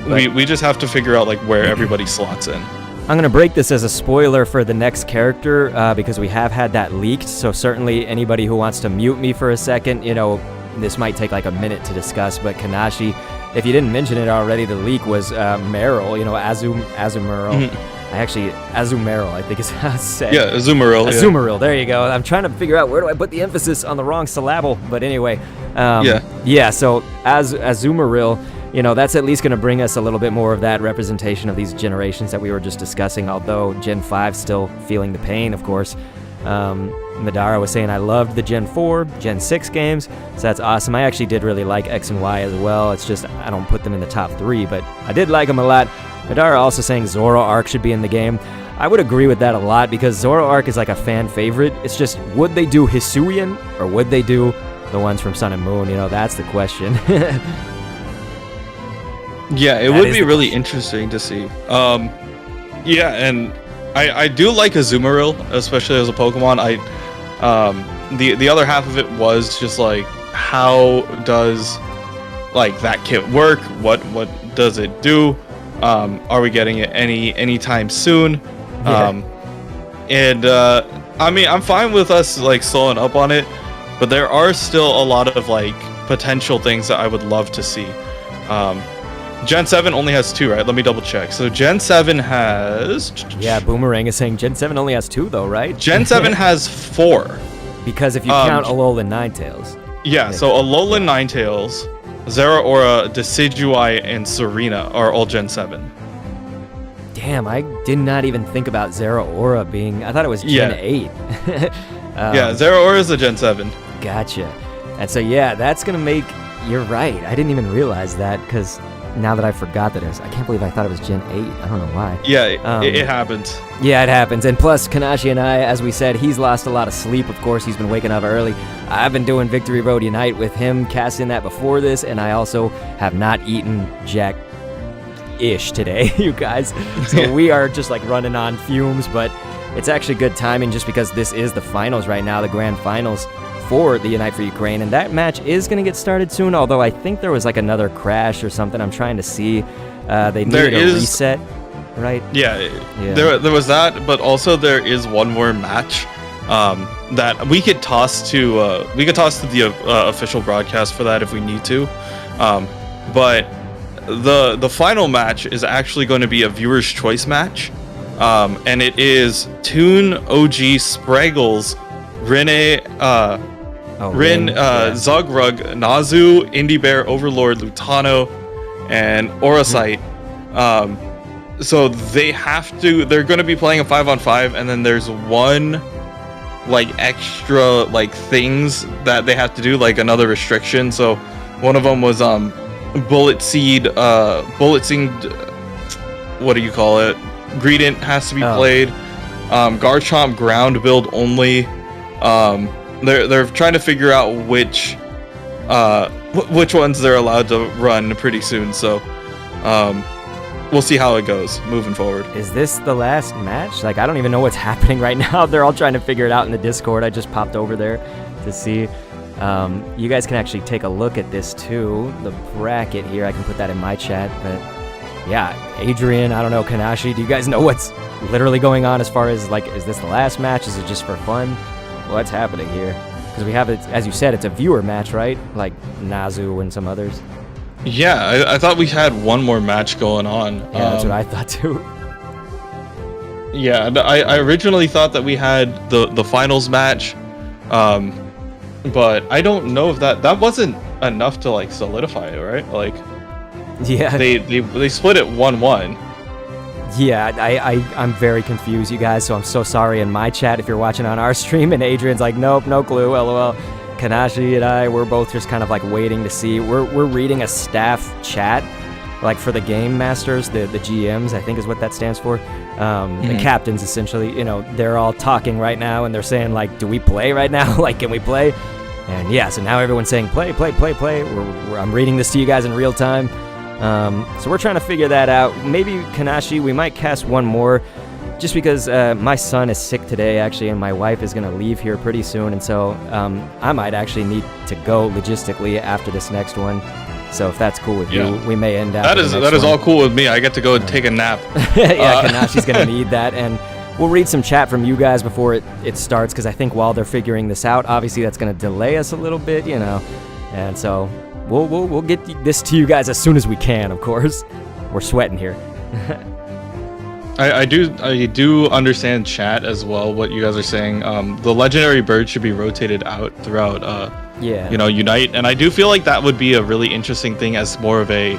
we just have to figure out like where everybody slots in. I'm going to break this as a spoiler for the next character because we have had that leaked, so certainly anybody who wants to mute me for a second, you know, this might take like a minute to discuss, but Kanashii, if you didn't mention it already, the leak was Meryl, you know, Azumarill. Azumarill, I think is how it's said. Yeah, Azumarill. Azumarill, there you go. I'm trying to figure out where do I put the emphasis on the wrong syllable, but anyway. Yeah, so Azumarill, you know, that's at least going to bring us a little bit more of that representation of these generations that we were just discussing, although Gen 5 still feeling the pain, of course. Madara was saying I loved the Gen 4, Gen 6 games, so that's awesome. I actually did really like X and Y as well. It's just I don't put them in the top 3, but I did like them a lot. Madara also saying Zoroark should be in the game. I would agree with that a lot because Zoroark is like a fan favorite. It's just, would they do Hisuian or would they do the ones from Sun and Moon? You know, that's the question. Yeah, it would be really interesting to see. Yeah, and I do like Azumarill, especially as a Pokemon. The other half of it was just like, how does like that kit work? What does it do? Are we getting it anytime soon? Yeah. I mean, I'm fine with us like slowing up on it, but there are still a lot of like potential things that I would love to see. Gen 7 only has 2, right? Let me double check. So Gen 7 has... Yeah, Boomerang is saying Gen 7 only has 2 though, right? Gen 7 has 4. Because if you count Alolan Ninetales. Yeah, so Alolan Ninetales, Zeraora, Decidueye, and Serena are all Gen 7. Damn, I did not even think about Zeraora being... I thought it was Gen 8. Yeah, Zeraora is a Gen 7. Gotcha. And so, yeah, that's going to make... You're right. I didn't even realize that because... Now that I forgot that I can't believe I thought it was Gen 8. I don't know why. Yeah, it happens. Yeah, it happens. And plus, Kanashii and I, as we said, he's lost a lot of sleep. Of course, he's been waking up early. I've been doing Victory Road Unite with him, casting that before this, and I also have not eaten jack-ish today, you guys. So we are just like running on fumes, but it's actually good timing just because this is the finals right now, the grand finals for the Unite for Ukraine, and that match is going to get started soon, although I think there was like another crash or something. I'm trying to see. They needed a reset, right? Yeah. There was that, but also there is one more match that we could toss to the official broadcast for that if we need to. But the final match is actually going to be a viewer's choice match, and it is Toon, OG, Spraggles, Rin, Zugrug, Nazu, Indie Bear, Overlord, Lutano, and Orosite. So they're going to be playing a 5-on-5, and then there's one like extra like things that they have to do, like another restriction. So one of them was bullet seed, what do you call it? Greedent has to be played. Garchomp ground build only. They're trying to figure out which ones they're allowed to run pretty soon. So we'll see how it goes moving forward. Is this the last match? Like, I don't even know what's happening right now. They're all trying to figure it out in the Discord. I just popped over there to see. You guys can actually take a look at this too. The bracket here, I can put that in my chat. But yeah, Adrian, I don't know, Kanashii, do you guys know what's literally going on as far as like, is this the last match? Is it just for fun? What's happening here? Because we have it, as you said, it's a viewer match, right? Like Nazu and some others. Yeah, I thought we had one more match going on. Yeah, that's what I thought too. Yeah, I originally thought that we had the finals match, but I don't know if that wasn't enough to like solidify it, right? Like, yeah, they split it 1-1. Yeah, I'm very confused, you guys, so I'm so sorry in my chat if you're watching on our stream, and Adrian's like, nope, no clue, lol. Kanashii and I, we're both just kind of like waiting to see. We're reading a staff chat, like for the game masters, the GMs, I think is what that stands for. The captains, essentially, you know, they're all talking right now, and they're saying like, do we play right now? Like, can we play? And yeah, so now everyone's saying play. I'm reading this to you guys in real time. So we're trying to figure that out. Maybe Kanashii, we might cast one more, just because my son is sick today, actually, and my wife is going to leave here pretty soon, and so I might actually need to go logistically after this next one. So if that's cool with you, we may end up. That is all cool with me. I get to go and take a nap. Yeah, Kanashii's going to need that, and we'll read some chat from you guys before it starts, because I think while they're figuring this out, obviously that's going to delay us a little bit, you know, and so we'll get this to you guys as soon as we can. Of course, we're sweating here. I do understand chat as well, what you guys are saying. The legendary bird should be rotated out throughout Unite, and I do feel like that would be a really interesting thing as more of a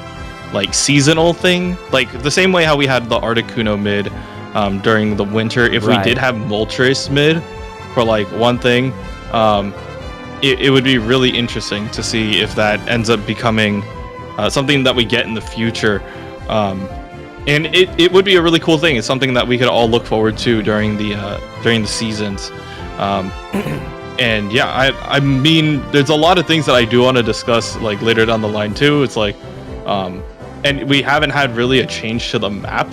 like seasonal thing, like the same way how we had the Articuno mid during the winter. If we did have Moltres mid for like one thing, it would be really interesting to see if that ends up becoming something that we get in the future. And it would be a really cool thing. It's something that we could all look forward to during the seasons. And yeah, I mean, there's a lot of things that I do want to discuss like later down the line too. It's like, and we haven't had really a change to the map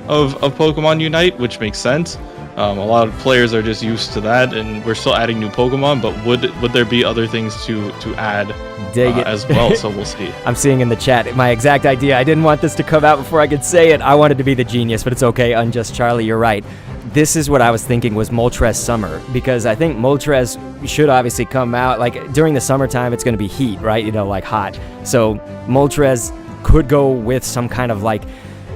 of Pokemon Unite, which makes sense. A lot of players are just used to that, and we're still adding new Pokemon, but would there be other things to add as well? So we'll see. I'm seeing in the chat my exact idea. I didn't want this to come out before I could say it. I wanted to be the genius, but it's okay. Unjust Charlie, you're right. This is what I was thinking was Moltres Summer, because I think Moltres should obviously come out, like during the summertime, it's going to be heat, right? You know, like hot. So Moltres could go with some kind of like,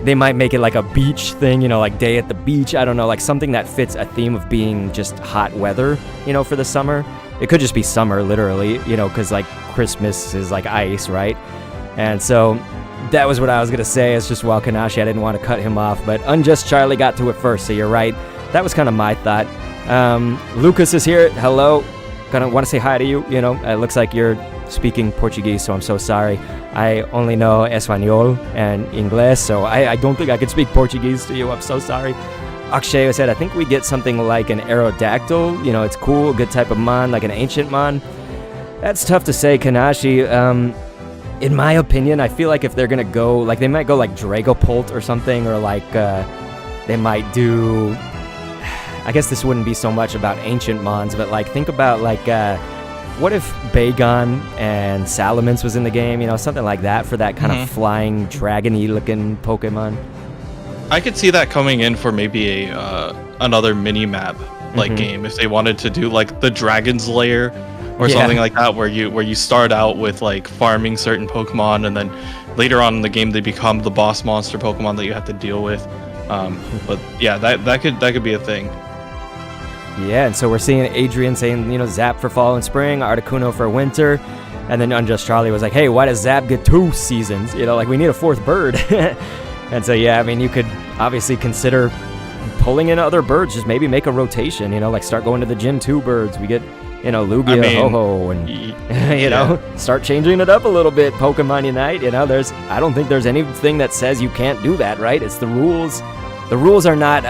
they might make it like a beach thing, you know, like day at the beach. I don't know, like something that fits a theme of being just hot weather, you know, for the summer. It could just be summer, literally, you know, because like Christmas is like ice, right? And so that was what I was going to say. It's just while Kanashii, I didn't want to cut him off, but Unjust Charlie got to it first, so you're right. That was kind of my thought. Lucas is here. Hello. Gonna want to say hi to you. You know, it looks like you're speaking Portuguese, so I'm so sorry. I only know Espanol and Inglés, so I don't think I could speak Portuguese to you. I'm so sorry. Akshay said, I think we get something like an Aerodactyl. You know, it's cool, a good type of mon, like an ancient mon. That's tough to say, Kanashii. In my opinion, I feel like if they're gonna go, like, they might go like Dragopult or something, or like they might do. I guess this wouldn't be so much about ancient mons, but like think about like what if Bagon and Salamence was in the game? You know, something like that for that kind of flying dragon-y looking Pokemon. I could see that coming in for maybe a another mini map like game if they wanted to do like the Dragon's Lair or something like that, where you start out with like farming certain Pokemon, and then later on in the game they become the boss monster Pokemon that you have to deal with. But yeah, that could be a thing. Yeah, and so we're seeing Adrian saying, you know, Zap for fall and spring, Articuno for winter, and then Unjust Charlie was like, hey, why does Zap get 2 seasons? You know, like we need a 4th bird. And so yeah, I mean, you could obviously consider pulling in other birds, just maybe make a rotation, you know, like start going to the Gen 2 birds. We get, you know, Lugia, Ho-Ho, and, you know, start changing it up a little bit, Pokemon Unite, you know, I don't think there's anything that says you can't do that, right? It's the rules. The rules are not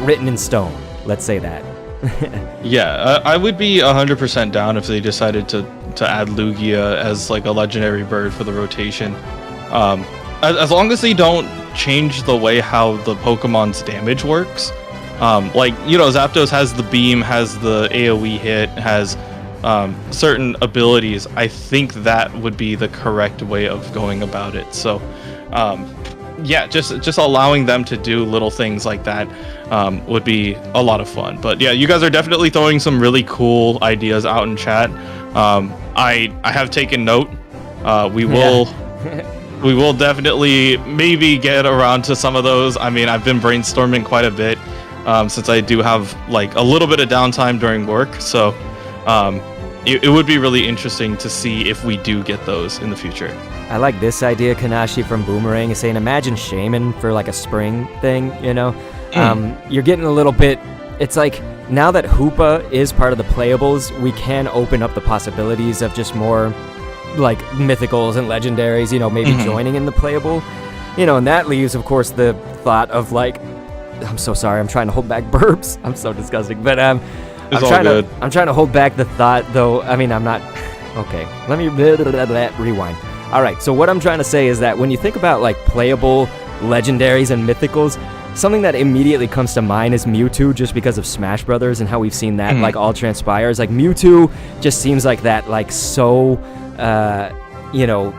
written in stone, let's say that. Yeah, I would be 100% down if they decided to add Lugia as like a legendary bird for the rotation. As long as they don't change the way how the Pokemon's damage works. Like, you know, Zapdos has the beam, has the AoE hit, has certain abilities. I think that would be the correct way of going about it. So, yeah, just allowing them to do little things like that would be a lot of fun. But yeah, you guys are definitely throwing some really cool ideas out in chat. I have taken note. We will definitely maybe get around to some of those. I mean, I've been brainstorming quite a bit since I do have like a little bit of downtime during work. So it would be really interesting to see if we do get those in the future. I like this idea, Kanashii from Boomerang is saying, imagine Shaman for like a spring thing, you know? You're getting a little bit, it's like, now that Hoopa is part of the playables, we can open up the possibilities of just more like mythicals and legendaries, you know, maybe joining in the playable, you know, and that leaves, of course, the thought of like, I'm so sorry, I'm trying to hold back burps. I'm so disgusting, but I'm trying to hold back the thought, though. I mean, I'm not. Okay, let me rewind. All right, so what I'm trying to say is that when you think about like playable legendaries and mythicals, something that immediately comes to mind is Mewtwo, just because of Smash Brothers and how we've seen that like all transpires. Like Mewtwo just seems like that, like so, you know,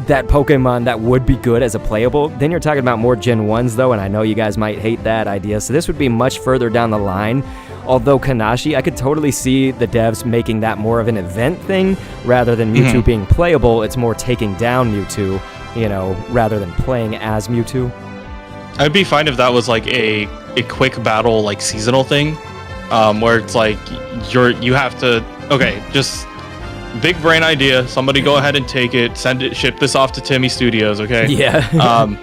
that Pokemon that would be good as a playable. Then you're talking about more Gen 1s though, and I know you guys might hate that idea, so this would be much further down the line. Although Kanashii, I could totally see the devs making that more of an event thing rather than Mewtwo being playable. It's more taking down Mewtwo, you know, rather than playing as Mewtwo. I'd be fine if that was like a quick battle, like seasonal thing, where it's like you have to, okay, just big brain idea. Somebody go ahead and take it, send it, ship this off to Timmy Studios, okay? Yeah.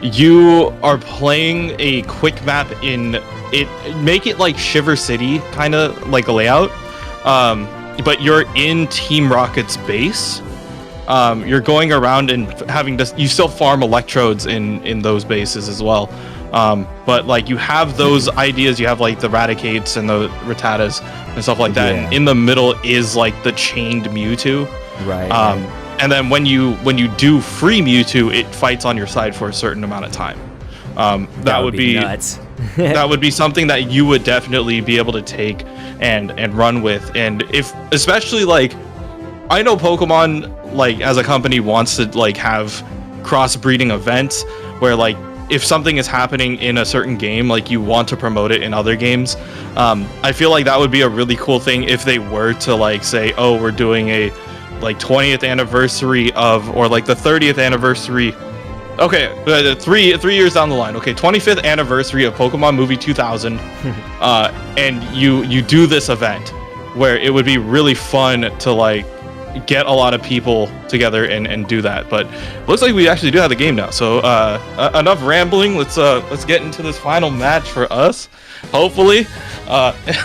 You are playing a quick map in it, make it like Shiver City kind of like a layout, but you're in Team Rocket's base. You're going around and having to, you still farm electrodes in those bases as well, but like you have those ideas, you have like the Raticates and the Rattatas and stuff like that, and in the middle is like the chained Mewtwo, right. And then when you do free Mewtwo, it fights on your side for a certain amount of time. That would be nuts. That would be something that you would definitely be able to take and run with. And if, especially like, I know Pokemon like as a company wants to like have crossbreeding events where like if something is happening in a certain game, like you want to promote it in other games. I feel like that would be a really cool thing if they were to like say, oh, we're doing a like 20th anniversary of, or like the 30th anniversary. Okay, 3 years down the line. Okay, 25th anniversary of Pokemon Movie 2000, and you do this event where it would be really fun to like get a lot of people together and do that. But looks like we actually do have the game now. So enough rambling. Let's get into this final match for us. Hopefully,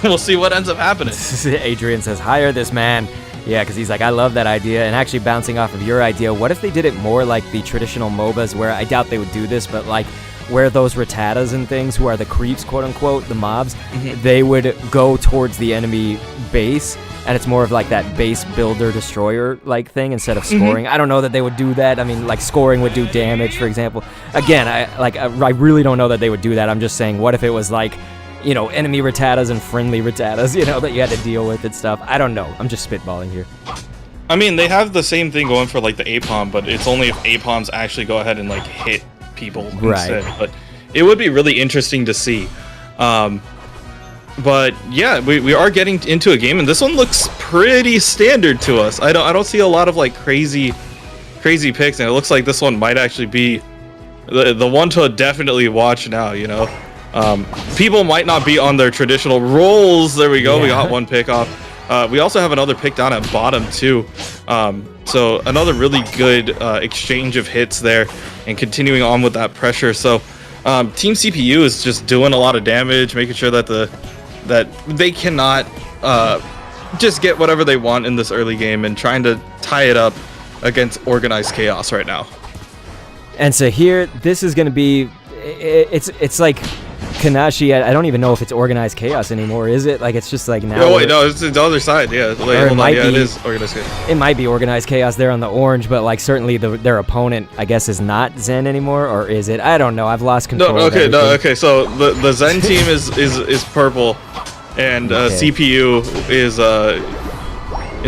we'll see what ends up happening. Adrian says, hire this man. Yeah, because he's like, I love that idea. And actually bouncing off of your idea, what if they did it more like the traditional MOBAs, where I doubt they would do this, but like where those Rattatas and things, who are the creeps, quote unquote, the mobs, they would go towards the enemy base and it's more of like that base builder destroyer like thing instead of scoring. I don't know that they would do that. I mean, like scoring would do damage, for example. Again, I really don't know that they would do that. I'm just saying, what if it was like, you know, enemy Rattatas and friendly Rattatas, you know, that you had to deal with and stuff. I don't know. I'm just spitballing here. I mean, they have the same thing going for like the APOM, but it's only if APOMs actually go ahead and like hit people instead. But it would be really interesting to see. But yeah, we are getting into a game, and this one looks pretty standard to us. I don't see a lot of like crazy picks, and it looks like this one might actually be the one to definitely watch now. You know, people might not be on their traditional rolls. There we go. Yeah. We got one pick off. We also have another pick down at bottom too. So another really good exchange of hits there, and continuing on with that pressure. So Team CPU is just doing a lot of damage, making sure that that they cannot just get whatever they want in this early game, and trying to tie it up against Organized Chaos right now. And so here, this is going to be, it's like Kanashii. I don't even know if it's Organized Chaos anymore, is it? Like, it's just like now. Oh wait, no, it's the other side. Yeah, hold on. Yeah, it is Organized Chaos. It might be Organized Chaos there on the orange, but like certainly their opponent, I guess, is not Zen anymore, or is it? I don't know. I've lost control. Okay. So the Zen team is purple, and CPU is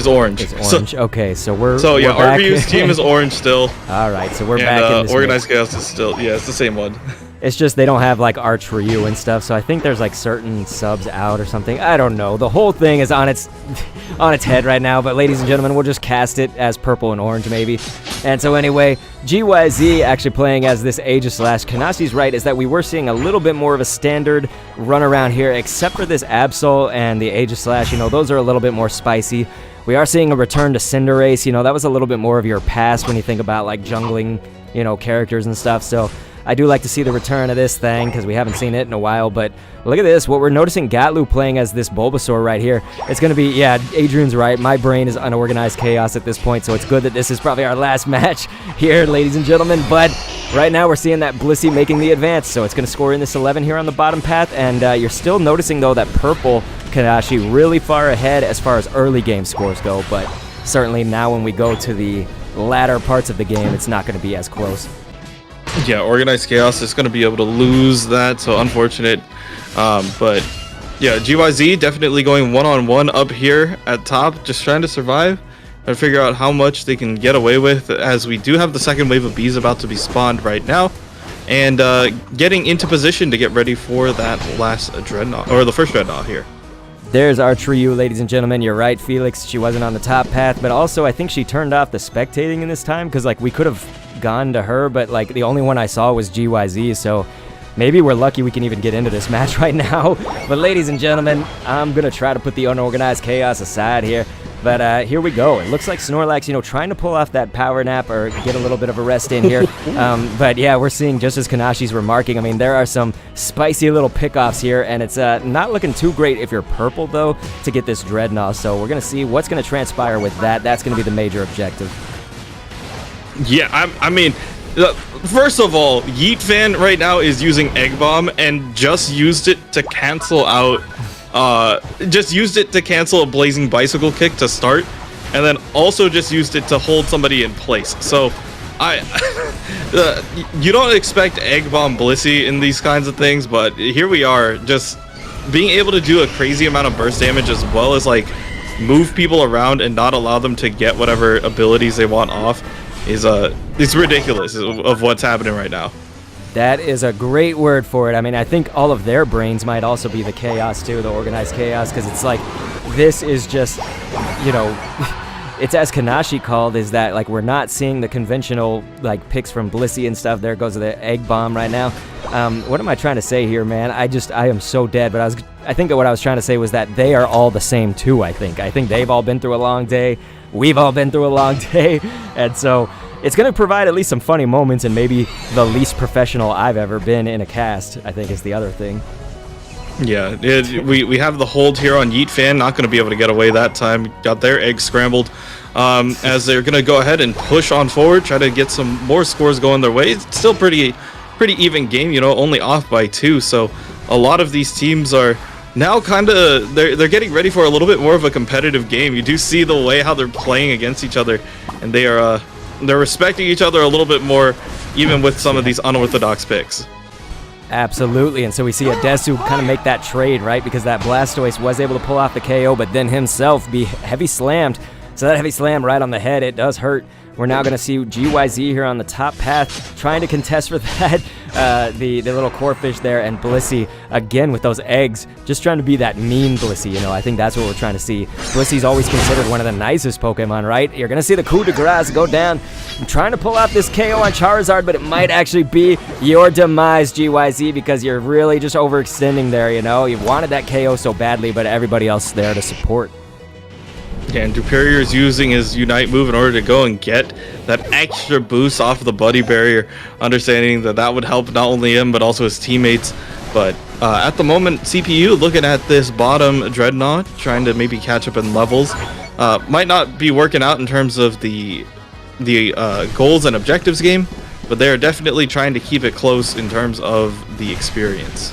orange. It's orange. So, okay, so we're back. RBU's team is orange still. All right, so we're back in this Organized Chaos is still, it's the same one. It's just they don't have like Arch Ryu and stuff, so I think there's like certain subs out or something. I don't know. The whole thing is on its head right now, but ladies and gentlemen, we'll just cast it as purple and orange maybe. And so anyway, GYZ actually playing as this Aegis Slash. Kanashii's right is that we were seeing a little bit more of a standard run around here, except for this Absol and the Aegis Slash. You know, those are a little bit more spicy. We are seeing a return to Cinderace. You know, that was a little bit more of your past when you think about like jungling, you know, characters and stuff. So I do like to see the return of this thing because we haven't seen it in a while. But look at this. What we're noticing, Gatlu playing as this Bulbasaur right here. It's going to be, yeah, Adrian's right. My brain is unorganized chaos at this point, so it's good that this is probably our last match here, ladies and gentlemen. But right now we're seeing that Blissey making the advance, so it's going to score in this 11 here on the bottom path. And you're still noticing, though, that purple Kanashii really far ahead as far as early game scores go. But certainly now when we go to the latter parts of the game, it's not going to be as close. Yeah, Organized Chaos is going to be able to lose that, so unfortunate. But yeah, GYZ definitely going one-on-one up here at top, just trying to survive and figure out how much they can get away with, as we do have the second wave of bees about to be spawned right now, and getting into position to get ready for that last Dreadnought, or the first Dreadnought here. There's Arch Ryu, ladies and gentlemen. You're right, Felix. She wasn't on the top path, but also I think she turned off the spectating in this time, because like we could have gone to her, but like the only one I saw was GYZ, so maybe we're lucky we can even get into this match right now. But ladies and gentlemen, I'm gonna try to put the unorganized chaos aside here, but here we go. It looks like Snorlax, you know, trying to pull off that power nap or get a little bit of a rest in here. But yeah, we're seeing, just as Kanashii's remarking, I mean, there are some spicy little pickoffs here, and it's not looking too great if you're purple, though, to get this Dreadnought. So we're gonna see what's gonna transpire with that. That's gonna be the major objective. Yeah, I mean, first of all, Yeet Fan right now is using Egg Bomb and just used it to cancel out, a Blazing Bicycle Kick to start, and then also just used it to hold somebody in place. So, you don't expect Egg Bomb Blissey in these kinds of things, but here we are, just being able to do a crazy amount of burst damage as well as like move people around and not allow them to get whatever abilities they want off. It's ridiculous of what's happening right now. That is a great word for it. I mean, I think all of their brains might also be the chaos too, the organized chaos, because it's like, this is just, you know, it's as Kanashii called, is that like we're not seeing the conventional like picks from Blissey and stuff. There goes the Egg Bomb right now. What am I trying to say here, man? I am so dead, but I think that what I was trying to say was that they are all the same too, I think they've all been through a long day. We've all been through a long day, and so it's going to provide at least some funny moments, and maybe the least professional I've ever been in a cast, I think, is the other thing. Yeah, we have the hold here on Yeet Fan, not going to be able to get away that time. Got their eggs scrambled, as they're going to go ahead and push on forward, try to get some more scores going their way. It's still pretty even game, you know, only off by 2, so a lot of these teams are now kind of they're getting ready for a little bit more of a competitive game. You do see the way how they're playing against each other, and they're respecting each other a little bit more, even with some of these unorthodox picks. Absolutely, and so we see Adesu kind of make that trade, right? Because that Blastoise was able to pull off the KO, but then himself be heavy slammed. So that heavy slam right on the head, it does hurt. We're now going to see GYZ here on the top path trying to contest for that. The little core fish there, and Blissey again with those eggs, just trying to be that mean Blissey. You know, I think that's what we're trying to see. Blissey's always considered one of the nicest Pokemon, right? You're going to see the coup de grace go down. I'm trying to pull out this KO on Charizard, but it might actually be your demise, GYZ, because you're really just overextending there, you know? You wanted that KO so badly, but everybody else there to support. Yeah, and Duperior is using his Unite move in order to go and get that extra boost off of the Buddy Barrier, understanding that that would help not only him, but also his teammates. But at the moment, CPU looking at this bottom Dreadnought, trying to maybe catch up in levels. Might not be working out in terms of the goals and objectives game, but they're definitely trying to keep it close in terms of the experience.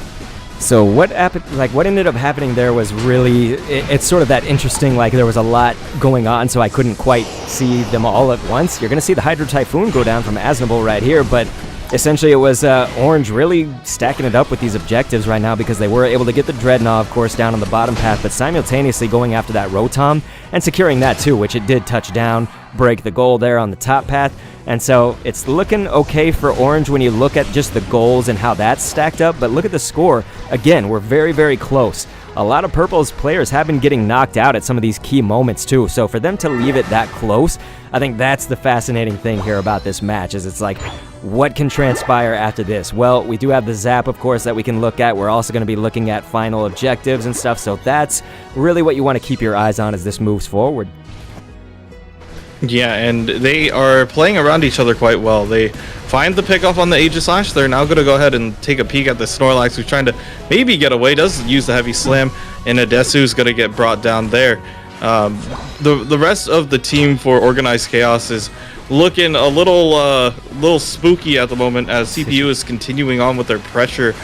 So what happened? Like what ended up happening there was really it's sort of that interesting. Like there was a lot going on, so I couldn't quite see them all at once. You're gonna see the Hydro Typhoon go down from Asnable right here, but essentially it was Orange really stacking it up with these objectives right now because they were able to get the Dreadnought, of course, down on the bottom path, but simultaneously going after that Rotom and securing that too, which it did touch down, break the goal there on the top path. And so it's looking okay for Orange when you look at just the goals and how that's stacked up, but look at the score. Again, we're very, very close. A lot of Purple's players have been getting knocked out at some of these key moments too, so for them to leave it that close, I think that's the fascinating thing here about this match, is it's like, what can transpire after this? Well, we do have the Zap, of course, that we can look at. We're also going to be looking at final objectives and stuff, so that's really what you want to keep your eyes on as this moves forward. Yeah, and they are playing around each other quite well. They find the pickoff on the Aegislash. They're now going to go ahead and take a peek at the Snorlax, who's trying to maybe get away. Does use the heavy slam, and Adesu's going to get brought down there. The rest of the team for Organized Chaos is looking a little spooky at the moment as CPU is continuing on with their pressure.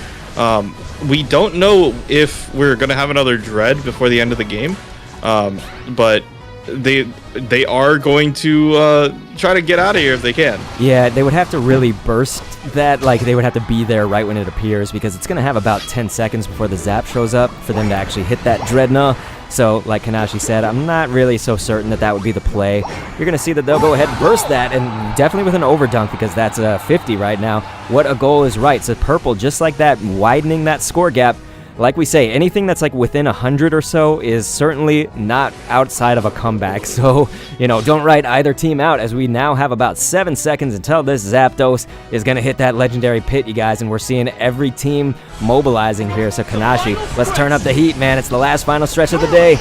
We don't know if we're going to have another Dread before the end of the game, but they are going to try to get out of here if they can. Yeah, they would have to really burst that, like they would have to be there right when it appears, because it's going to have about 10 seconds before the Zap shows up for them to actually hit that Dreadnought. So, like Kanashii said, I'm not really so certain that that would be the play. You're going to see that they'll go ahead and burst that, and definitely with an overdunk, because that's 50 right now. What a goal is right. So Purple, just like that, widening that score gap. Like we say, anything that's like within 100 or so is certainly not outside of a comeback. So, you know, don't write either team out, as we now have about 7 seconds until this Zapdos is going to hit that legendary pit, you guys. And we're seeing every team mobilizing here. So Kanashii, let's turn up the heat, man. It's the last final stretch of the day.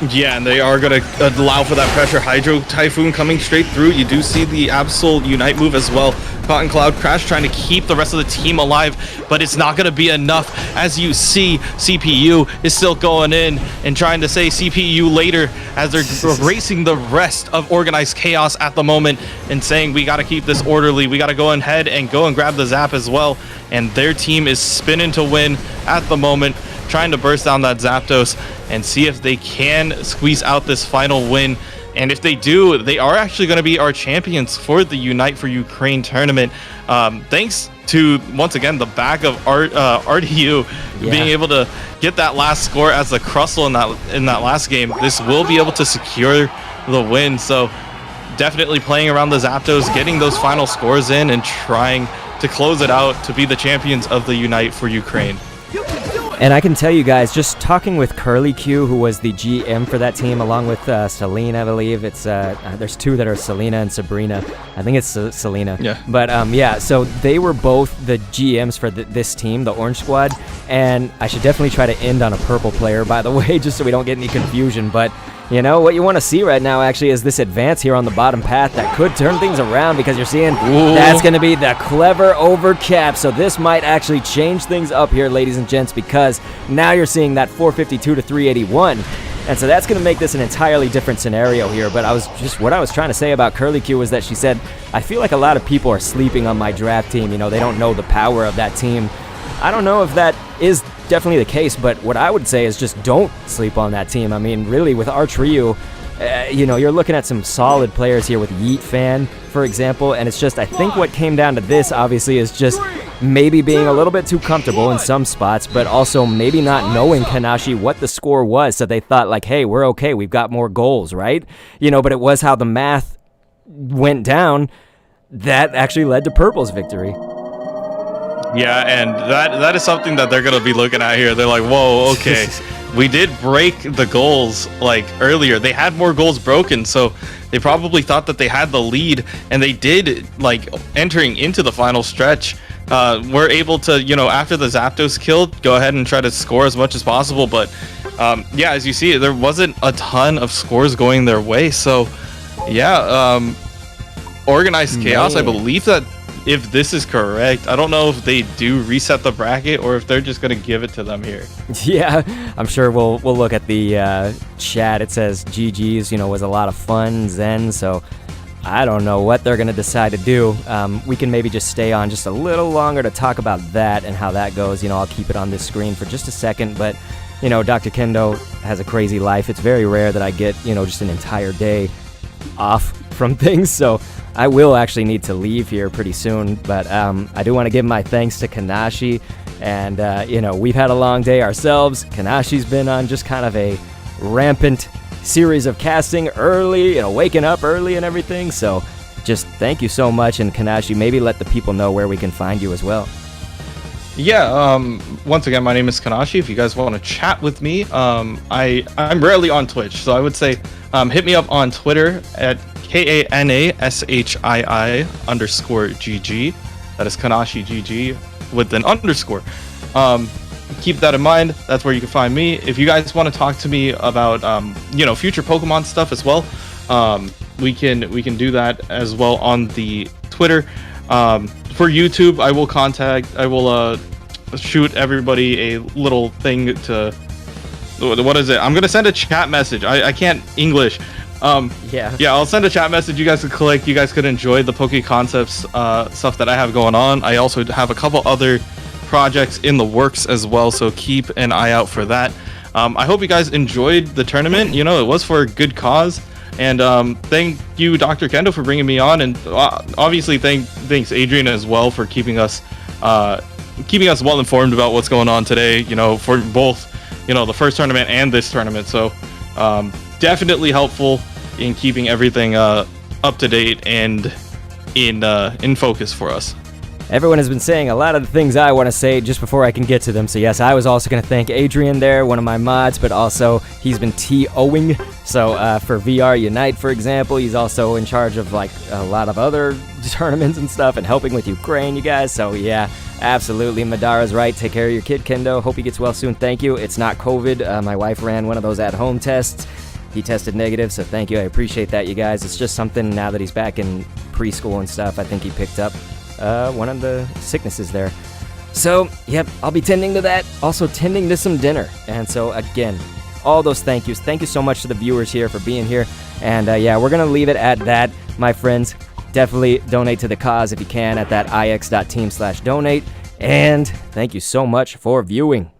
Yeah, and they are going to allow for that pressure. Hydro Typhoon coming straight through. You do see the Absol Unite move as well. Cotton Cloud Crash trying to keep the rest of the team alive, but it's not going to be enough. As you see, CPU is still going in and trying to say CPU later as they're erasing the rest of Organized Chaos at the moment and saying we got to keep this orderly. We got to go ahead and go and grab the Zap as well. And their team is spinning to win at the moment, trying to burst down that Zapdos and see if they can squeeze out this final win. And if they do, they are actually going to be our champions for the Unite for Ukraine tournament. Thanks to, once again, the back of RDU being able to get that last score as the Crustle in that last game. This will be able to secure the win. So definitely playing around the Zapdos, getting those final scores in, and trying to close it out to be the champions of the Unite for Ukraine. And I can tell you guys, just talking with Curly Q, who was the GM for that team, along with Selena, I believe. It's there's two that are Selena and Sabrina. I think it's Selena. Yeah. But yeah, so they were both the GMs for this team, the Orange Squad. And I should definitely try to end on a purple player, by the way, just so we don't get any confusion. But you know, what you want to see right now actually is this advance here on the bottom path that could turn things around, because you're seeing that's going to be the clever overcap. So this might actually change things up here, ladies and gents, because now you're seeing that 452 to 381. And so that's going to make this an entirely different scenario here. But what I was trying to say about Curly Q was that she said, I feel like a lot of people are sleeping on my draft team. You know, they don't know the power of that team. I don't know if that is definitely the case, but what I would say is just don't sleep on that team. I mean, really, with Arch Ryu, you're looking at some solid players here with Yeet Fan, for example, and it's just, I think what came down to this, obviously, is just maybe being a little bit too comfortable in some spots, but also maybe not knowing Kanashii what the score was, so they thought, like, hey, we're okay, we've got more goals, right? But it was how the math went down that actually led to Purple's victory. Yeah, and that is something that they're going to be looking at here. They're like, whoa, okay. We did break the goals, like, earlier. They had more goals broken, so they probably thought that they had the lead, and they did, like, entering into the final stretch. We're able to, after the Zapdos kill, go ahead and try to score as much as possible, but, yeah, as you see, there wasn't a ton of scores going their way, so, yeah, Organized Chaos, I believe that if this is correct, I don't know if they do reset the bracket or if they're just going to give it to them here. Yeah, I'm sure we'll look at the chat. It says GG's, was a lot of fun, Zen, so I don't know what they're going to decide to do. We can maybe just stay on just a little longer to talk about that and how that goes. I'll keep it on this screen for just a second, but, Dr. Kendo has a crazy life. It's very rare that I get, just an entire day off from things, so I will actually need to leave here pretty soon, but I do want to give my thanks to Kanashii, and we've had a long day ourselves. Kanashii's been on just kind of a rampant series of casting early, waking up early and everything, so just thank you so much, and Kanashii, maybe let the people know where we can find you as well. Yeah, once again, my name is Kanashii. If you guys want to chat with me, I'm rarely on Twitch, so I would say hit me up on Twitter at KANASHII_GG. That is Kanashii GG with an underscore. Keep that in mind. That's where you can find me. If you guys want to talk to me about future Pokemon stuff as well, we can do that as well on the Twitter. For YouTube, I will shoot everybody a little thing to, what is it? I'm gonna send a chat message. I can't English. Yeah, I'll send a chat message. You guys could click. You guys could enjoy the Poke Concepts stuff that I have going on. I also have a couple other projects in the works as well, so keep an eye out for that. I hope you guys enjoyed the tournament. It was for a good cause. And thank you, Dr. Kendo, for bringing me on, and obviously thanks Adrian as well for keeping us well informed about what's going on today. For both the first tournament and this tournament. So definitely helpful in keeping everything up to date and in focus for us. Everyone has been saying a lot of the things I want to say just before I can get to them. So yes, I was also going to thank Adrian there, one of my mods, but also he's been TOing. So for VR Unite, for example, he's also in charge of like a lot of other tournaments and stuff and helping with Ukraine, you guys. So yeah, absolutely. Madara's right. Take care of your kid, Kendo. Hope he gets well soon. Thank you. It's not COVID. My wife ran one of those at-home tests. He tested negative, so thank you. I appreciate that, you guys. It's just something now that he's back in preschool and stuff. I think he picked up one of the sicknesses there. So, yep, I'll be tending to that. Also tending to some dinner. And so, again, all those thank yous. Thank you so much to the viewers here for being here. And yeah, we're going to leave it at that, my friends. Definitely donate to the cause if you can at that ix.team/donate. And thank you so much for viewing.